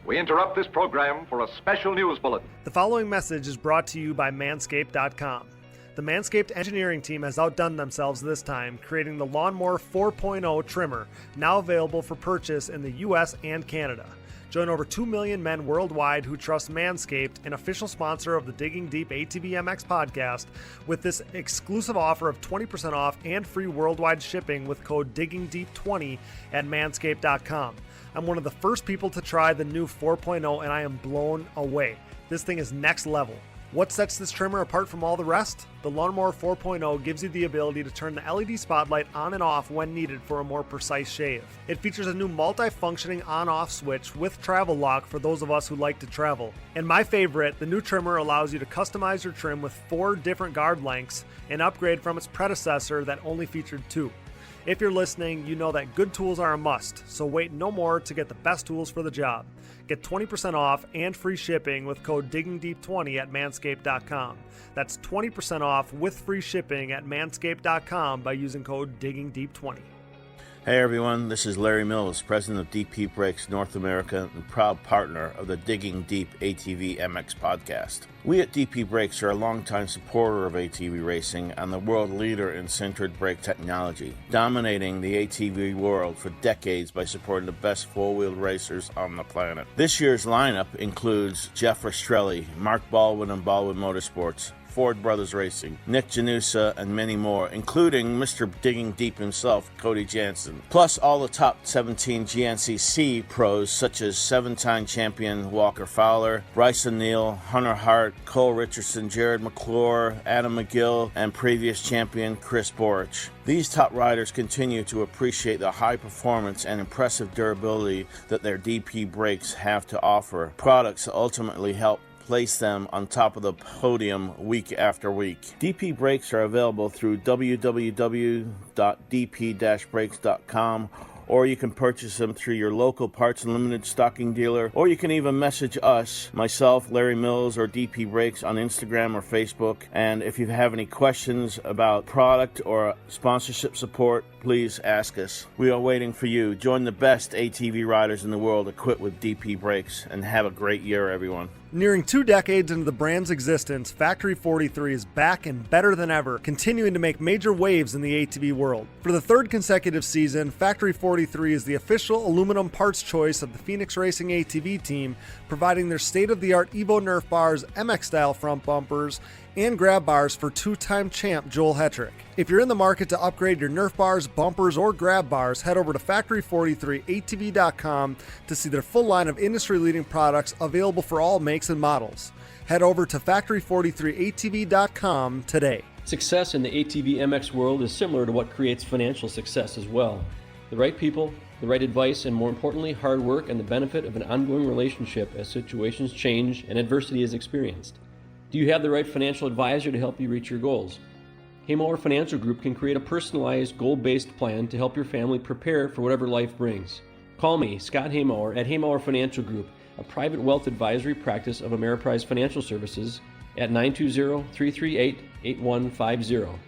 We interrupt this program for a special news bulletin. The following message is brought to you by Manscaped.com. The Manscaped engineering team has outdone themselves this time, creating the Lawnmower 4.0 trimmer, now available for purchase in the US and Canada. Join over 2 million men worldwide who trust Manscaped, an official sponsor of the Digging Deep ATVMX podcast, with this exclusive offer of 20% off and free worldwide shipping with code DiggingDeep20 at manscaped.com. I'm one of the first people to try the new 4.0 and I am blown away. This thing is next level. What sets this trimmer apart from all the rest? The Lawnmower 4.0 gives you the ability to turn the LED spotlight on and off when needed for a more precise shave. It features a new multi-functioning on-off switch with travel lock for those of us who like to travel. And my favorite, the new trimmer allows you to customize your trim with 4 different guard lengths, an upgrade from its predecessor that only featured 2. If you're listening, you know that good tools are a must, so wait no more to get the best tools for the job. Get 20% off and free shipping with code DiggingDeep20 at manscaped.com. That's 20% off with free shipping at manscaped.com by using code DiggingDeep20. Hey everyone, this is Larry Mills, president of DP Brakes North America and proud partner of the Digging Deep ATVMX podcast. We at DP Brakes are a longtime supporter of ATV racing and the world leader in sintered brake technology, dominating the ATV world for decades by supporting the best four-wheeled racers on the planet. This year's lineup includes Jeff Rastrelli, Mark Baldwin and Baldwin Motorsports, Ford Brothers Racing, Nick Janusa, and many more, including Mr. Digging Deep himself, Cody Jansen. Plus all the top 17 GNCC pros such as 7-time champion Walker Fowler, Bryson Neal, Hunter Hart, Cole Richardson, Jared McClure, Adam McGill, and previous champion Chris Borich. These top riders continue to appreciate the high performance and impressive durability that their DP brakes have to offer. Products that ultimately help place them on top of the podium week after week. DP brakes are available through www.dp-brakes.com, or you can purchase them through your local Parts Unlimited stocking dealer, or you can even message us, myself, Larry Mills, or DP Brakes on Instagram or Facebook. And if you have any questions about product or sponsorship support, please ask us. We are waiting for you. Join the best ATV riders in the world equipped with DP Brakes, and have a great year, everyone. Nearing 2 decades into the brand's existence, Factory 43 is back and better than ever, continuing to make major waves in the ATV world. For the 3rd consecutive season, Factory 43 is the official aluminum parts choice of the Phoenix Racing ATV team, providing their state-of-the-art Evo Nerf bars, MX-style front bumpers, and grab bars for 2-time champ Joel Hetrick. If you're in the market to upgrade your Nerf bars, bumpers, or grab bars, head over to factory43atv.com to see their full line of industry-leading products available for all makes and models. Head over to factory43atv.com today. Success in the ATV MX world is similar to what creates financial success as well. The right people, the right advice, and more importantly, hard work and the benefit of an ongoing relationship as situations change and adversity is experienced. Do you have the right financial advisor to help you reach your goals? Haymauer Financial Group can create a personalized, goal-based plan to help your family prepare for whatever life brings. Call me, Scott Haymauer, at Haymauer Financial Group, a private wealth advisory practice of Ameriprise Financial Services, at 920-338-8150.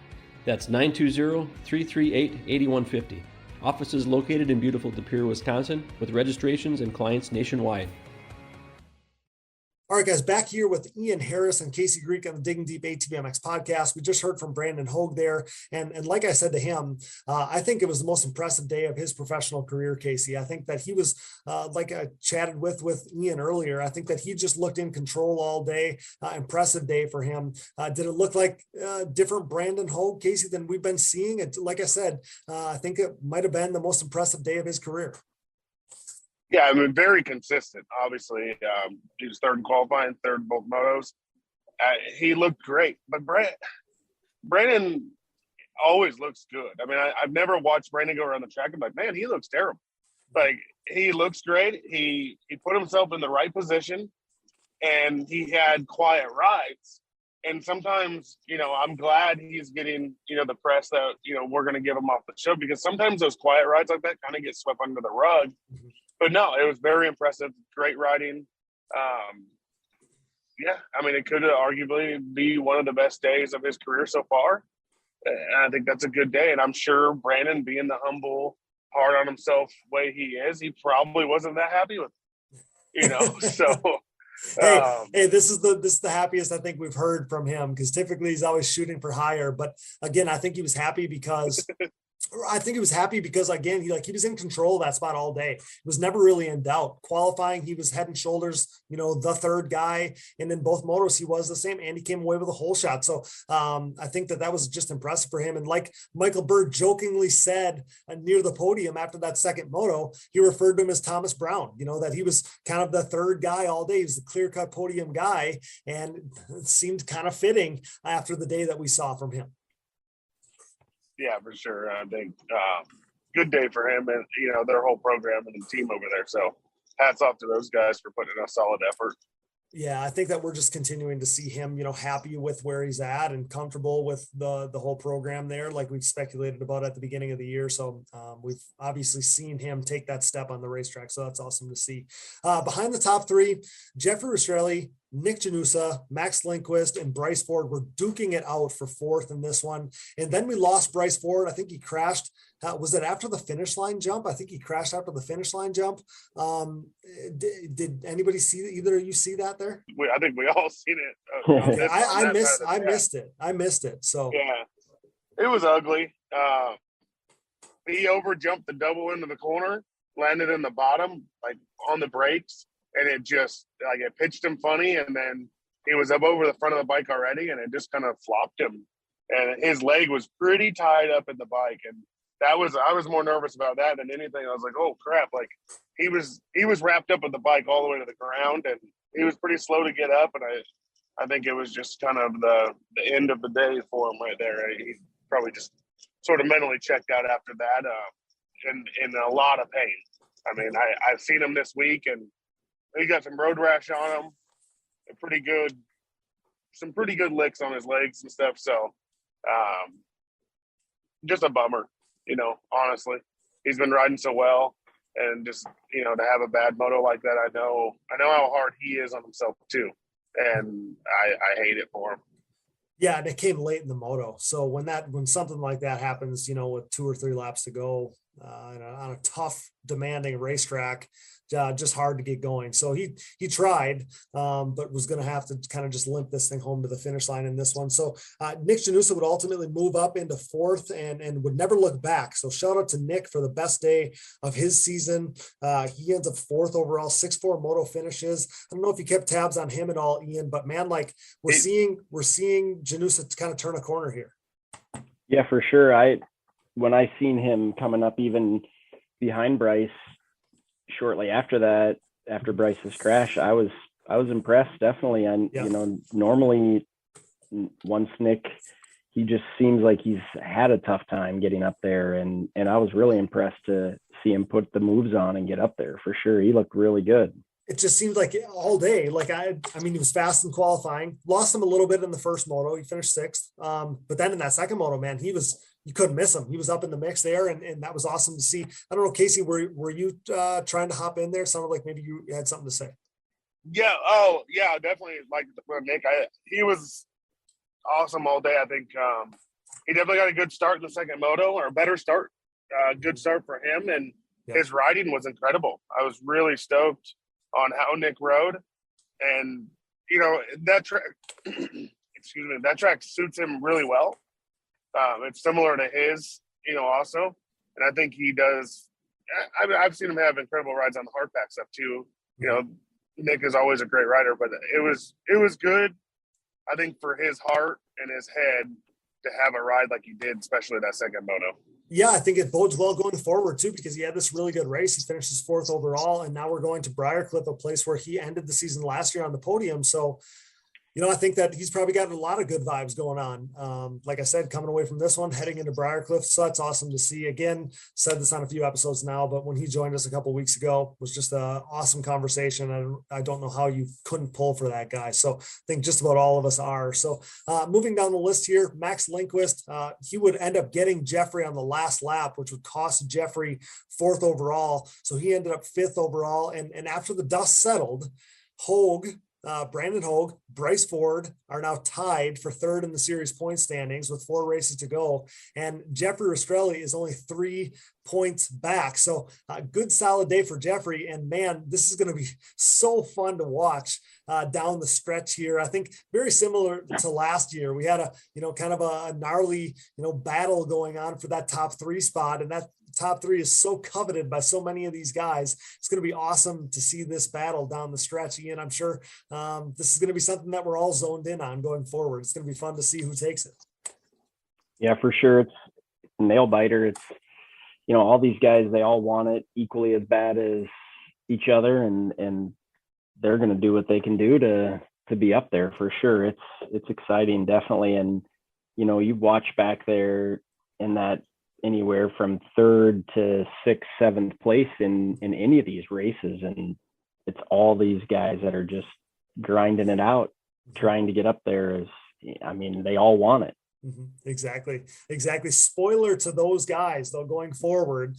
That's 920-338-8150. Offices located in beautiful De Pere, Wisconsin, with registrations and clients nationwide. All right, guys, back here with Ian Harris and Casey Greek on the Digging Deep ATVMX podcast. We just heard from Brandon Hoag there. And like I said to him, I think it was the most impressive day of his professional career, Casey. I think that he was, like I chatted with Ian earlier, I think that he just looked in control all day. Impressive day for him. Did it look like different Brandon Hoag, Casey, than we've been seeing? It, like I said, I think it might have been the most impressive day of his career. Yeah, I mean, very consistent. Obviously, he was third in qualifying, third in both motos. He looked great, but Brandon always looks good. I mean, I've never watched Brandon go around the track and be like, man, he looks terrible. Like, he looks great. He put himself in the right position, and he had quiet rides. And sometimes, you know, I'm glad he's getting, you know, the press that, you know, we're going to give him off the show, because sometimes those quiet rides like that kind of get swept under the rug. Mm-hmm. But no, it was very impressive. Great riding. Yeah, I mean, it could arguably be one of the best days of his career so far. And I think that's a good day. And I'm sure Brandon, being the humble, hard on himself way he is, he probably wasn't that happy with it, you know. So hey, this is the happiest I think we've heard from him, because typically he's always shooting for higher. But again, I think he was happy because again, he was in control of that spot all day. It was never really in doubt. Qualifying, he was head and shoulders, you know, the third guy. And in both motos, he was the same, and he came away with a whole shot. So I think that was just impressive for him. And like Michael Bird jokingly said near the podium after that second moto, he referred to him as Thomas Brown, you know, that he was kind of the third guy all day. He was the clear-cut podium guy, and it seemed kind of fitting after the day that we saw from him. Yeah, for sure. I think good day for him and, you know, their whole program and the team over there. So hats off to those guys for putting in a solid effort. Yeah, I think that we're just continuing to see him, you know, happy with where he's at and comfortable with the whole program there, like we've speculated about at the beginning of the year. So we've obviously seen him take that step on the racetrack. So that's awesome to see. Behind the top three, Jeffrey Rastrelli, Nick Janusa, Max Lindquist, and Bryce Ford were duking it out for fourth in this one. And then we lost Bryce Ford. I think he crashed. Was it after the finish line jump? I think he crashed after the finish line jump. Did anybody see, either of you see that there? I think we all seen it. Okay. I missed it. I missed it. So yeah, it was ugly. He over jumped the double into the corner, landed in the bottom, like on the brakes. And it just, like, it pitched him funny, and then he was up over the front of the bike already, and it just kind of flopped him. And his leg was pretty tied up in the bike, and I was more nervous about that than anything. I was like, oh crap! Like, he was wrapped up with the bike all the way to the ground, and he was pretty slow to get up. And I think it was just kind of the end of the day for him right there. He probably just sort of mentally checked out after that, in a lot of pain. I mean, I've seen him this week, and he got some road rash on him, some pretty good licks on his legs and stuff. So, just a bummer, you know, honestly. He's been riding so well, and just, you know, to have a bad moto like that, I know how hard he is on himself too. And I hate it for him. Yeah, and it came late in the moto. So when something like that happens, you know, with 2 or 3 laps to go on a tough, demanding racetrack, just hard to get going. So he tried, but was going to have to kind of just limp this thing home to the finish line in this one. So Nick Janusa would ultimately move up into fourth and would never look back. So shout out to Nick for the best day of his season. He ends up fourth overall, 6'4" moto finishes. I don't know if you kept tabs on him at all, Ian, but man, like we're seeing Janusa kind of turn a corner here. Yeah, for sure. When I seen him coming up even behind Bryce shortly after that, after Bryce's crash, I was impressed, definitely. And you know, normally once Nick, he just seems like he's had a tough time getting up there, and I was really impressed to see him put the moves on and get up there for sure. He looked really good. It just seemed like all day. Like I mean, he was fast in qualifying, lost him a little bit in the first moto. He finished 6th. But then in that second moto, man, you couldn't miss him. He was up in the mix there, and that was awesome to see. I don't know, Casey, were you trying to hop in there? It sounded like maybe you had something to say. Yeah. Oh, yeah, definitely. Like Nick, he was awesome all day. I think he definitely got a good start in the second moto, or a better start. Good start for him, and his riding was incredible. I was really stoked on how Nick rode, and that track, excuse me, that track suits him really well. It's similar to his, also. And I think he does. I've seen him have incredible rides on the hard pack stuff too. Nick is always a great rider, but it was good. I think for his heart and his head to have a ride like he did, especially that second moto. Yeah, I think it bodes well going forward too, because he had this really good race. He finished his 4th overall, and now we're going to Briarcliff, a place where he ended the season last year on the podium. So, I think that he's probably gotten a lot of good vibes going on. Like I said, coming away from this one, heading into Briarcliff. So that's awesome to see. Again, said this on a few episodes now, but when he joined us a couple of weeks ago, was just an awesome conversation. And I don't know how you couldn't pull for that guy. So I think just about all of us are. So moving down the list here, Max Lindquist, he would end up getting Jeffrey on the last lap, which would cost Jeffrey 4th overall. So he ended up 5th overall. And after the dust settled, Hoag, Brandon Hoag, Bryce Ford are now tied for 3rd in the series point standings with 4 races to go. And Jeffrey Rastrelli is only 3 points back. So a good solid day for Jeffrey. And man, this is going to be so fun to watch down the stretch here. I think very similar to last year. We had a, kind of a gnarly, battle going on for that top 3 spot. And that top 3 is so coveted by so many of these guys. It's going to be awesome to see this battle down the stretch. Ian, I'm sure this is going to be something that we're all zoned in on going forward. It's going to be fun to see who takes it. Yeah, for sure. It's a nail biter. It's, all these guys, they all want it equally as bad as each other, and they're going to do what they can do to be up there for sure. It's exciting, definitely. And, you watch back there in that anywhere from 3rd to 6th, 7th place in any of these races. And it's all these guys that are just grinding it out, trying to get up there. They all want it. Exactly. Spoiler to those guys, though, going forward,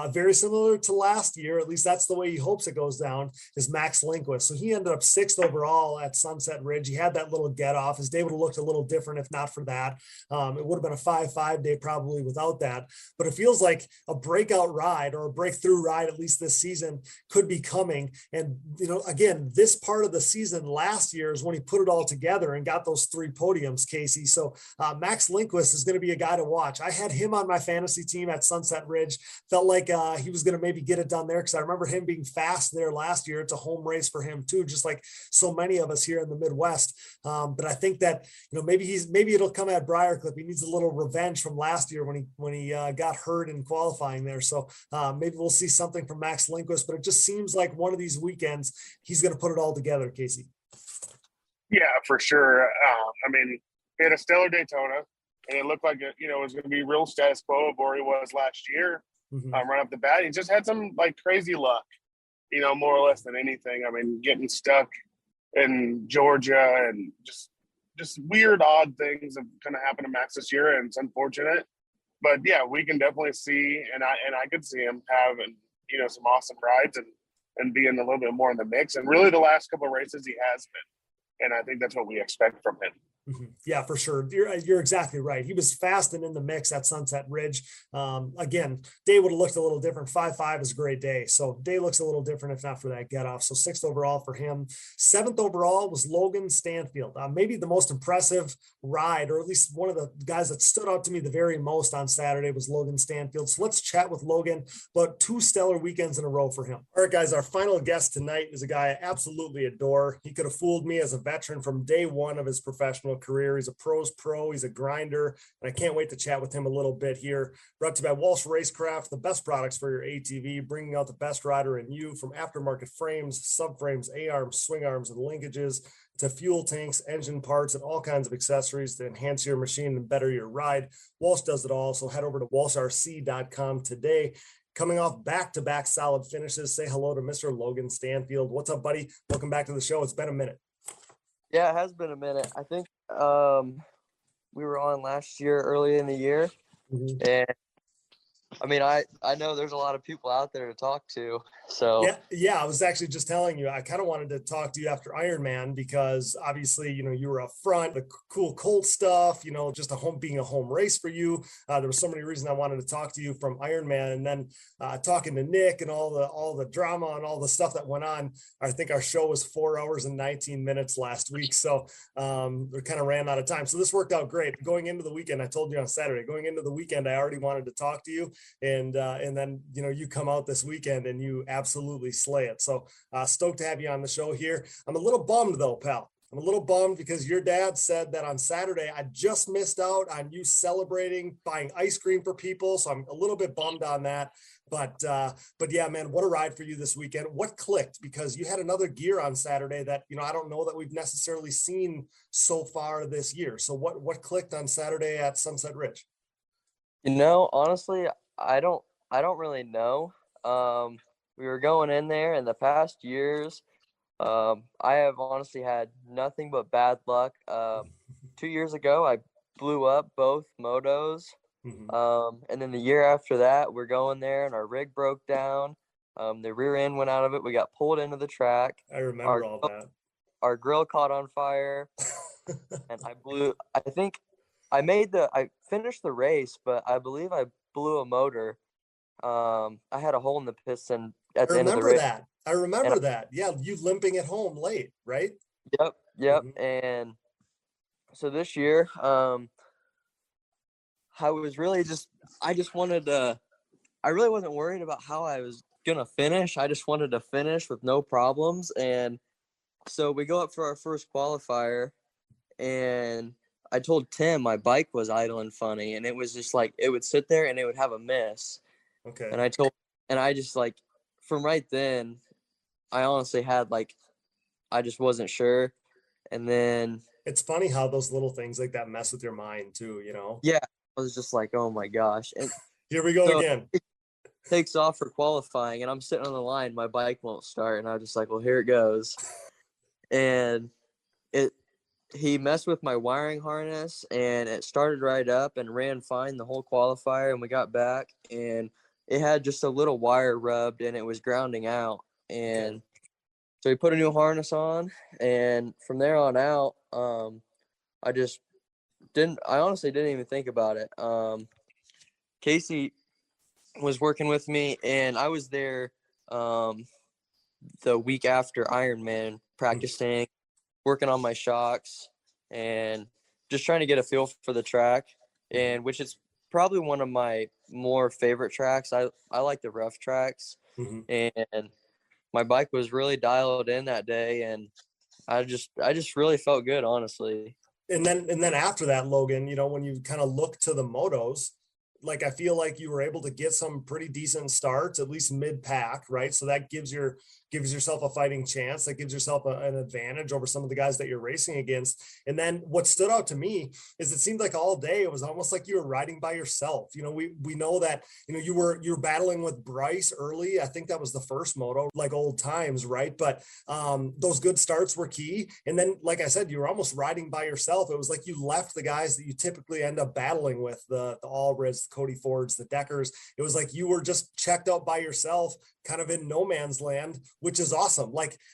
very similar to last year, at least that's the way he hopes it goes down, is Max Lindquist. So he ended up 6th overall at Sunset Ridge. He had that little get off. His day would have looked a little different if not for that. It would have been a 5-5 day probably without that. But it feels like a breakout ride or a breakthrough ride, at least this season, could be coming. And, again, this part of the season last year is when he put it all together and got those 3 podiums, Casey. So Max Lindquist is going to be a guy to watch. I had him on my fantasy team at Sunset Ridge. Felt like he was going to maybe get it done there because I remember him being fast there last year. It's a home race for him too, just like so many of us here in the Midwest. But I think that maybe it'll come at Briarcliff. He needs a little revenge from last year when he got hurt in qualifying there. So maybe we'll see something from Max Lindquist. But it just seems like one of these weekends he's going to put it all together, Casey. Yeah, for sure. He had a stellar Daytona, and it looked like it was going to be real status quo of where he was last year. Right off the bat, he just had some crazy luck, more or less than anything. Getting stuck in Georgia and just weird, odd things have kind of happened to Max this year, and it's unfortunate. But yeah, we can definitely see, and I could see him having some awesome rides and being a little bit more in the mix. And really, the last couple of races he has been, and I think that's what we expect from him. Yeah, for sure. You're exactly right. He was fast and in the mix at Sunset Ridge. Again, day would have looked a little different. 5-5 is a great day. So day looks a little different if not for that get off. So 6th overall for him. 7th overall was Logan Stanfield. Maybe the most impressive ride, or at least one of the guys that stood out to me the very most on Saturday was Logan Stanfield. So let's chat with Logan about 2 stellar weekends in a row for him. All right, guys, our final guest tonight is a guy I absolutely adore. He could have fooled me as a veteran from day one of his professional career. He's a pro's pro. He's a grinder, and I can't wait to chat with him a little bit here. Brought to you by Walsh Racecraft, the best products for your ATV, bringing out the best rider in you, from aftermarket frames, subframes, A-arms, swing arms, and linkages, to fuel tanks, engine parts, and all kinds of accessories to enhance your machine and better your ride. Walsh does it all, so head over to walshrc.com today. Coming off back-to-back solid finishes, say hello to Mr. Logan Stanfield. What's up, buddy? Welcome back to the show. It's been a minute. Yeah, it has been a minute. I think we were on last year, early in the year, and I mean, I know there's a lot of people out there to talk to. So Yeah. I was actually just telling you, I kind of wanted to talk to you after Ironman because obviously, you were up front, the cool cold stuff, just being a home race for you. There was so many reasons I wanted to talk to you from Ironman, and then talking to Nick and all the drama and all the stuff that went on. I think our show was 4 hours and 19 minutes last week, so we kind of ran out of time. So this worked out great. Going into the weekend, I told you on Saturday. Going into the weekend, I already wanted to talk to you. And then, you come out this weekend and you absolutely slay it. So stoked to have you on the show here. I'm a little bummed though, pal. I'm a little bummed because your dad said that on Saturday, I just missed out on you celebrating, buying ice cream for people. So I'm a little bit bummed on that. But yeah, man, what a ride for you this weekend. What clicked? Because you had another gear on Saturday that, I don't know that we've necessarily seen so far this year. So what clicked on Saturday at Sunset Ridge? Honestly, I don't really know. We were going in there in the past years. I have honestly had nothing but bad luck. 2 years ago, I blew up both motos. And then the year after that, we're going there and our rig broke down. The rear end went out of it. We got pulled into the track. I remember all that. Our grill caught on fire. And I finished the race, but I believe I blew a motor. I had a hole in the piston at the end of the race. I remember that. Yeah, you limping at home late, right? Yep. And so this year, I was really I really wasn't worried about how I was gonna finish. I just wanted to finish with no problems. And so we go up for our first qualifier, and I told Tim my bike was idling funny, and it was just like it would sit there and it would have a miss. Okay. And I just from right then, I honestly had I just wasn't sure. And then it's funny how those little things like that mess with your mind too, Yeah, I was just like, oh my gosh. And here we go again. It takes off for qualifying, and I'm sitting on the line, my bike won't start, and I was just like, well, here it goes. And he messed with my wiring harness, and it started right up and ran fine the whole qualifier, and we got back, and it had just a little wire rubbed, and it was grounding out. And so he put a new harness on, and from there on out, I honestly didn't even think about it. Casey was working with me, and I was there the week after Ironman, practicing, working on my shocks, and just trying to get a feel for the track, and which is probably one of my more favorite tracks. I like the rough tracks, and my bike was really dialed in that day, and I just really felt good, honestly. And then after that, Logan, when you kind of look to the motos, I feel like you were able to get some pretty decent starts, at least mid-pack, right? So that gives yourself a fighting chance. That gives yourself an advantage over some of the guys that you're racing against. And then what stood out to me is it seemed like all day, it was almost like you were riding by yourself. We know that, you were battling with Bryce early. I think that was the first moto, like old times, right? But those good starts were key. And then, like I said, you were almost riding by yourself. It was like you left the guys that you typically end up battling with, the Allreds, Cody Fords, the Deckers. It was like you were just checked out by yourself, kind of in no man's land, which is awesome.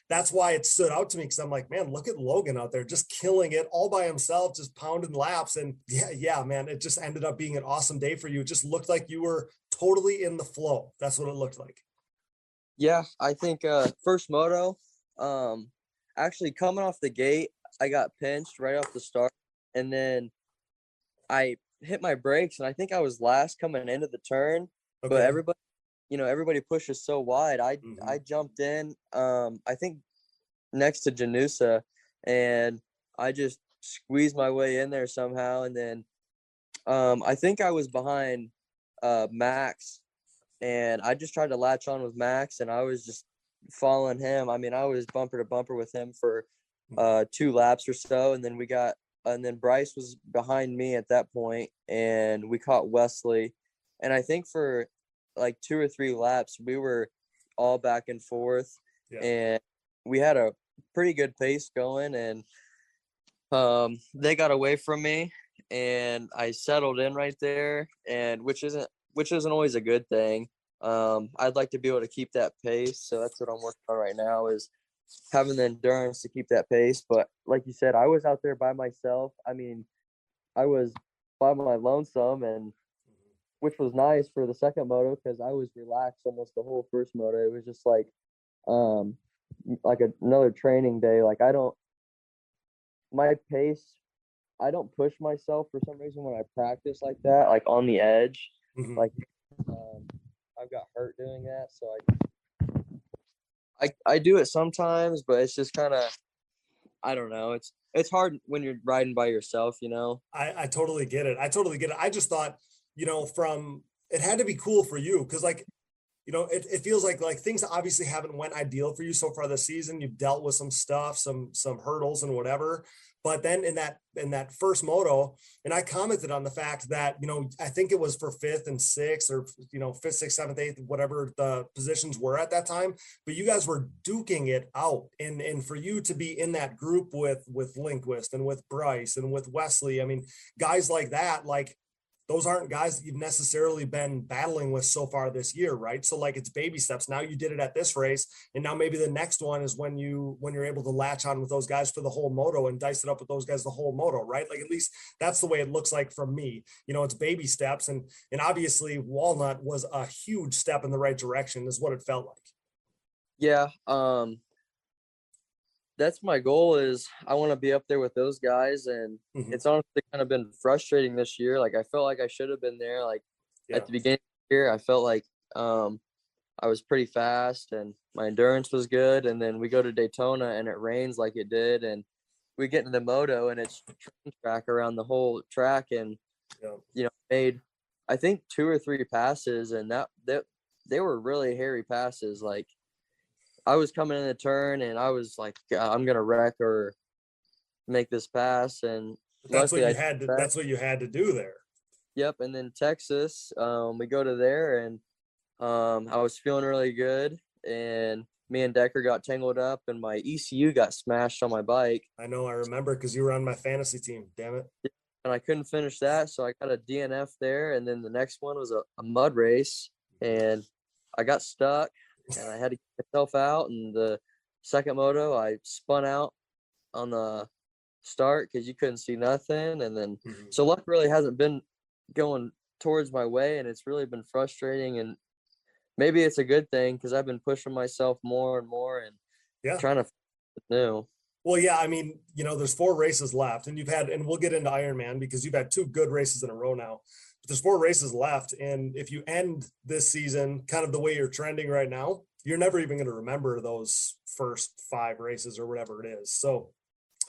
That's why it stood out to me, because I'm like, man, look at Logan out there just killing it all by himself, just pounding laps. And yeah, man, it just ended up being an awesome day for you. It just looked like you were totally in the flow. That's what it looked like. Yeah, I think first moto, actually coming off the gate, I got pinched right off the start, and then I hit my brakes, and I think I was last coming into the turn. Okay. But everybody pushes so wide. I jumped in, I think next to Janusa, and I just squeezed my way in there somehow. And then I think I was behind Max, and I just tried to latch on with Max, and I was just following him. I mean, I was bumper to bumper with him for 2 laps or so, and then Bryce was behind me at that point, and we caught Wesley. And I think for 2 or 3 laps, we were all back and forth, and we had a pretty good pace going, and they got away from me, and I settled in right there, and which isn't which isn't always a good thing. I'd like to be able to keep that pace. So that's what I'm working on right now, is having the endurance to keep that pace. But like you said, I was out there by myself. I mean, I was by my lonesome, and which was nice for the second moto, because I was relaxed almost the whole first moto. It was just like another training day. Like my pace, I don't push myself for some reason when I practice like that, like on the edge. Like I've got hurt doing that, so I do it sometimes, but it's just kind of, I don't know. It's hard when you're riding by yourself, you know. I totally get it. I just thought, it had to be cool for you, because like, it feels like things obviously haven't went ideal for you so far this season. You've dealt with some stuff, some hurdles and whatever. But then in that first moto, and I commented on the fact that, I think it was for 5th and 6th, or, 5th, 6th, 7th, 8th, whatever the positions were at that time, but you guys were duking it out. And for you to be in that group with Lindquist and with Bryce and with Wesley, I mean, guys like that, like, those aren't guys that you've necessarily been battling with so far this year, right? So like, it's baby steps. Now you did it at this race, and now maybe the next one is when you're able to latch on with those guys for the whole moto and dice it up with those guys the whole moto, right? Like, at least that's the way it looks like from me. It's baby steps, and obviously Walnut was a huge step in the right direction, is what it felt like. Yeah, that's my goal, is I want to be up there with those guys. And it's honestly kind of been frustrating this year. Like, I felt like I should have been there. Like at the beginning of the year, I felt like I was pretty fast and my endurance was good. And then we go to Daytona and it rains like it did. And we get into the moto and it's train track around the whole track. And, made, I think, 2 or 3 passes, and that they were really hairy passes. Like, I was coming in the turn and I was like, I'm going to wreck or make this pass. And that's what you had to do there. Yep. And then Texas, we go to there, and I was feeling really good, and me and Decker got tangled up and my ECU got smashed on my bike. I know, I remember, because you were on my fantasy team, damn it. And I couldn't finish that. So I got a DNF there. And then the next one was a mud race, and I got stuck. And I had to get myself out. And the second moto, I spun out on the start because you couldn't see nothing. And then, so luck really hasn't been going towards my way, and it's really been frustrating. And maybe it's a good thing, because I've been pushing myself more and more and trying to new. Well, yeah, I mean, there's 4 races left, and and we'll get into Ironman because you've had 2 good races in a row now. There's 4 races left. And if you end this season kind of the way you're trending right now, you're never even going to remember those first 5 races or whatever it is. So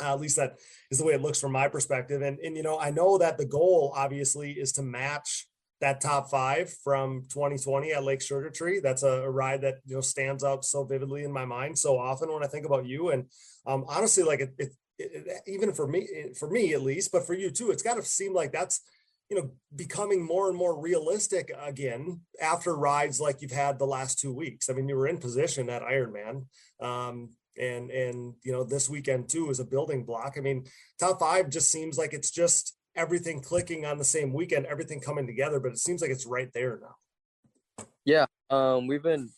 at least that is the way it looks from my perspective. And I know that the goal obviously is to match that top 5 from 2020 at Lake Sugar Tree. That's a ride that, stands out so vividly in my mind so often when I think about you. And honestly, like it even for me at least, but for you too, it's got to seem like that's, becoming more and more realistic again after rides like you've had the last 2 weeks. I mean, you were in position at Ironman, and this weekend too is a building block. I mean, top 5 just seems like it's just everything clicking on the same weekend, everything coming together, but it seems like it's right there now. Yeah, we've been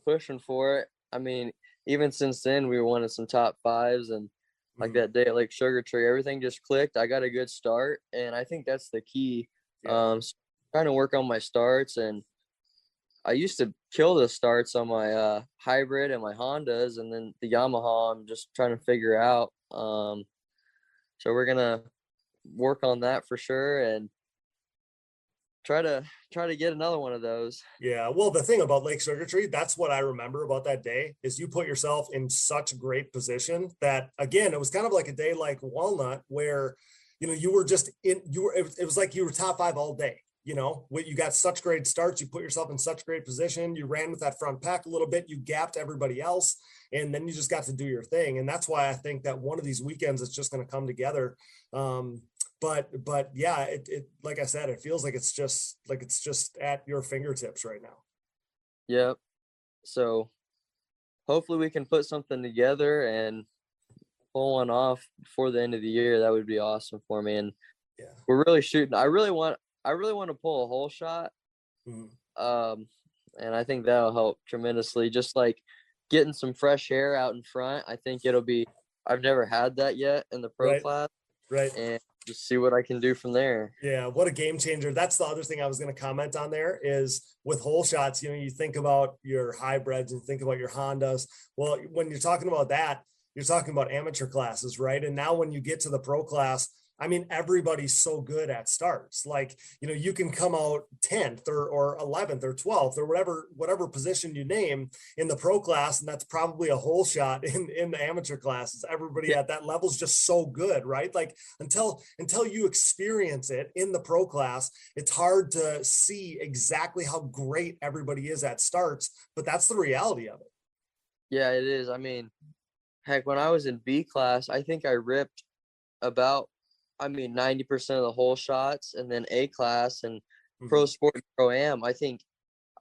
pushing for it. I mean, even since then, we wanted some top 5s, and like that day at Lake Sugar Tree, everything just clicked. I got a good start, and I think that's the key. So trying to work on my starts, and I used to kill the starts on my hybrid and my Hondas, and then the Yamaha I'm just trying to figure out. So we're gonna work on that for sure, and try to get another one of those. Yeah, well, the thing about Lake Sugar Tree, that's what I remember about that day, is you put yourself in such great position that, again, it was kind of like a day like Walnut where, you were just it was like you were top 5 all day. You got such great starts, you put yourself in such great position, you ran with that front pack a little bit, you gapped everybody else, and then you just got to do your thing. And that's why I think that one of these weekends it's just going to come together. But yeah, it like I said, it feels like it's just at your fingertips right now. Yep. So hopefully we can put something together and pull one off before the end of the year. That would be awesome for me. And we're really shooting. I really want to pull a whole shot. And I think that'll help tremendously. Just like getting some fresh air out in front. I think I've never had that yet in the pro class. Right. And just see what I can do from there. Yeah, what a game changer. That's the other thing I was going to comment on there is with hole shots, you think about your hybrids and think about your Hondas. Well, when you're talking about that, you're talking about amateur classes, right? And now when you get to the pro class, I mean, everybody's so good at starts. Like, you can come out 10th or 11th or 12th or whatever position you name in the pro class. And that's probably a hole shot in the amateur classes. Everybody at that level is just so good, right? Like until you experience it in the pro class, it's hard to see exactly how great everybody is at starts, but that's the reality of it. Yeah, it is. I mean, heck, when I was in B class, I think I ripped about 90% of the hole shots, and then A class and pro sport and pro am. I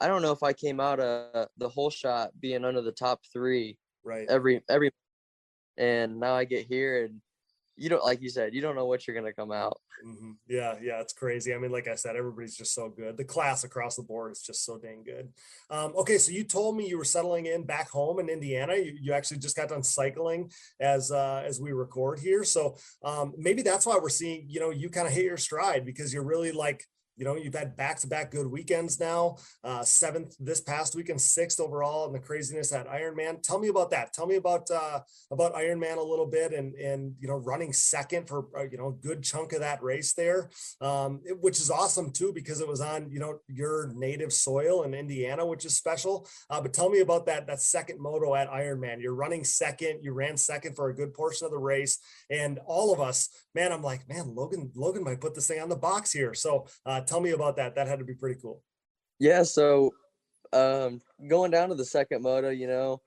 don't know if I came out of the hole shot being under the top 3 every, and now I get here and like you said, you don't know what you're going to come out. Yeah. It's crazy. I mean, like I said, everybody's just so good. The class across the board is just so dang good. Okay. So you told me you were settling in back home in Indiana. You actually just got done cycling as we record here. So maybe that's why we're seeing, you kind of hit your stride because you're really like, you've had back-to-back good weekends now, 7th this past weekend, 6th overall, and the craziness at Ironman. Tell me about that. Tell me about Ironman a little bit and running second for a good chunk of that race there, which is awesome too because it was on your native soil in Indiana, which is special. But tell me about that second moto at Ironman. You're running second. You ran second for a good portion of the race, and all of us, man, I'm like, man, Logan might put this thing on the box here. So tell me about that. That had to be pretty cool. Yeah. So, going down to the second moto,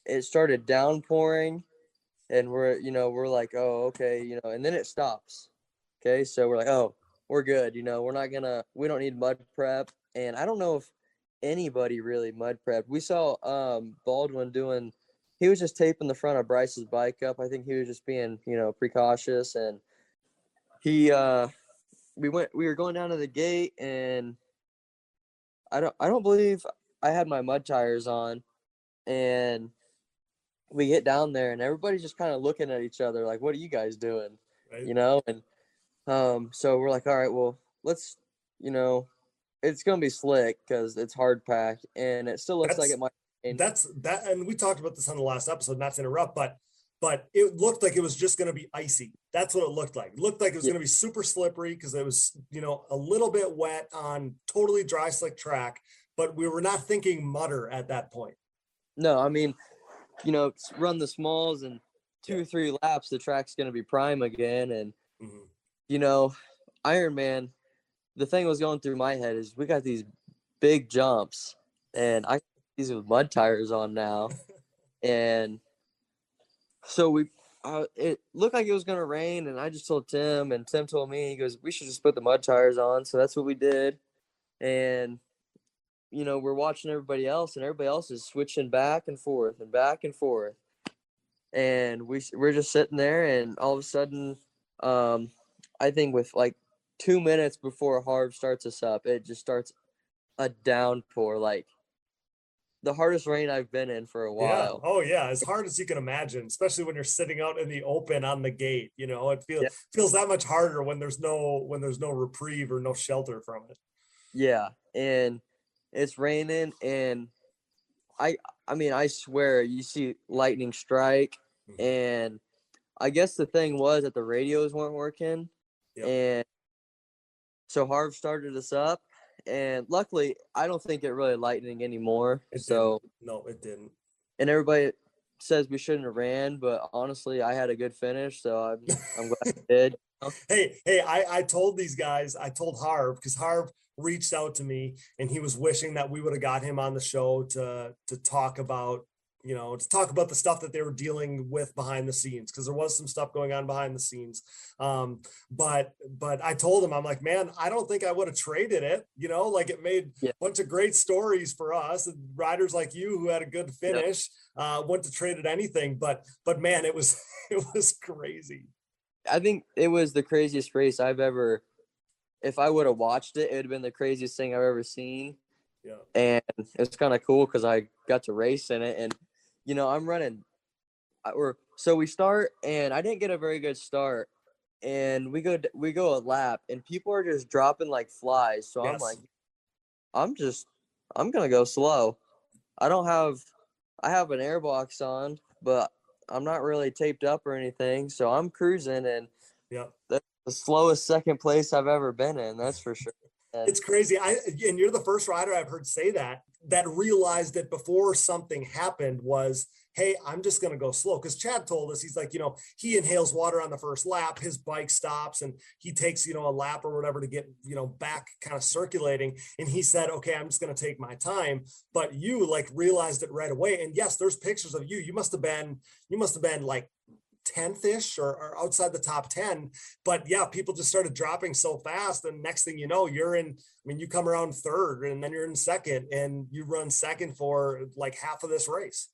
it started downpouring and we're like, oh, okay. And then it stops. Okay. So we're like, oh, we're good. We don't need mud prep. And I don't know if anybody really mud prepped. We saw, Baldwin he was just taping the front of Bryce's bike up. I think he was just being, precautious, and we were going down to the gate, and I don't believe I had my mud tires on, and we get down there and everybody's just kind of looking at each other like, what are you guys doing? Right. And so we're like, all right, well, let's, it's going to be slick because it's hard packed and it still looks like it might. And we talked about this on the last episode, not to interrupt, but it looked like it was just going to be icy. That's what it looked like. It looked like it was going to be super slippery because it was, a little bit wet on totally dry, slick track, but we were not thinking mutter at that point. No, I mean, run the smalls and 2 or 3 laps, the track's going to be prime again. And, Ironman, the thing was going through my head is we got these big jumps and I got these with mud tires on now. And so it looked like it was going to rain, and I just told Tim, and Tim told me, he goes, we should just put the mud tires on. So that's what we did. And, we're watching everybody else, and everybody else is switching back and forth and back and forth. And we're just sitting there, and all of a sudden, I think with like 2 minutes before Harv starts us up, it just starts a downpour, like the hardest rain I've been in for a while. Yeah. Oh yeah. As hard as you can imagine, especially when you're sitting out in the open on the gate, it feels that much harder when there's no reprieve or no shelter from it. Yeah. And it's raining, and I swear you see lightning strike. And I guess the thing was that the radios weren't working. Yep. And so Harv started us up. And luckily, I don't think it really lightning anymore. No, it didn't. And everybody says we shouldn't have ran, but honestly, I had a good finish, so I'm glad I did. Hey, I told these guys, I told Harv, because Harv reached out to me, and he was wishing that we would have got him on the show to talk about the stuff that they were dealing with behind the scenes, because there was some stuff going on behind the scenes. But I told him, I'm like, man, I don't think I would have traded it. It made a bunch of great stories for us, and riders like you who had a good finish, wouldn't have traded anything. But man, it was crazy. I think it was the craziest race I've ever if I would have watched it, it would have been the craziest thing I've ever seen. Yeah. And it's kind of cool because I got to race in it. And, I'm running. So we start, and I didn't get a very good start. And we go a lap, and people are just dropping like flies. So Yes. I'm like, I'm going to go slow. I have an airbox on, but I'm not really taped up or anything. So I'm cruising, and that's the slowest second place I've ever been in. That's for sure. And it's crazy. And you're the first rider I've heard say that realized that before something happened was, hey, I'm just going to go slow. Because Chad told us, he's like, he inhales water on the first lap, his bike stops, and he takes, a lap or whatever to get, back kind of circulating. And he said, okay, I'm just going to take my time. But you like realized it right away. And yes, there's pictures of you. You must have been like 10th-ish or outside the top 10. But yeah, people just started dropping so fast. And next thing you know, you're in, you come around third, and then you're in second, and you run second for like half of this race.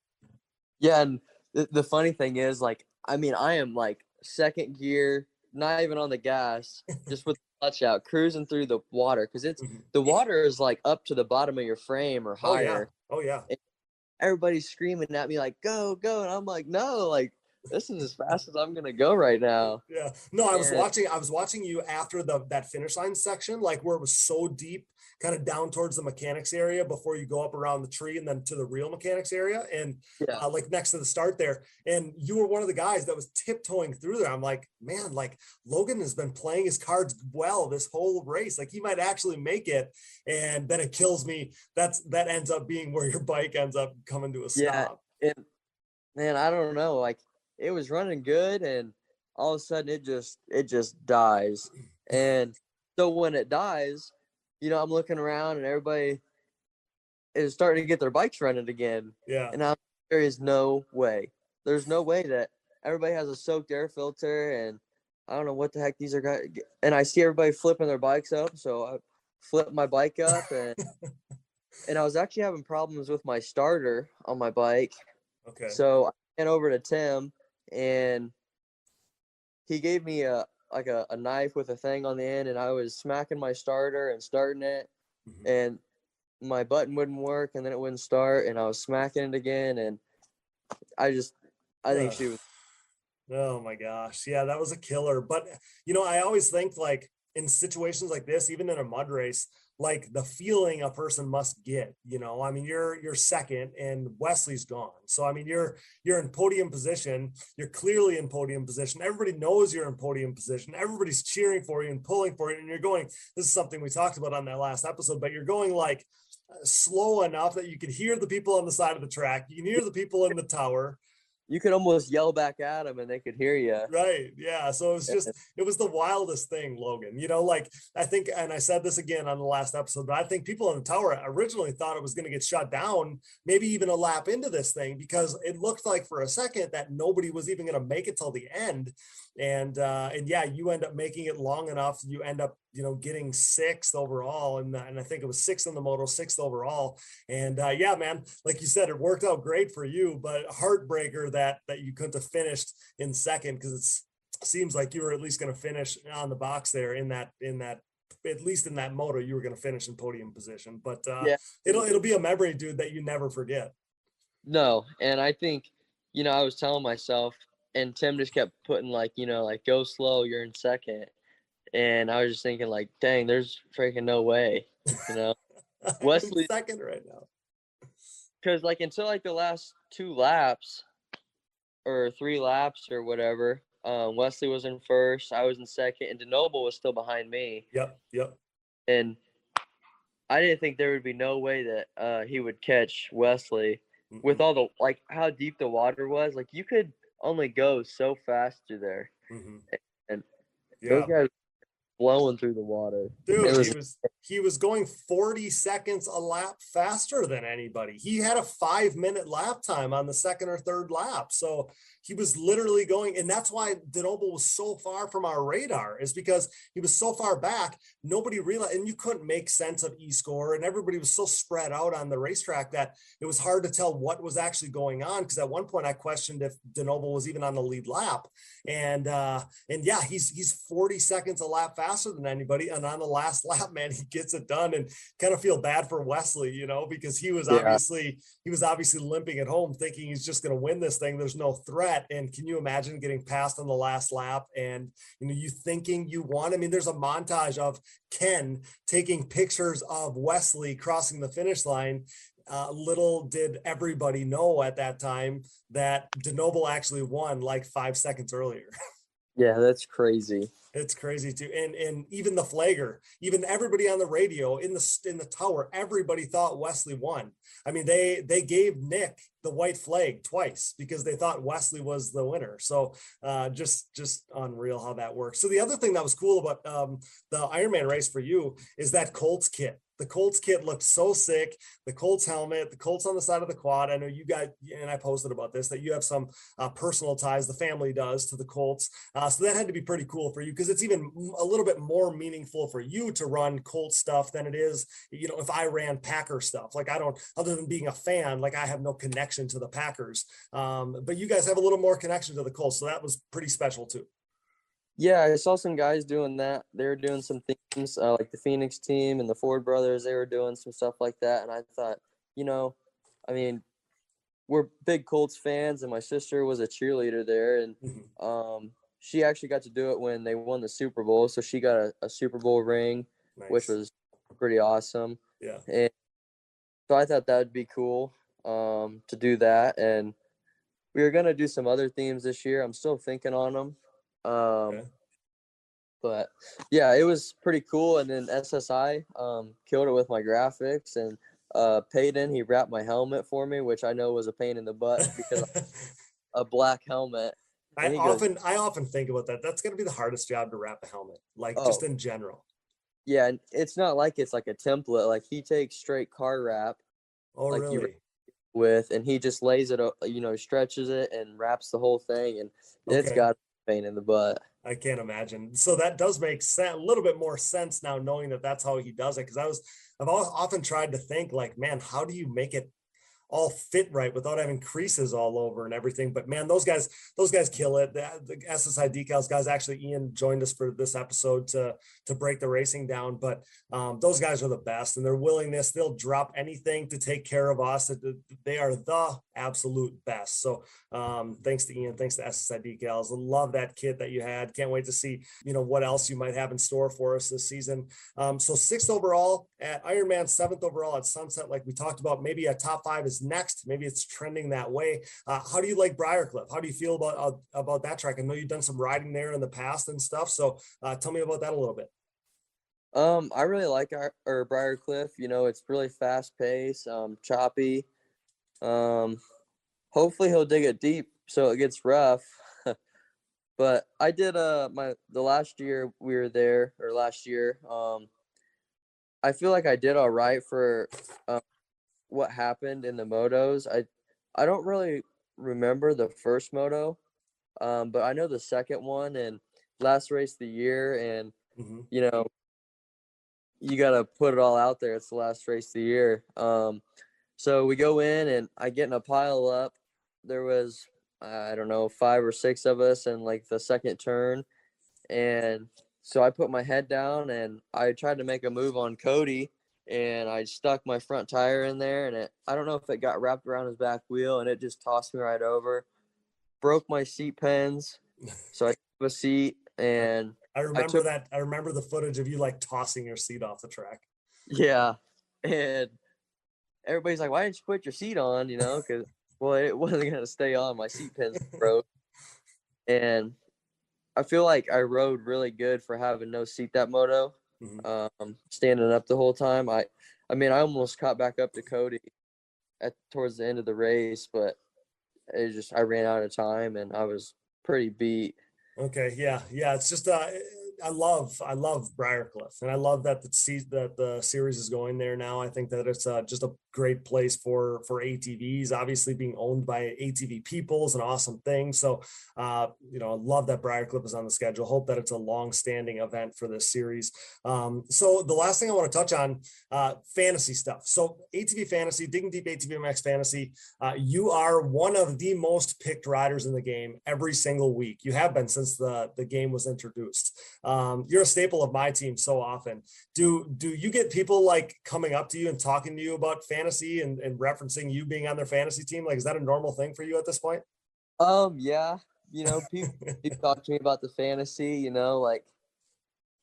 Yeah, and the funny thing is, like, I am like second gear, not even on the gas, just with the clutch out, cruising through the water, because the water is like up to the bottom of your frame or higher. Oh yeah. And everybody's screaming at me like, go, and I'm like, no, like, this is as fast as I'm gonna go right now. Yeah. No, I was watching you after that finish line section, like where it was so deep, kind of down towards the mechanics area before you go up around the tree and then to the real mechanics area, and like next to the start there. And you were one of the guys that was tiptoeing through there. I'm like, man, like Logan has been playing his cards well this whole race. Like he might actually make it. And then it kills me. That ends up being where your bike ends up coming to a stop. Yeah. And man, I don't know, like, it was running good, and all of a sudden it just dies. And so when it dies, I'm looking around, and everybody is starting to get their bikes running again. Yeah. And there is no way. There's no way that everybody has a soaked air filter, and I don't know what the heck these are guys. And I see everybody flipping their bikes up, so I flipped my bike up, and I was actually having problems with my starter on my bike. Okay. So I went over to Tim, and he gave me a knife with a thing on the end, and I was smacking my starter and starting it, and my button wouldn't work, and then it wouldn't start, and I was smacking it again, and I think she was. Oh my gosh. Yeah, that was a killer. But I always think, like, in situations like this, even in a mud race, like the feeling a person must get, you're second and Wesley's gone. So, you're in podium position. You're clearly in podium position. Everybody knows you're in podium position. Everybody's cheering for you and pulling for you. And you're going, this is something we talked about on that last episode, but you're going like slow enough that you can hear the people on the side of the track. You can hear the people in the tower. You could almost yell back at them and they could hear you. Right. Yeah. So it was the wildest thing, Logan, like I think, and I said this again on the last episode, but I think people in the tower originally thought it was going to get shut down, maybe even a lap into this thing, because it looked like for a second that nobody was even going to make it till the end. And yeah, you end up making it long enough. You end up, getting sixth overall. And I think it was sixth in the moto, sixth overall. And yeah, man, like you said, it worked out great for you, but heartbreaker that you couldn't have finished in second, because it seems like you were at least going to finish on the box there in that, at least in that moto, you were going to finish in podium position. But yeah, it'll be a memory, dude, that you never forget. No. And I think, I was telling myself, and Tim just kept putting like, like, go slow, you're in second. And I was just thinking like, dang, there's freaking no way, Wesley second right now. Because like until like the last 2 laps or 3 laps or whatever, Wesley was in first, I was in second, and DeNoble was still behind me. Yep. And I didn't think there would be no way that he would catch Wesley with all the, like, how deep the water was. Like, you could only go so fast through there. And those guys were blowing through the water. Dude, he was going 40 seconds a lap faster than anybody. He had a 5-minute lap time on the second or third lap. So he was literally going, and that's why DeNoble was so far from our radar, is because he was so far back, nobody realized, and you couldn't make sense of E-score, and everybody was so spread out on the racetrack that it was hard to tell what was actually going on. Because at one point I questioned if DeNoble was even on the lead lap. And yeah, he's 40 seconds a lap faster than anybody. And on the last lap, man, he gets it done. And kind of feel bad for Wesley, you know, because he was obviously limping at home thinking he's just going to win this thing. There's no threat. And can you imagine getting passed on the last lap and, you know, you thinking you won? I mean, there's a montage of Ken taking pictures of Wesley crossing the finish line. Little did everybody know at that time that DeNoble actually won like 5 seconds earlier. Yeah, that's crazy. It's crazy too. And even the flagger, even everybody on the radio in the tower, everybody thought Wesley won. I mean, they gave Nick the white flag twice because they thought Wesley was the winner. So just unreal how that works. So the other thing that was cool about the Ironman race for you is that Colts kit. The Colts kit looked so sick. The Colts helmet, the Colts on the side of the quad. I know you got, and I posted about this, that you have some personal ties, the family does, to the Colts. So that had to be pretty cool for you, because it's even a little bit more meaningful for you to run Colts stuff than it is, you know, if I ran Packer stuff. Like I don't, other than being a fan, like I have no connection to the Packers. But you guys have a little more connection to the Colts. So that was pretty special too. Yeah, I saw some guys doing that. They were doing some things like the Phoenix team and the Ford brothers. They were doing some stuff like that. And I thought, you know, I mean, we're big Colts fans, and my sister was a cheerleader there. And she actually got to do it when they won the Super Bowl. So she got a Super Bowl ring, which was pretty awesome. Yeah. And so I thought that would be cool to do that. And we were going to do some other themes this year. I'm still thinking on them. But yeah, it was pretty cool. And then SSI killed it with my graphics, and Peyton, he wrapped my helmet for me, which I know was a pain in the butt because a black helmet. I often think about that. That's going to be the hardest job to wrap a helmet, like just in general. Yeah, and it's not like it's like a template. Like he takes straight car wrap. Oh, like really? And he just lays it, you know, stretches it and wraps the whole thing, and it's got a pain in the butt. I can't imagine. So that does make a little bit more sense now, knowing that that's how he does it. Because I've often tried to think like, man, how do you make it all fit right without having creases all over and everything? But man, those guys kill it. The SSI Decals guys, actually Ian joined us for this episode to break the racing down, but those guys are the best, and their willingness, they'll drop anything to take care of us. They are the absolute best. So thanks to Ian, thanks to SSI Decals. I love that kit that you had. Can't wait to see, you know, what else you might have in store for us this season. So 6th overall at Ironman, 7th overall at Sunset, like we talked about. Maybe a top 5 is next. Maybe it's trending that way. How do you like Briarcliff? How do you feel about that track? I know you've done some riding there in the past and stuff. So tell me about that a little bit. I really like our Briarcliff. You know, it's really fast paced, choppy. Hopefully he'll dig it deep so it gets rough. But I did the last year we were there, or last year. I feel like I did all right for what happened in the motos. I don't really remember the first moto, but I know the second one and last race of the year, and you know, you got to put it all out there. It's the last race of the year. So we go in, and I get in a pile up. There was, I don't know, 5 or 6 of us in like the second turn. And so I put my head down, and I tried to make a move on Cody, and I stuck my front tire in there, and I don't know if it got wrapped around his back wheel, and it just tossed me right over. Broke my seat pins. So I took a seat, and I remember the footage of you like tossing your seat off the track. Yeah. And everybody's like, why didn't you put your seat on? You know, because, well, it wasn't going to stay on. My seat pins broke. And I feel like I rode really good for having no seat that moto. Standing up the whole time. I mean, I almost caught back up to Cody towards the end of the race, but I ran out of time, and I was pretty beat. Okay. Yeah. It's just, I love Briarcliff, and I love that the series is going there now. I think that it's just a great place for ATVs. Obviously, being owned by ATV people is an awesome thing. So, I love that Briarcliff is on the schedule. Hope that it's a long-standing event for this series. So the last thing I want to touch on, fantasy stuff. So ATV Fantasy, Digging Deep ATVMX Fantasy, you are one of the most picked riders in the game every single week. You have been since the game was introduced. You're a staple of my team so often. Do you get people like coming up to you and talking to you about fantasy and referencing you being on their fantasy team? Like, is that a normal thing for you at this point? Yeah, people talk to me about the fantasy, like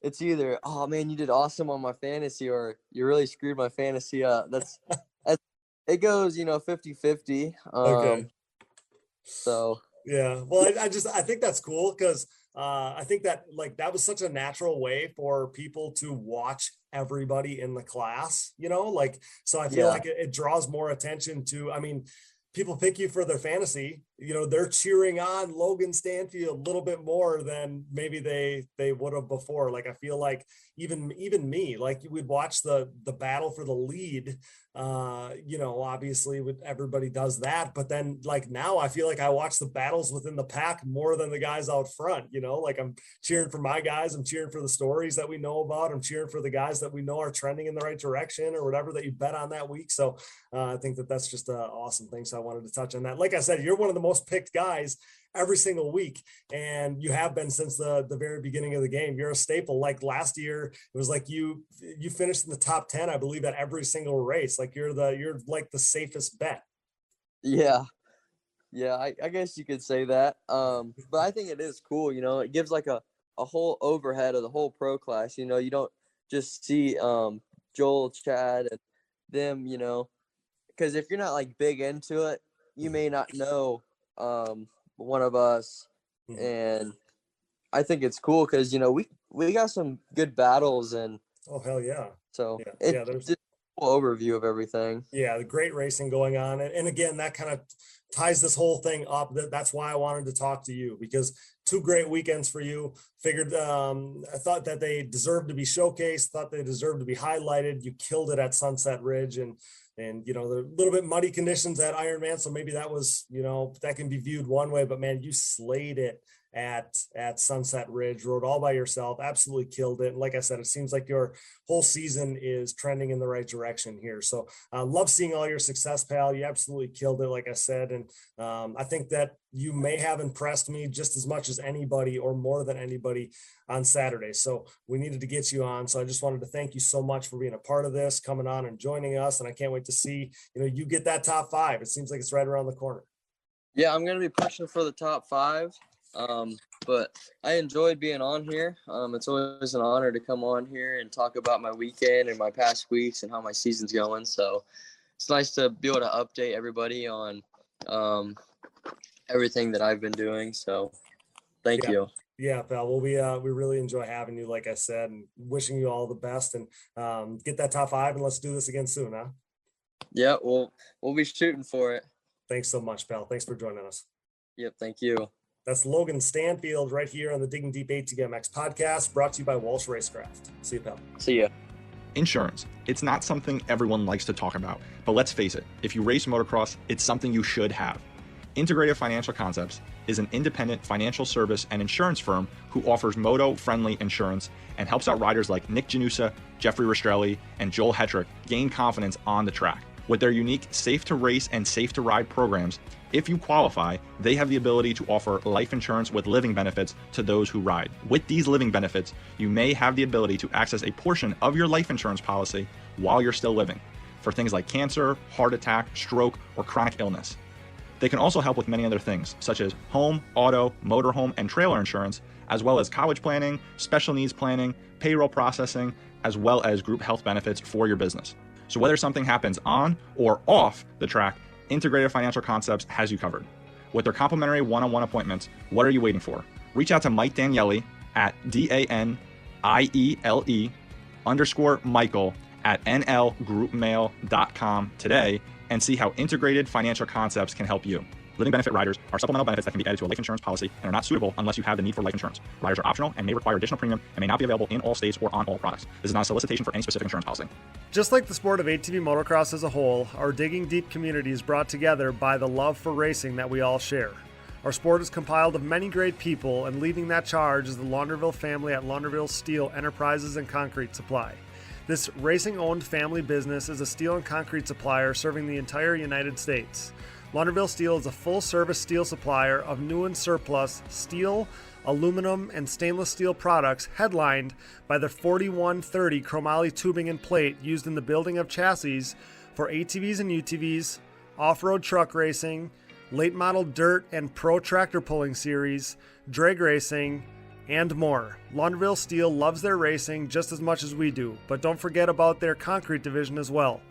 it's either, oh man, you did awesome on my fantasy, or you really screwed my fantasy up. That's it goes, 50-50. Okay. So yeah, well, I think that's cool, because I think that that was such a natural way for people to watch everybody in the class, so I feel like it draws more attention to, people pick you for their fantasy, they're cheering on Logan Stanfield a little bit more than maybe they would have before. Like, I feel like even me, like, we'd watch the battle for the lead, obviously everybody does that, but then now I feel like I watch the battles within the pack more than the guys out front, like I'm cheering for my guys, I'm cheering for the stories that we know about, I'm cheering for the guys that we know are trending in the right direction or whatever that you bet on that week. So I think that's just an awesome thing. So I wanted to touch on that. Like I said, you're one of the most picked guys every single week, and you have been since the very beginning of the game. You're a staple. Like last year, it was like you finished in the top 10, I believe, at every single race. Like you're like the safest bet. Yeah, I guess you could say that. But I think it is cool. It gives like a whole overhead of the whole pro class. You don't just see Joel, Chad, and them. Because if you're not like big into it, you may not know one of us. And I think it's cool because we got some good battles, and oh hell yeah. So there's just a cool overview of everything. Yeah, the great racing going on. And again, that kind of ties this whole thing up. That's why I wanted to talk to you, because 2 great weekends for you. Figured I thought that they deserved to be showcased, thought they deserved to be highlighted. You killed it at Sunset Ridge, and the little bit muddy conditions at Ironman, so maybe that was, that can be viewed one way, but man, you slayed it at Sunset Ridge, rode all by yourself, absolutely killed it. And like I said, it seems like your whole season is trending in the right direction here. So love seeing all your success, pal. You absolutely killed it, like I said. And I think that you may have impressed me just as much as anybody, or more than anybody, on Saturday. So we needed to get you on. So I just wanted to thank you so much for being a part of this, coming on and joining us. And I can't wait to see, you get that top 5. It seems like it's right around the corner. Yeah, I'm going to be pushing for the top 5. But I enjoyed being on here. It's always an honor to come on here and talk about my weekend and my past weeks and how my season's going. So it's nice to be able to update everybody on everything that I've been doing. So thank you. Yeah, pal. Well, we really enjoy having you, like I said, and wishing you all the best, and get that top 5, and let's do this again soon, huh? Yeah, we'll be shooting for it. Thanks so much, pal. Thanks for joining us. Yep, thank you. That's Logan Stanfield right here on the Digging Deep ATVMX podcast, brought to you by Walsh Racecraft. See you, pal. See ya. Insurance. It's not something everyone likes to talk about, but let's face it, if you race motocross, it's something you should have. Integrated Financial Concepts is an independent financial service and insurance firm who offers moto-friendly insurance and helps out riders like Nick Janusa, Jeffrey Rastrelli, and Joel Hetrick gain confidence on the track. With their unique Safe to Race and Safe to Ride programs, if you qualify, they have the ability to offer life insurance with living benefits to those who ride. With these living benefits, you may have the ability to access a portion of your life insurance policy while you're still living, for things like cancer, heart attack, stroke, or chronic illness. They can also help with many other things, such as home, auto, motorhome, and trailer insurance, as well as college planning, special needs planning, payroll processing, as well as group health benefits for your business. So whether something happens on or off the track, Integrated Financial Concepts has you covered. With their complimentary one-on-one appointments, what are you waiting for? Reach out to Mike Daniele at DANIELE_Michael at nlgroupmail.com today and see how Integrated Financial Concepts can help you. Living benefit riders are supplemental benefits that can be added to a life insurance policy and are not suitable unless you have the need for life insurance. Riders are optional and may require additional premium and may not be available in all states or on all products. This is not a solicitation for any specific insurance policy. Just like the sport of ATV motocross as a whole, our Digging Deep community is brought together by the love for racing that we all share. Our sport is compiled of many great people, and leading that charge is the Launderville family at Launderville Steel Enterprises and Concrete Supply. This racing-owned family business is a steel and concrete supplier serving the entire United States. Launderville Steel is a full-service steel supplier of new and surplus steel, aluminum, and stainless steel products headlined by the 4130 chromoly tubing and plate used in the building of chassis for ATVs and UTVs, off-road truck racing, late model dirt and pro tractor pulling series, drag racing, and more. Launderville Steel loves their racing just as much as we do, but don't forget about their concrete division as well.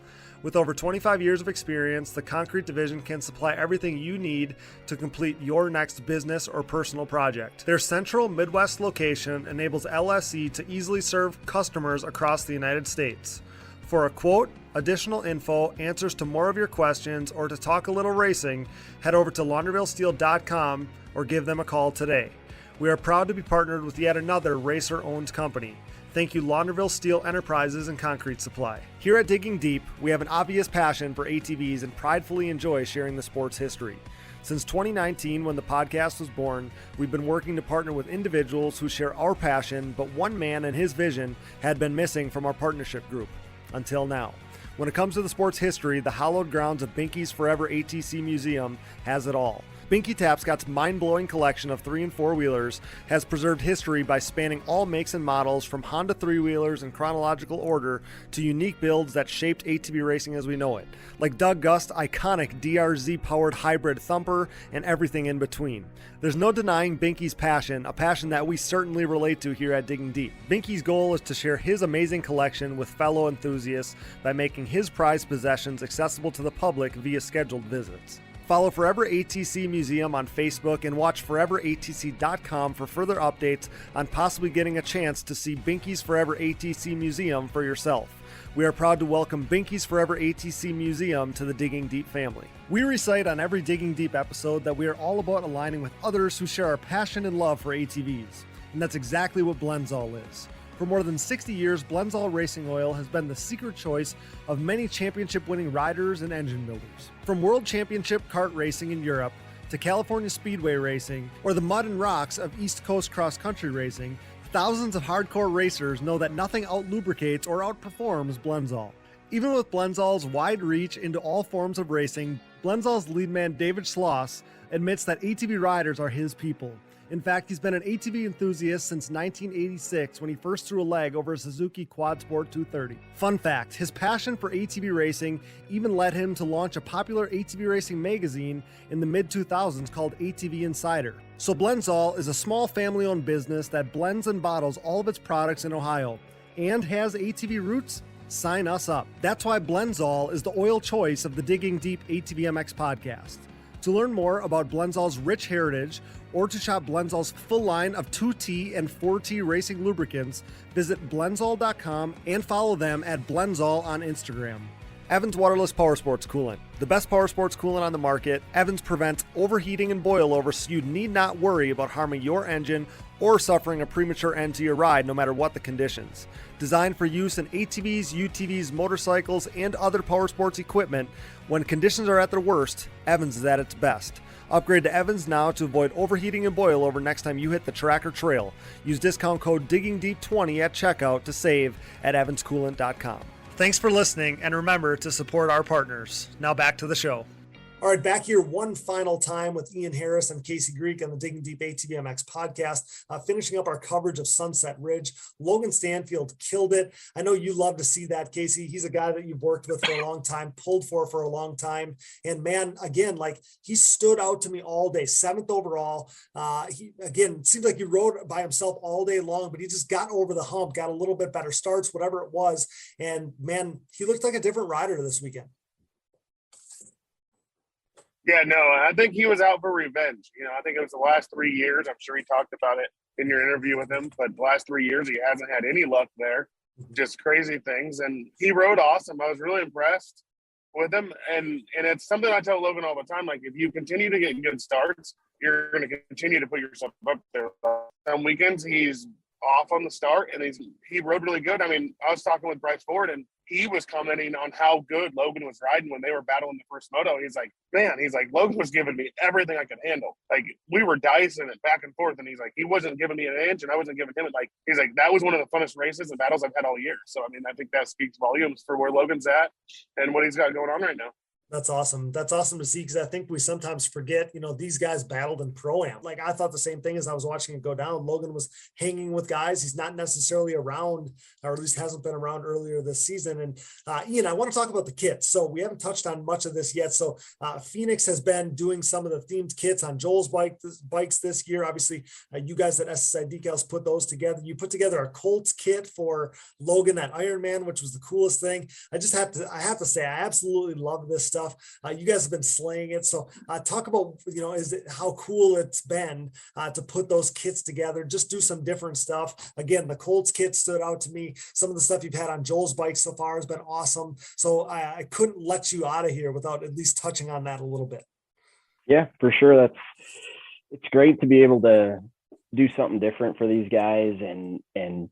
With over 25 years of experience, the concrete division can supply everything you need to complete your next business or personal project. Their central Midwest location enables LSE to easily serve customers across the United States. For a quote, additional info, answers to more of your questions, or to talk a little racing, head over to laundervillesteel.com or give them a call today. We are proud to be partnered with yet another racer-owned company. Thank you, Launderville Steel Enterprises and Concrete Supply. Here at Digging Deep, we have an obvious passion for ATVs and pridefully enjoy sharing the sport's history. Since 2019, when the podcast was born, we've been working to partner with individuals who share our passion, but one man and his vision had been missing from our partnership group. Until now. When it comes to the sport's history, the hallowed grounds of Binky's Forever ATC Museum has it all. Binky Tapscott's mind-blowing collection of 3- and 4-wheelers has preserved history by spanning all makes and models, from Honda 3-wheelers in chronological order to unique builds that shaped ATV racing as we know it, like Doug Gust's iconic DRZ-powered hybrid thumper and everything in between. There's no denying Binky's passion, a passion that we certainly relate to here at Digging Deep. Binky's goal is to share his amazing collection with fellow enthusiasts by making his prized possessions accessible to the public via scheduled visits. Follow Forever ATC Museum on Facebook and watch foreveratc.com for further updates on possibly getting a chance to see Binky's Forever ATC Museum for yourself. We are proud to welcome Binky's Forever ATC Museum to the Digging Deep family. We recite on every Digging Deep episode that we are all about aligning with others who share our passion and love for ATVs, and that's exactly what Blenzall is. For more than 60 years, Blenzall Racing Oil has been the secret choice of many championship-winning riders and engine builders. From World Championship kart racing in Europe to California Speedway racing or the mud and rocks of East Coast cross-country racing, thousands of hardcore racers know that nothing out-lubricates or outperforms Blenzall. Even with Blenzall's wide reach into all forms of racing, Blenzall's lead man David Schloss admits that ATV riders are his people. In fact, he's been an ATV enthusiast since 1986 when he first threw a leg over a Suzuki Quad Sport 230. Fun fact, his passion for ATV racing even led him to launch a popular ATV racing magazine in the mid-2000s called ATV Insider. So Blenzall is a small family-owned business that blends and bottles all of its products in Ohio and has ATV roots. Sign us up. That's why Blenzall is the oil choice of the Digging Deep ATVMX podcast. To learn more about Blenzall's rich heritage or to shop Blenzall's full line of 2T and 4T racing lubricants, visit Blenzall.com and follow them at Blenzall on Instagram. Evans Waterless Power Sports Coolant. The best power sports coolant on the market, Evans prevents overheating and boilover so you need not worry about harming your engine or suffering a premature end to your ride no matter what the conditions. Designed for use in ATVs, UTVs, motorcycles, and other power sports equipment, when conditions are at their worst, Evans is at its best. Upgrade to Evans now to avoid overheating and boilover next time you hit the track or trail. Use discount code DIGGINGDEEP20 at checkout to save at evanscoolant.com. Thanks for listening, and remember to support our partners. Now back to the show. All right, back here one final time with Ian Harris and Casey Greek on the Digging Deep ATVMX podcast, finishing up our coverage of Sunset Ridge. Logan Stanfield killed it. I know you love to see that, Casey. He's a guy that you've worked with for a long time, pulled for a long time. And man, again, like he stood out to me all day, 7th overall. It seems like he rode by himself all day long, but he just got over the hump, got a little bit better starts, whatever it was. And man, he looked like a different rider this weekend. Yeah, no, I think he was out for revenge. I think it was the last 3 years. I'm sure he talked about it in your interview with him, but the last 3 years, he hasn't had any luck there. Just crazy things. And he rode awesome. I was really impressed. with him. And it's something I tell Logan all the time. Like, if you continue to get good starts, you're going to continue to put yourself up there. On weekends, he's off on the start, and he rode really good. I mean, I was talking with Bryce Ford, and he was commenting on how good Logan was riding when they were battling the first moto. He's like, Logan was giving me everything I could handle. Like, we were dicing it back and forth, and he's like, he wasn't giving me an inch, and I wasn't giving him it. Like, he's like, that was one of the funnest races and battles I've had all year. So, I mean, I think that speaks volumes for where Logan's at and what he's got going on right now. That's awesome. That's awesome to see, because I think we sometimes forget, these guys battled in Pro-Am. Like, I thought the same thing as I was watching it go down. Logan was hanging with guys he's not necessarily around, or at least hasn't been around earlier this season. And Ian, I want to talk about the kits. So we haven't touched on much of this yet. So Phoenix has been doing some of the themed kits on Joel's bikes this year. Obviously, you guys at SSI Decals put those together. You put together a Colts kit for Logan at Ironman, which was the coolest thing. I have to say, I absolutely love this stuff. You guys have been slaying it. So talk about, how cool it's been to put those kits together, just do some different stuff. Again, the Colts kit stood out to me. Some of the stuff you've had on Joel's bike so far has been awesome. So I couldn't let you out of here without at least touching on that a little bit. Yeah, for sure. It's great to be able to do something different for these guys and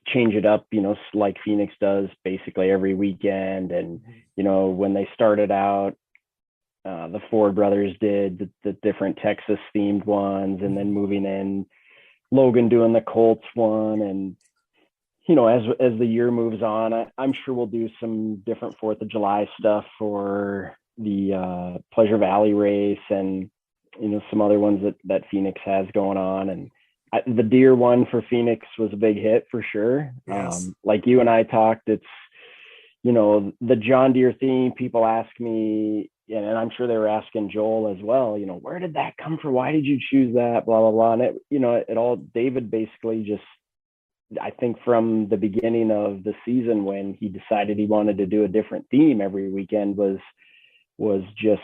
change it up, like Phoenix does basically every weekend. And, when they started out, the Ford brothers did the different Texas themed ones, and then moving in, Logan doing the Colts one. And, as the year moves on, I'm sure we'll do some different 4th of July stuff for the Pleasure Valley race and, some other ones that Phoenix has going on. And the deer one for Phoenix was a big hit for sure. Yes. Like you and I talked, it's, the John Deere theme. People ask me, and I'm sure they were asking Joel as well, where did that come from? Why did you choose that? Blah, blah, blah. And it all, David basically just, I think from the beginning of the season, when he decided he wanted to do a different theme every weekend, was just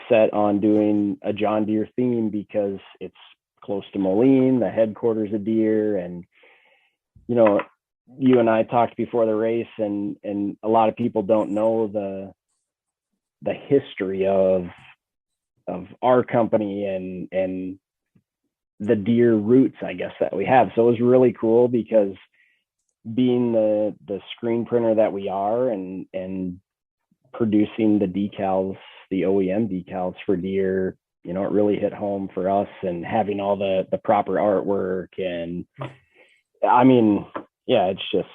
set on doing a John Deere theme because it's close to Moline, the headquarters of Deere. And, you and I talked before the race, and a lot of people don't know the history of our company and the Deere roots, I guess, that we have. So it was really cool because being the screen printer that we are and producing the decals, the OEM decals for Deere, it really hit home for us, and having all the proper artwork. And I mean, yeah, it's just,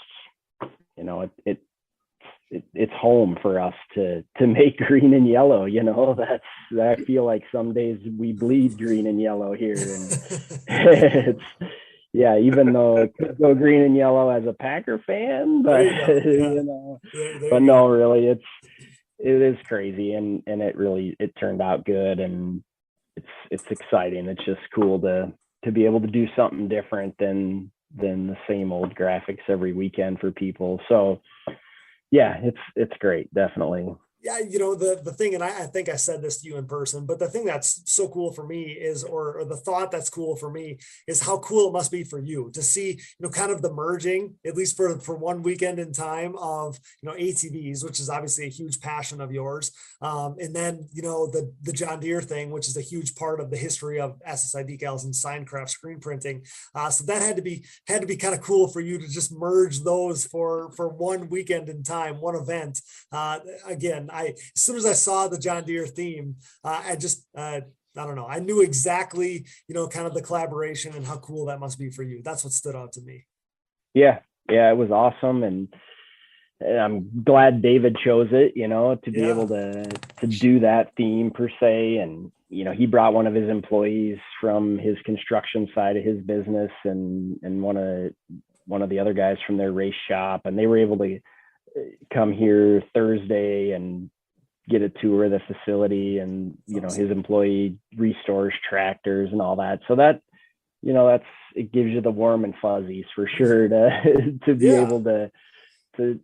it's home for us to make green and yellow. I feel like some days we bleed green and yellow here. And even though it could go green and yellow as a Packer fan, but but no, really, it is crazy, and it turned out good, and it's exciting. It's just cool to be able to do something different than the same old graphics every weekend for people. So yeah, it's great. Definitely. Yeah, the thing, and I think I said this to you in person, but the thing that's so cool for me is, or the thought that's cool for me is how cool it must be for you to see, kind of the merging, at least for one weekend in time, of, ATVs, which is obviously a huge passion of yours. And then, the John Deere thing, which is a huge part of the history of SSI Decals and Signcraft screen printing. So that had to be kind of cool for you to just merge those for one weekend in time, one event. Again, as soon as I saw the John Deere theme, I don't know. I knew exactly, kind of the collaboration and how cool that must be for you. That's what stood out to me. Yeah, it was awesome. And I'm glad David chose it, to be able to do that theme per se. And, he brought one of his employees from his construction side of his business and one of the other guys from their race shop. And they were able to come here Thursday and get a tour of the facility, and his employee restores tractors and all that. So that it gives you the warm and fuzzies for sure to be able to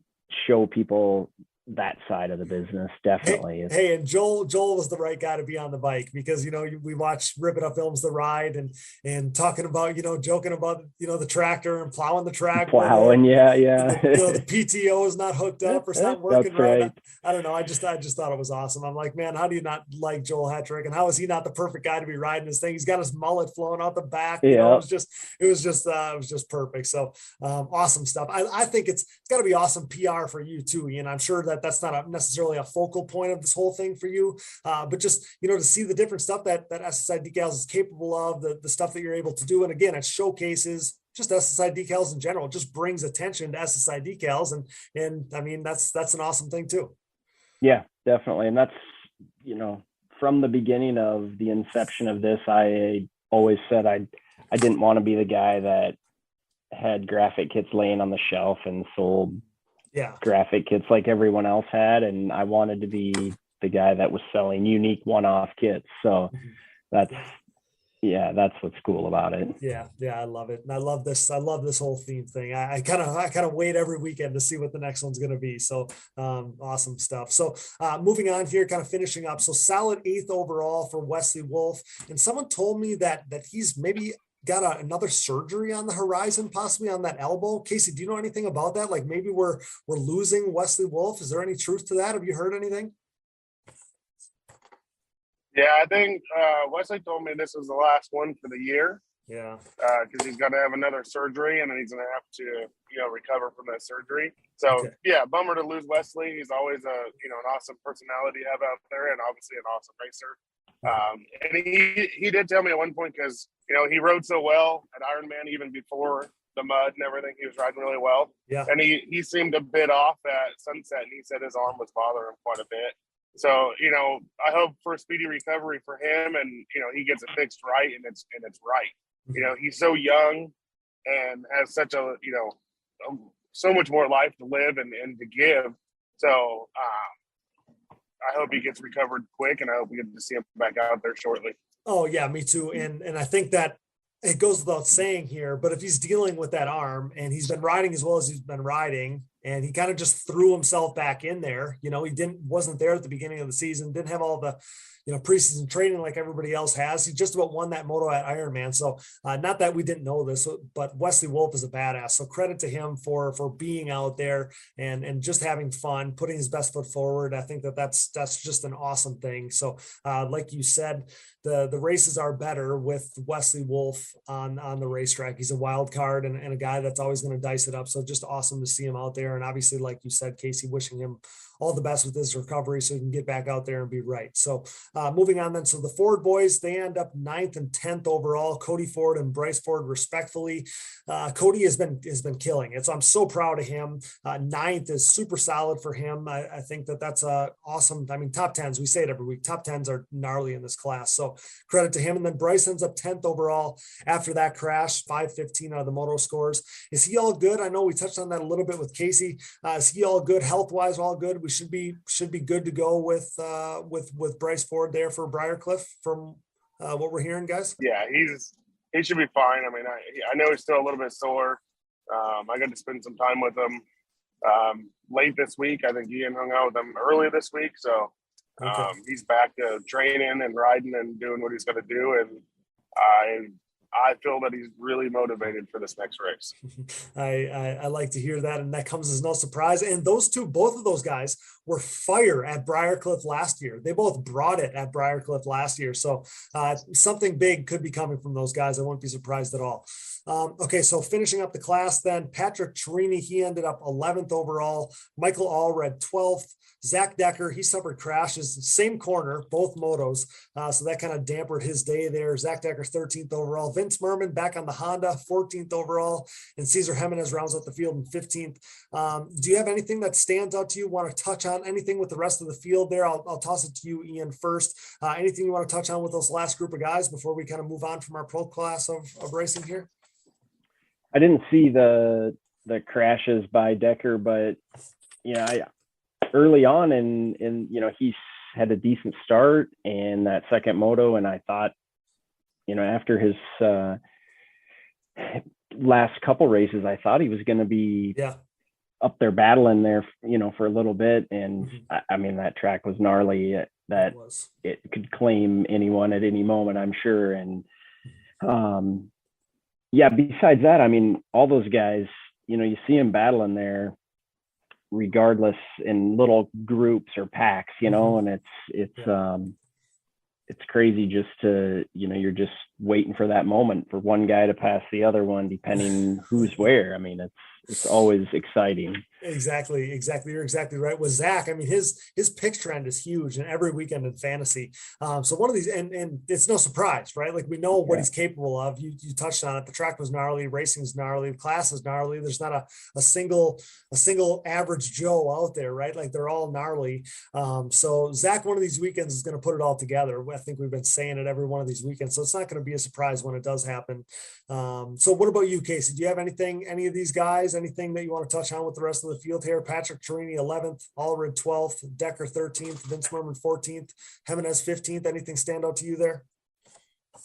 show people that side of the business. Definitely. Hey, and Joel was the right guy to be on the bike, because, we watched Rip It Up Films, The Ride, and talking about, joking about, the tractor and plowing the track. Plowing. Yeah. The PTO is not hooked up or it's not working right. Right. I don't know. I just thought it was awesome. I'm like, man, how do you not like Joel Hetrick? And how is he not the perfect guy to be riding this thing? He's got his mullet flowing out the back. It was just perfect. So awesome stuff. I think it's got to be awesome PR for you too, Ian. I'm sure that's not necessarily a focal point of this whole thing for you, but just to see the different stuff that SSI Decals is capable of, the stuff that you're able to do, and again, it showcases just SSI Decals in general. It just brings attention to SSI Decals, and I mean that's an awesome thing too. Yeah, definitely, and that's from the beginning of the inception of this, I always said I didn't want to be the guy that had graphic kits laying on the shelf and sold graphic kits like everyone else had, and I wanted to be the guy that was selling unique one-off kits. So that's what's cool about it. Yeah, I love it, and I love this whole theme thing. I kind of wait every weekend to see what the next one's going to be. So awesome stuff. So moving on here, kind of finishing up. So solid 8th overall for Wesley Wolf, and someone told me that he's maybe got another surgery on the horizon, possibly on that elbow. Casey, do you know anything about that? Like maybe we're losing Wesley Wolf. Is there any truth to that? Have you heard anything? Yeah, I think Wesley told me this was the last one for the year. Yeah. Because he's going to have another surgery, and then he's going to have to, recover from that surgery. So, yeah, bummer to lose Wesley. He's always an awesome personality to have out there, and obviously an awesome racer. And he did tell me at one point, because he rode so well at Ironman even before the mud and everything. He was riding really well. Yeah. And he seemed a bit off at Sunset, and he said his arm was bothering him quite a bit. So I hope for a speedy recovery for him, and he gets it fixed right, and it's right. He's so young and has such a so much more life to live and to give. So I hope he gets recovered quick, and I hope we get to see him back out there shortly. Oh yeah, me too. And I think that it goes without saying here, but if he's dealing with that arm and he's been riding as well as he's been riding, and he kind of just threw himself back in there, he wasn't there at the beginning of the season, didn't have all the preseason training like everybody else has. He just about won that moto at Ironman. So not that we didn't know this, but Wesley Wolf is a badass. So credit to him for being out there and just having fun, putting his best foot forward. I think that's just an awesome thing. So like you said, the races are better with Wesley Wolf on the racetrack. He's a wild card and a guy that's always going to dice it up. So just awesome to see him out there. And obviously, like you said, Casey, wishing him all the best with his recovery so he can get back out there and be right. So moving on then. So the Ford boys, they end up 9th and 10th overall, Cody Ford and Bryce Ford respectfully. Cody has been killing it. So I'm so proud of him. 9th is super solid for him. I think that's awesome. I mean, top 10s, we say it every week. Top 10s are gnarly in this class. So credit to him. And then Bryce ends up 10th overall after that crash, 5:15 out of the moto scores. Is he all good? I know we touched on that a little bit with Casey. Is he all good health-wise? All good? We should be good to go with Bryce Ford there for Briarcliff from what we're hearing, guys. Yeah, he should be fine. I mean, I know he's still a little bit sore. I got to spend some time with him late this week. I think Ian hung out with him early this week, so he's back to training and riding and doing what he's going to do. And I feel that he's really motivated for this next race. I like to hear that, and that comes as no surprise. And both of those guys were fire at Briarcliff last year. They both brought it at Briarcliff last year. So something big could be coming from those guys. I won't be surprised at all. Okay, so finishing up the class then, Patrick Torini, he ended up 11th overall. Michael Allred, 12th. Zach Decker, he suffered crashes, same corner, both motos. So that kind of dampened his day there. Zach Decker, 13th overall. Vince Merman back on the Honda, 14th overall. And Cesar Jimenez rounds out the field in 15th. Do you have anything that stands out to you? Want to touch on anything with the rest of the field there? I'll toss it to you, Ian, first. Anything you want to touch on with those last group of guys before we kind of move on from our pro class of racing here? I didn't see the crashes by Decker, but early on and he's had a decent start in that second moto, and I thought after his last couple races I thought he was going to be up there battling there, for a little bit. And I mean, that track was gnarly, that it could claim anyone at any moment, I'm sure. And besides that, I mean, all those guys, you see them battling there regardless in little groups or packs, and it's crazy just to, you're just waiting for that moment for one guy to pass the other one, depending who's where. I mean, it's always exciting. Exactly. You're exactly right. With Zach, I mean, his pick trend is huge, and every weekend in fantasy. So one of these, and it's no surprise, right? Like, we know what he's capable of. You touched on it. The track was gnarly, racing's gnarly, the class is gnarly. There's not a single average Joe out there, right? Like, they're all gnarly. So Zach, one of these weekends is going to put it all together. I think we've been saying it every one of these weekends, so it's not going to be a surprise when it does happen. So what about you, Casey? Do you have any of these guys, anything that you want to touch on with the rest of the field here? Patrick Torini 11th, Allred 12th, Decker 13th, Vince Merman 14th, Jimenez 15th. Anything stand out to you there?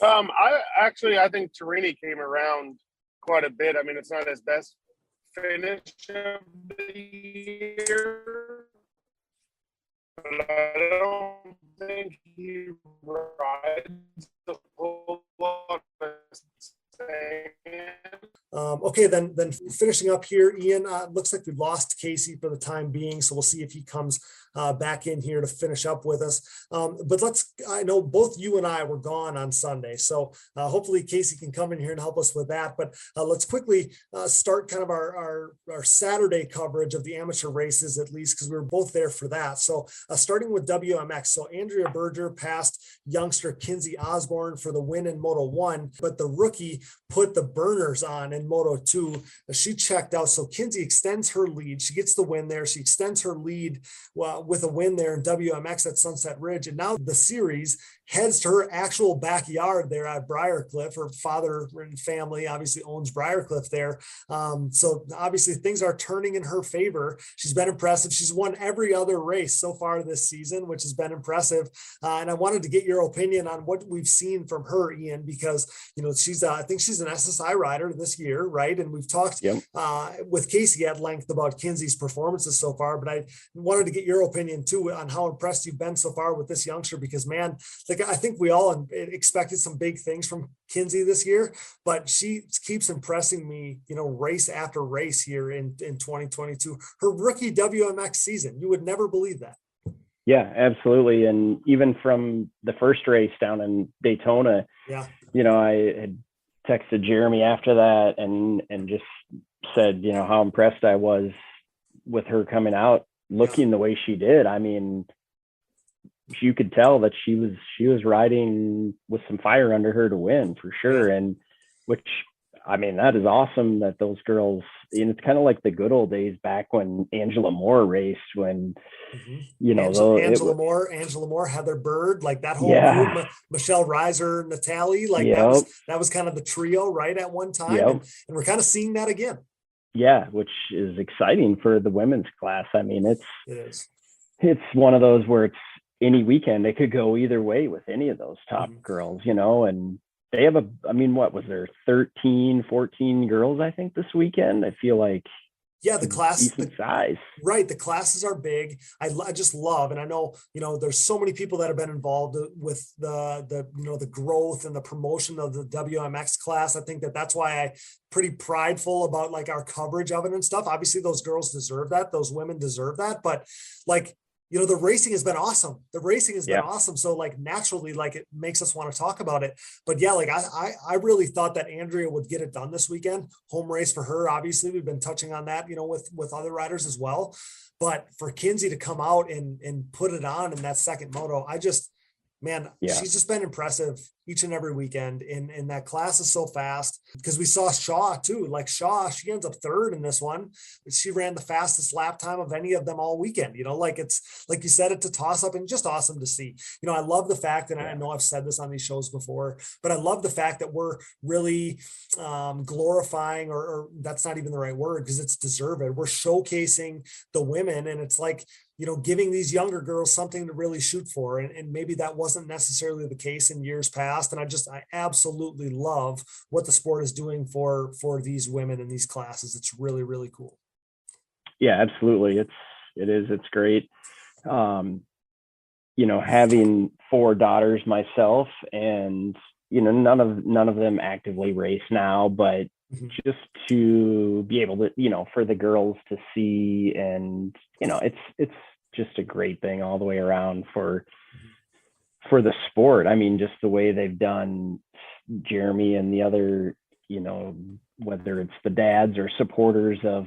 I think Torini came around quite a bit. I mean, it's not his best finish of the year, but I don't think he rides a whole lot of sand. Okay, then finishing up here, Ian, looks like we've lost Casey for the time being, so we'll see if he comes back in here to finish up with us. But I know both you and I were gone on Sunday, so hopefully Casey can come in here and help us with that. But let's quickly start kind of our Saturday coverage of the amateur races, at least, because we were both there for that. So starting with WMX, so Andrea Berger passed youngster Kinsey Osborne for the win in Moto 1, but the rookie put the burners on in Moto 2. She checked out, so Kinsey extends her lead. She gets the win there. She extends her lead with a win there in WMX at Sunset Ridge. And now the series heads to her actual backyard there at Briarcliff. Her father and family obviously owns Briarcliff there. So obviously things are turning in her favor. She's been impressive. She's won every other race so far this season, which has been impressive. And I wanted to get your opinion on what we've seen from her, Ian, because, I think she's an SSI rider this year, right? And we've talked with Casey at length about Kinsey's performances so far, but I wanted to get your opinion too on how impressed you've been so far with this youngster, because, man, I think we all expected some big things from Kinsey this year, but she keeps impressing me, race after race here in 2022. Her rookie WMX season, you would never believe that. Yeah, absolutely. And even from the first race down in Daytona, I had texted Jeremy after that and just said, how impressed I was with her coming out looking the way she did. I mean, you could tell that she was riding with some fire under her to win for sure. And which, I mean, that is awesome that those girls, and it's kind of like the good old days back when Angela Moore raced, when, Angela Moore, Heather Bird, like that whole group, Michelle Reiser, Natalie, like that was kind of the trio, right, at one time. And we're kind of seeing that again. Yeah, which is exciting for the women's class. I mean, it's one of those where it's any weekend, it could go either way with any of those top girls, and they have what was there, 13, 14 girls, I think, this weekend. I feel like the class, size. Right. The classes are big. I just love, and I know, there's so many people that have been involved with the growth and the promotion of the WMX class. I think that's why I'm pretty prideful about like our coverage of it and stuff. Obviously those girls deserve that. Those women deserve that. But like, the racing has been awesome. So like naturally, like it makes us want to talk about it. But I really thought that Andrea would get it done this weekend. Home race for her. Obviously we've been touching on that, with other riders as well. But for Kinsey to come out and put it on in that second moto, she's just been impressive each and every weekend. And that class is so fast, because we saw Shaw too. Like she ends up third in this one, but she ran the fastest lap time of any of them all weekend. It's like you said, it's a toss up and just awesome to see. I love the fact, and I know I've said this on these shows before, but I love the fact that we're really glorifying, or that's not even the right word, because it's deserved. We're showcasing the women, and it's like, giving these younger girls something to really shoot for. And maybe that wasn't necessarily the case in years past. And I absolutely love what the sport is doing for these women in these classes. It's really, really cool. Yeah, absolutely. It's great. Having 4 daughters myself, and none of them actively race now, but just to be able to, for the girls to see, and it's just a great thing all the way around for the sport. I mean, just the way they've done Jeremy and the other, whether it's the dads or supporters of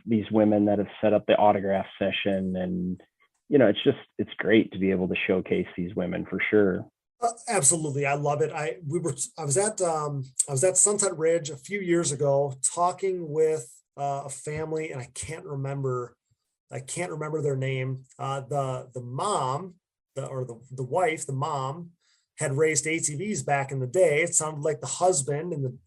these women that have set up the autograph session, and it's great to be able to showcase these women for sure. Absolutely, I love it. I was at Sunset Ridge a few years ago talking with a family, and I can't remember their name. The mom, the wife, the mom had raced ATVs back in the day. It sounded like the husband and the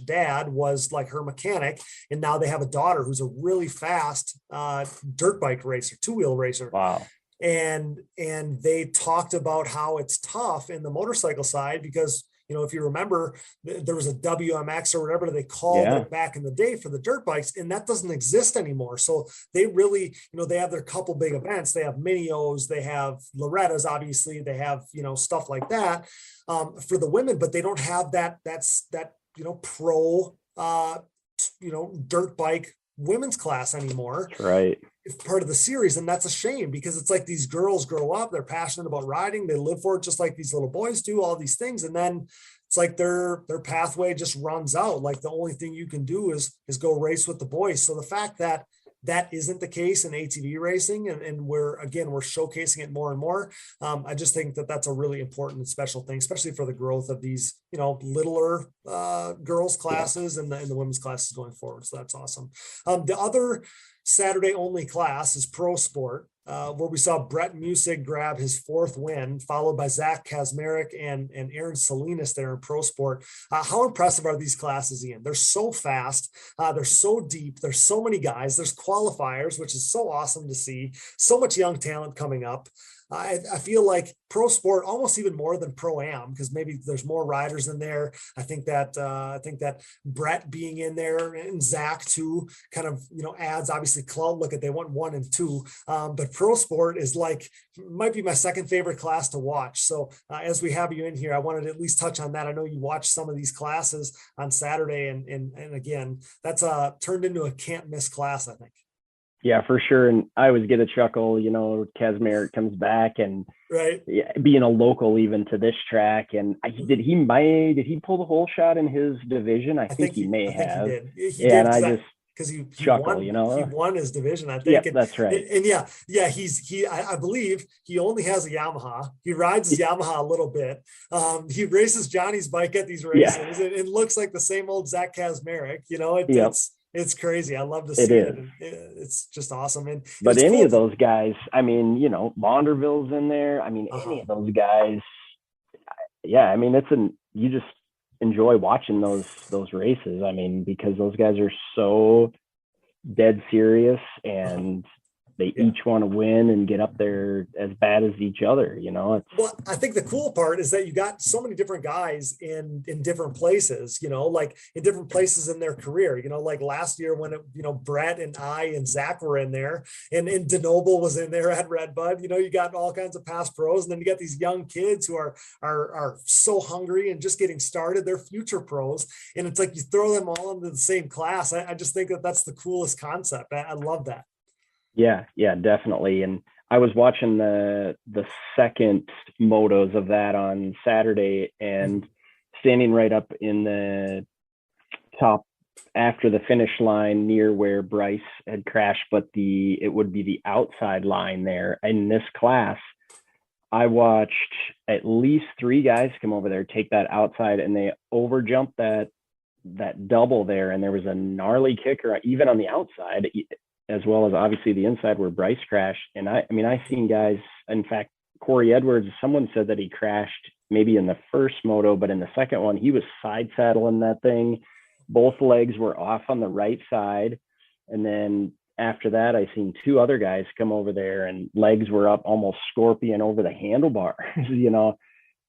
/ dad was like her mechanic, and now they have a daughter who's a really fast dirt bike racer, 2-wheel racer. Wow. And they talked about how it's tough in the motorcycle side because, if you remember, there was a WMX or whatever they called it back in the day for the dirt bikes, and that doesn't exist anymore. So they really, they have their couple big events. They have Mini-O's, they have Lorettas, obviously, they have, stuff like that for the women, but they don't have that pro, dirt bike women's class anymore. Right. It's part of the series, and that's a shame because it's like these girls grow up, they're passionate about riding, they live for it just like these little boys do, all these things, and then it's like their pathway just runs out. Like the only thing you can do is go race with the boys. So the fact that isn't the case in ATV racing, and we're showcasing it more and more. I just think that that's a really important and special thing, especially for the growth of these, littler girls classes and the women's classes going forward. So that's awesome. The other Saturday only class is Pro Sport, where we saw Brett Musig grab his 4th win, followed by Zach Kazmarek and Aaron Salinas there in Pro Sport. How impressive are these classes, Ian? They're so fast. They're so deep. There's so many guys. There's qualifiers, which is so awesome to see. So much young talent coming up. I feel like Pro Sport almost even more than Pro Am, because maybe there's more riders in there. I think that Brett being in there and Zach too kind of adds obviously clout. Look at, they went 1 and 2, but Pro Sport is might be my second favorite class to watch. So as we have you in here, I wanted to at least touch on that. I know you watched some of these classes on Saturday, and again, that's turned into a can't miss class, I think. Yeah, for sure. And I always get a chuckle, Kazmarek comes back, and right, being a local even to this track. And did he pull the whole shot in his division? I think he may have. He did. And I just because he chuckle, won, he won his division, I think. Yep, that's right. And I believe he only has a Yamaha. He rides his Yamaha a little bit. He races Johnny's bike at these races. It looks like the same old Zach Kazmarek. It's crazy. I love to see it. It's just awesome. But any of those guys, I mean, Launderville's in there. I mean, any of those guys. Yeah, I mean, you just enjoy watching those races. I mean, because those guys are so dead serious, and they each want to win and get up there as bad as each other, Well, I think the cool part is that you got so many different guys in different places, like in different places in their career, like last year when Brett and I and Zach were in there, and DeNoble was in there at Redbud. You got all kinds of past pros, and then you got these young kids who are so hungry and just getting started. They're future pros, and it's like you throw them all into the same class. I just think that that's the coolest concept. I love that. Yeah, definitely. And I was watching the second motos of that on Saturday, and standing right up in the top after the finish line near where Bryce had crashed, but it would be the outside line there. In this class, I watched at least 3 guys come over there, take that outside, and they overjumped that double there. And there was a gnarly kicker even on the outside, as well as obviously the inside where Bryce crashed. And I've seen guys, in fact, Corey Edwards, someone said that he crashed maybe in the first moto, but in the second one, he was side saddling that thing. Both legs were off on the right side. And then after that, I seen 2 other guys come over there, and legs were up almost scorpion over the handlebars,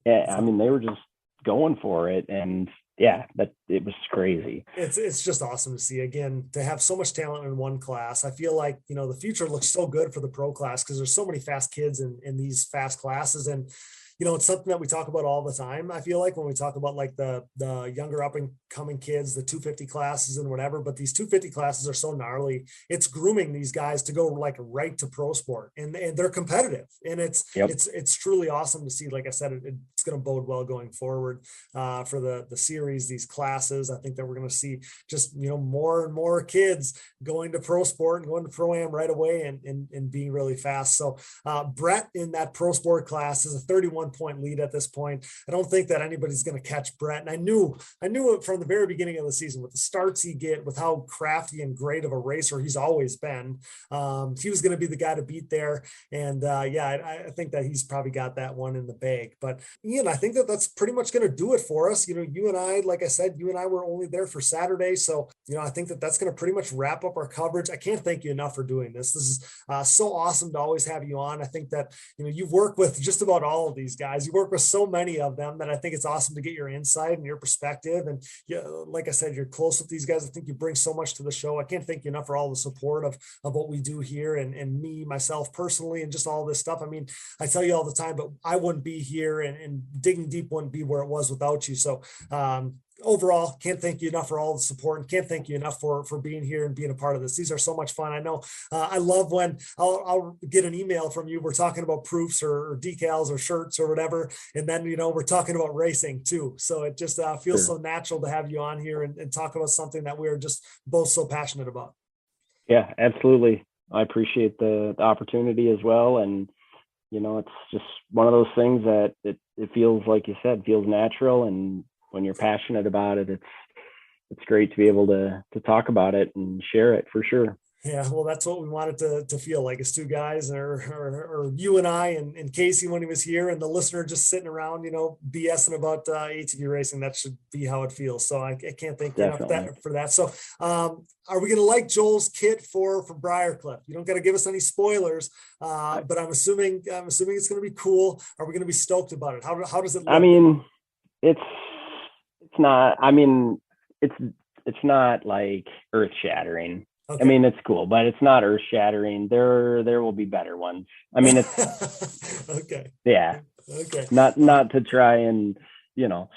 Yeah, I mean, they were just going for it. And yeah, that it was crazy. It's just awesome to see, again, to have so much talent in one class. I feel like, the future looks so good for the pro class because there's so many fast kids in these fast classes. And it's something that we talk about all the time. I feel like when we talk about like the younger up and coming kids, the 250 classes and whatever, but these 250 classes are so gnarly. It's grooming these guys to go like right to pro sport, and they're competitive, and it's truly awesome to see. Like I said, it's going to bode well going forward for the series, these classes. I think that we're going to see just, more and more kids going to pro sport and going to pro-am right away and being really fast. So Brett in that pro sport class is a 31-point lead at this point. I don't think that anybody's going to catch Brett. And I knew it from the very beginning of the season with the starts he get, with how crafty and great of a racer he's always been. He was going to be the guy to beat there. And I think that he's probably got that one in the bag. But Ian, I think that that's pretty much going to do it for us. You and I, like I said, you and I were only there for Saturday. So, I think that that's going to pretty much wrap up our coverage. I can't thank you enough for doing this. This is so awesome to always have you on. I think that, you've worked with just about all of these guys. You work with so many of them that I think it's awesome to get your insight and your perspective. And like I said, you're close with these guys. I think you bring so much to the show. I can't thank you enough for all the support of what we do here and me, myself personally, and just all this stuff. I mean, I tell you all the time, but I wouldn't be here and Digging Deep wouldn't be where it was without you. So, overall, can't thank you enough for all the support, and can't thank you enough for being here and being a part of this. These are so much fun. I know I love when I'll get an email from you. We're talking about proofs or decals or shirts or whatever. And then, we're talking about racing too. So it just feels so natural to have you on here and talk about something that we're just both so passionate about. Yeah, absolutely. I appreciate the opportunity as well. And, it's just one of those things that it feels, like you said, feels natural. And when you're passionate about it, it's great to be able to talk about it and share it for sure. Yeah, well, that's what we wanted to feel like, as two guys, or you and I and Casey when he was here, and the listener just sitting around, BSing about ATV racing. That should be how it feels. So I can't thank you enough for that. So are we going to like Joel's kit for Briarcliff? You don't got to give us any spoilers, but I'm assuming it's going to be cool. Are we going to be stoked about it? How does it look? I mean, it's not. I mean, it's not like earth shattering. Okay. I mean, it's cool, but it's not earth shattering. There will be better ones. I mean, it's okay. Yeah. Okay. Not to try and,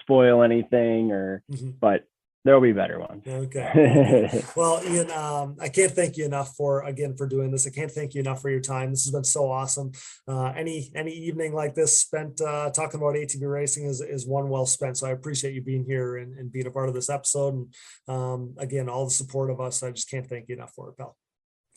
spoil anything but there'll be better ones. Okay. Well, Ian, I can't thank you enough for doing this. I can't thank you enough for your time. This has been so awesome. Any evening like this spent talking about ATV racing is one well spent. So I appreciate you being here and being a part of this episode. And again, all the support of us. I just can't thank you enough for it, pal.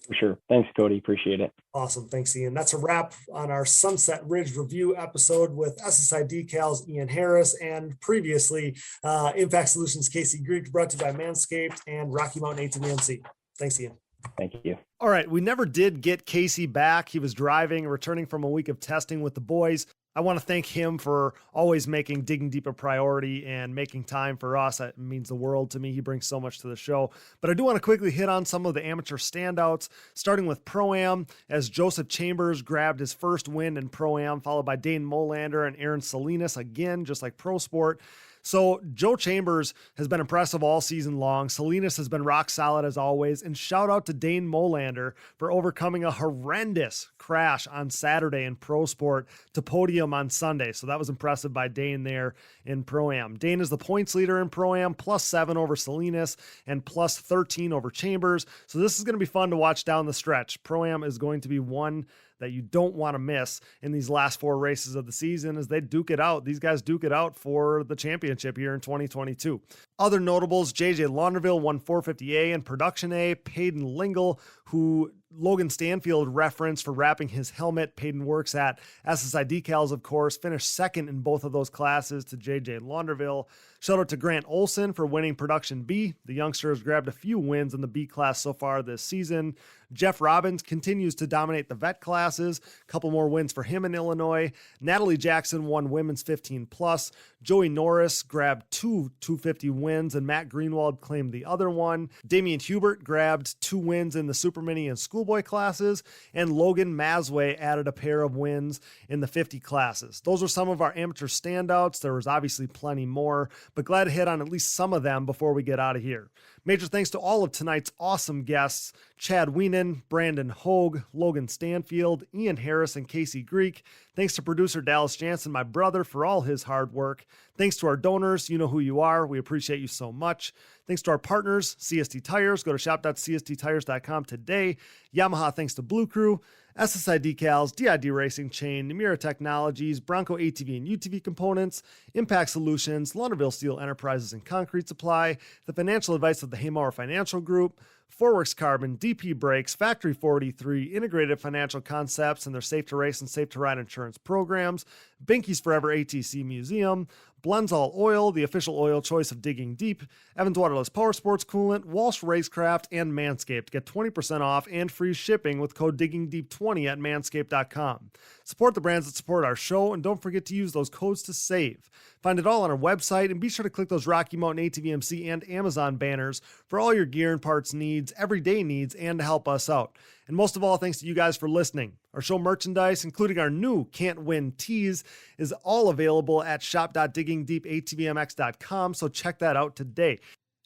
For sure. Thanks, Cody. Appreciate it. Awesome. Thanks, Ian. That's a wrap on our Sunset Ridge review episode with SSI Decals, Ian Harris, and previously Impact Solutions, Casey Greek, brought to you by Manscaped and Rocky Mountain ATVMC. Thanks, Ian. Thank you. All right. We never did get Casey back. He was driving, returning from a week of testing with the boys. I want to thank him for always making Digging Deep a priority and making time for us. It means the world to me. He brings so much to the show. But I do want to quickly hit on some of the amateur standouts, starting with Pro-Am, as Joseph Chambers grabbed his first win in Pro-Am, followed by Dane Molander and Aaron Salinas, again, just like Pro Sport. So Joe Chambers has been impressive all season long. Salinas has been rock solid as always. And shout out to Dane Molander for overcoming a horrendous crash on Saturday in Pro Sport to podium on Sunday. So that was impressive by Dane there in Pro-Am. Dane is the points leader in Pro-Am, +7 over Salinas and +13 over Chambers. So this is going to be fun to watch down the stretch. Pro-Am is going to be one that you don't want to miss in these last 4 races of the season as they duke it out. These guys duke it out for the championship here in 2022. Other notables, JJ Launderville won 450A and Production A. Peyton Lingle, who Logan Stanfield referenced for wrapping his helmet. Peyton works at SSI Decals, of course, finished second in both of those classes to JJ Launderville. Shout out to Grant Olson for winning Production B. The youngster has grabbed a few wins in the B class so far this season. Jeff Robbins continues to dominate the vet classes. A couple more wins for him in Illinois. Natalie Jackson won women's 15+. Joey Norris grabbed 2 250 wins, and Matt Greenwald claimed the other one. Damian Hubert grabbed 2 wins in the Super Mini and School schoolboy classes, and Logan Masway added a pair of wins in the 50 classes. Those were some of our amateur standouts. There was obviously plenty more, but glad to hit on at least some of them before we get out of here. Major thanks to all of tonight's awesome guests, Chad Wienen, Brandon Hoag, Logan Stanfield, Ian Harris, and Casey Greek. Thanks to producer Dallas Jansen, my brother, for all his hard work. Thanks to our donors. You know who you are. We appreciate you so much. Thanks to our partners, CST Tires. Go to shop.csttires.com today. Yamaha, thanks to Blue Crew. SSI Decals, DID Racing Chain, Namura Technologies, Bronco ATV and UTV Components, Impact Solutions, Launderville Steel Enterprises and Concrete Supply, the financial advice of the Haymauer Financial Group, Forworks Carbon, DP Brakes, Factory 43, Integrated Financial Concepts and their Safe to Race and Safe to Ride insurance programs, Binky's Forever ATC Museum, Blenzall Oil, the official oil choice of Digging Deep, Evans Waterless Power Sports Coolant, Walsh Racecraft, and Manscaped. Get 20% off and free shipping with code DiggingDeep20 at manscaped.com. Support the brands that support our show, and don't forget to use those codes to save. Find it all on our website, and be sure to click those Rocky Mountain ATVMC and Amazon banners for all your gear and parts needs, everyday needs, and to help us out. And most of all, thanks to you guys for listening. Our show merchandise, including our new Can't Win tees, is all available at shop.diggingdeepatvmx.com, so check that out today.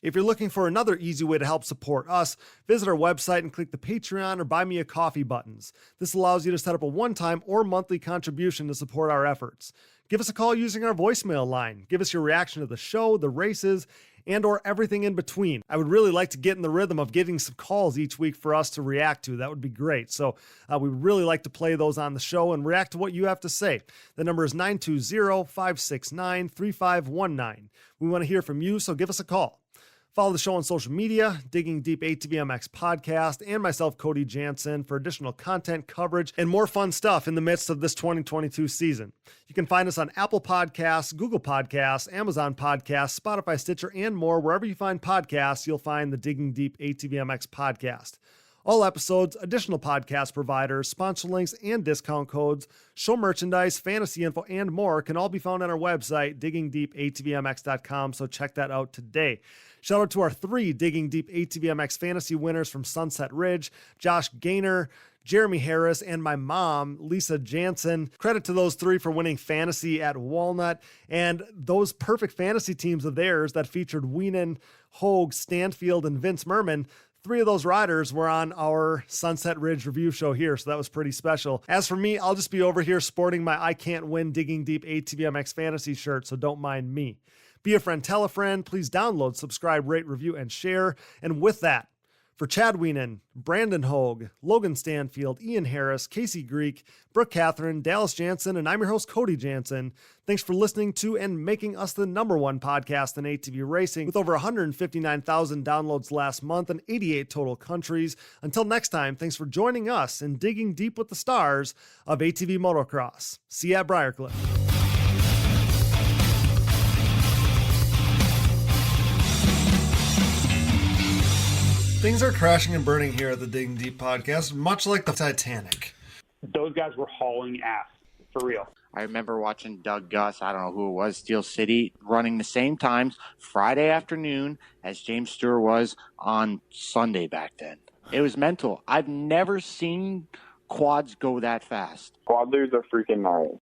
If you're looking for another easy way to help support us, visit our website and click the Patreon or Buy Me a Coffee buttons. This allows you to set up a one-time or monthly contribution to support our efforts. Give us a call using our voicemail line. Give us your reaction to the show, the races, and or everything in between. I would really like to get in the rhythm of getting some calls each week for us to react to. That would be great. So we would really like to play those on the show and react to what you have to say. The number is 920-569-3519. We want to hear from you, so give us a call. Follow the show on social media, Digging Deep ATVMX Podcast, and myself, Cody Jansen, for additional content, coverage, and more fun stuff in the midst of this 2022 season. You can find us on Apple Podcasts, Google Podcasts, Amazon Podcasts, Spotify, Stitcher, and more. Wherever you find podcasts, you'll find the Digging Deep ATVMX Podcast. All episodes, additional podcast providers, sponsor links, and discount codes, show merchandise, fantasy info, and more can all be found on our website, diggingdeepatvmx.com, so check that out today. Shout out to our 3 Digging Deep ATVMX fantasy winners from Sunset Ridge, Josh Gaynor, Jeremy Harris, and my mom, Lisa Jansen. Credit to those 3 for winning fantasy at Walnut, and those perfect fantasy teams of theirs that featured Wienen, Hoag, Stanfield, and Vince Merman. 3 of those riders were on our Sunset Ridge review show here, so that was pretty special. As for me, I'll just be over here sporting my I Can't Win Digging Deep ATVMX fantasy shirt, so don't mind me. Be a friend, tell a friend. Please download, subscribe, rate, review, and share. And with that, for Chad Wienen, Brandon Hoag, Logan Stanfield, Ian Harris, Casey Greek, Brooke Catherine, Dallas Jansen, and I'm your host, Cody Jansen. Thanks for listening to and making us the #1 podcast in ATV racing with over 159,000 downloads last month in 88 total countries. Until next time, thanks for joining us in Digging Deep with the Stars of ATV Motocross. See you at Briarcliff. Things are crashing and burning here at the Digging Deep podcast, much like the Titanic. Those guys were hauling ass, for real. I remember watching Doug Gus, I don't know who it was, Steel City, running the same times Friday afternoon as James Stewart was on Sunday back then. It was mental. I've never seen quads go that fast. Quadlers are freaking gnarly.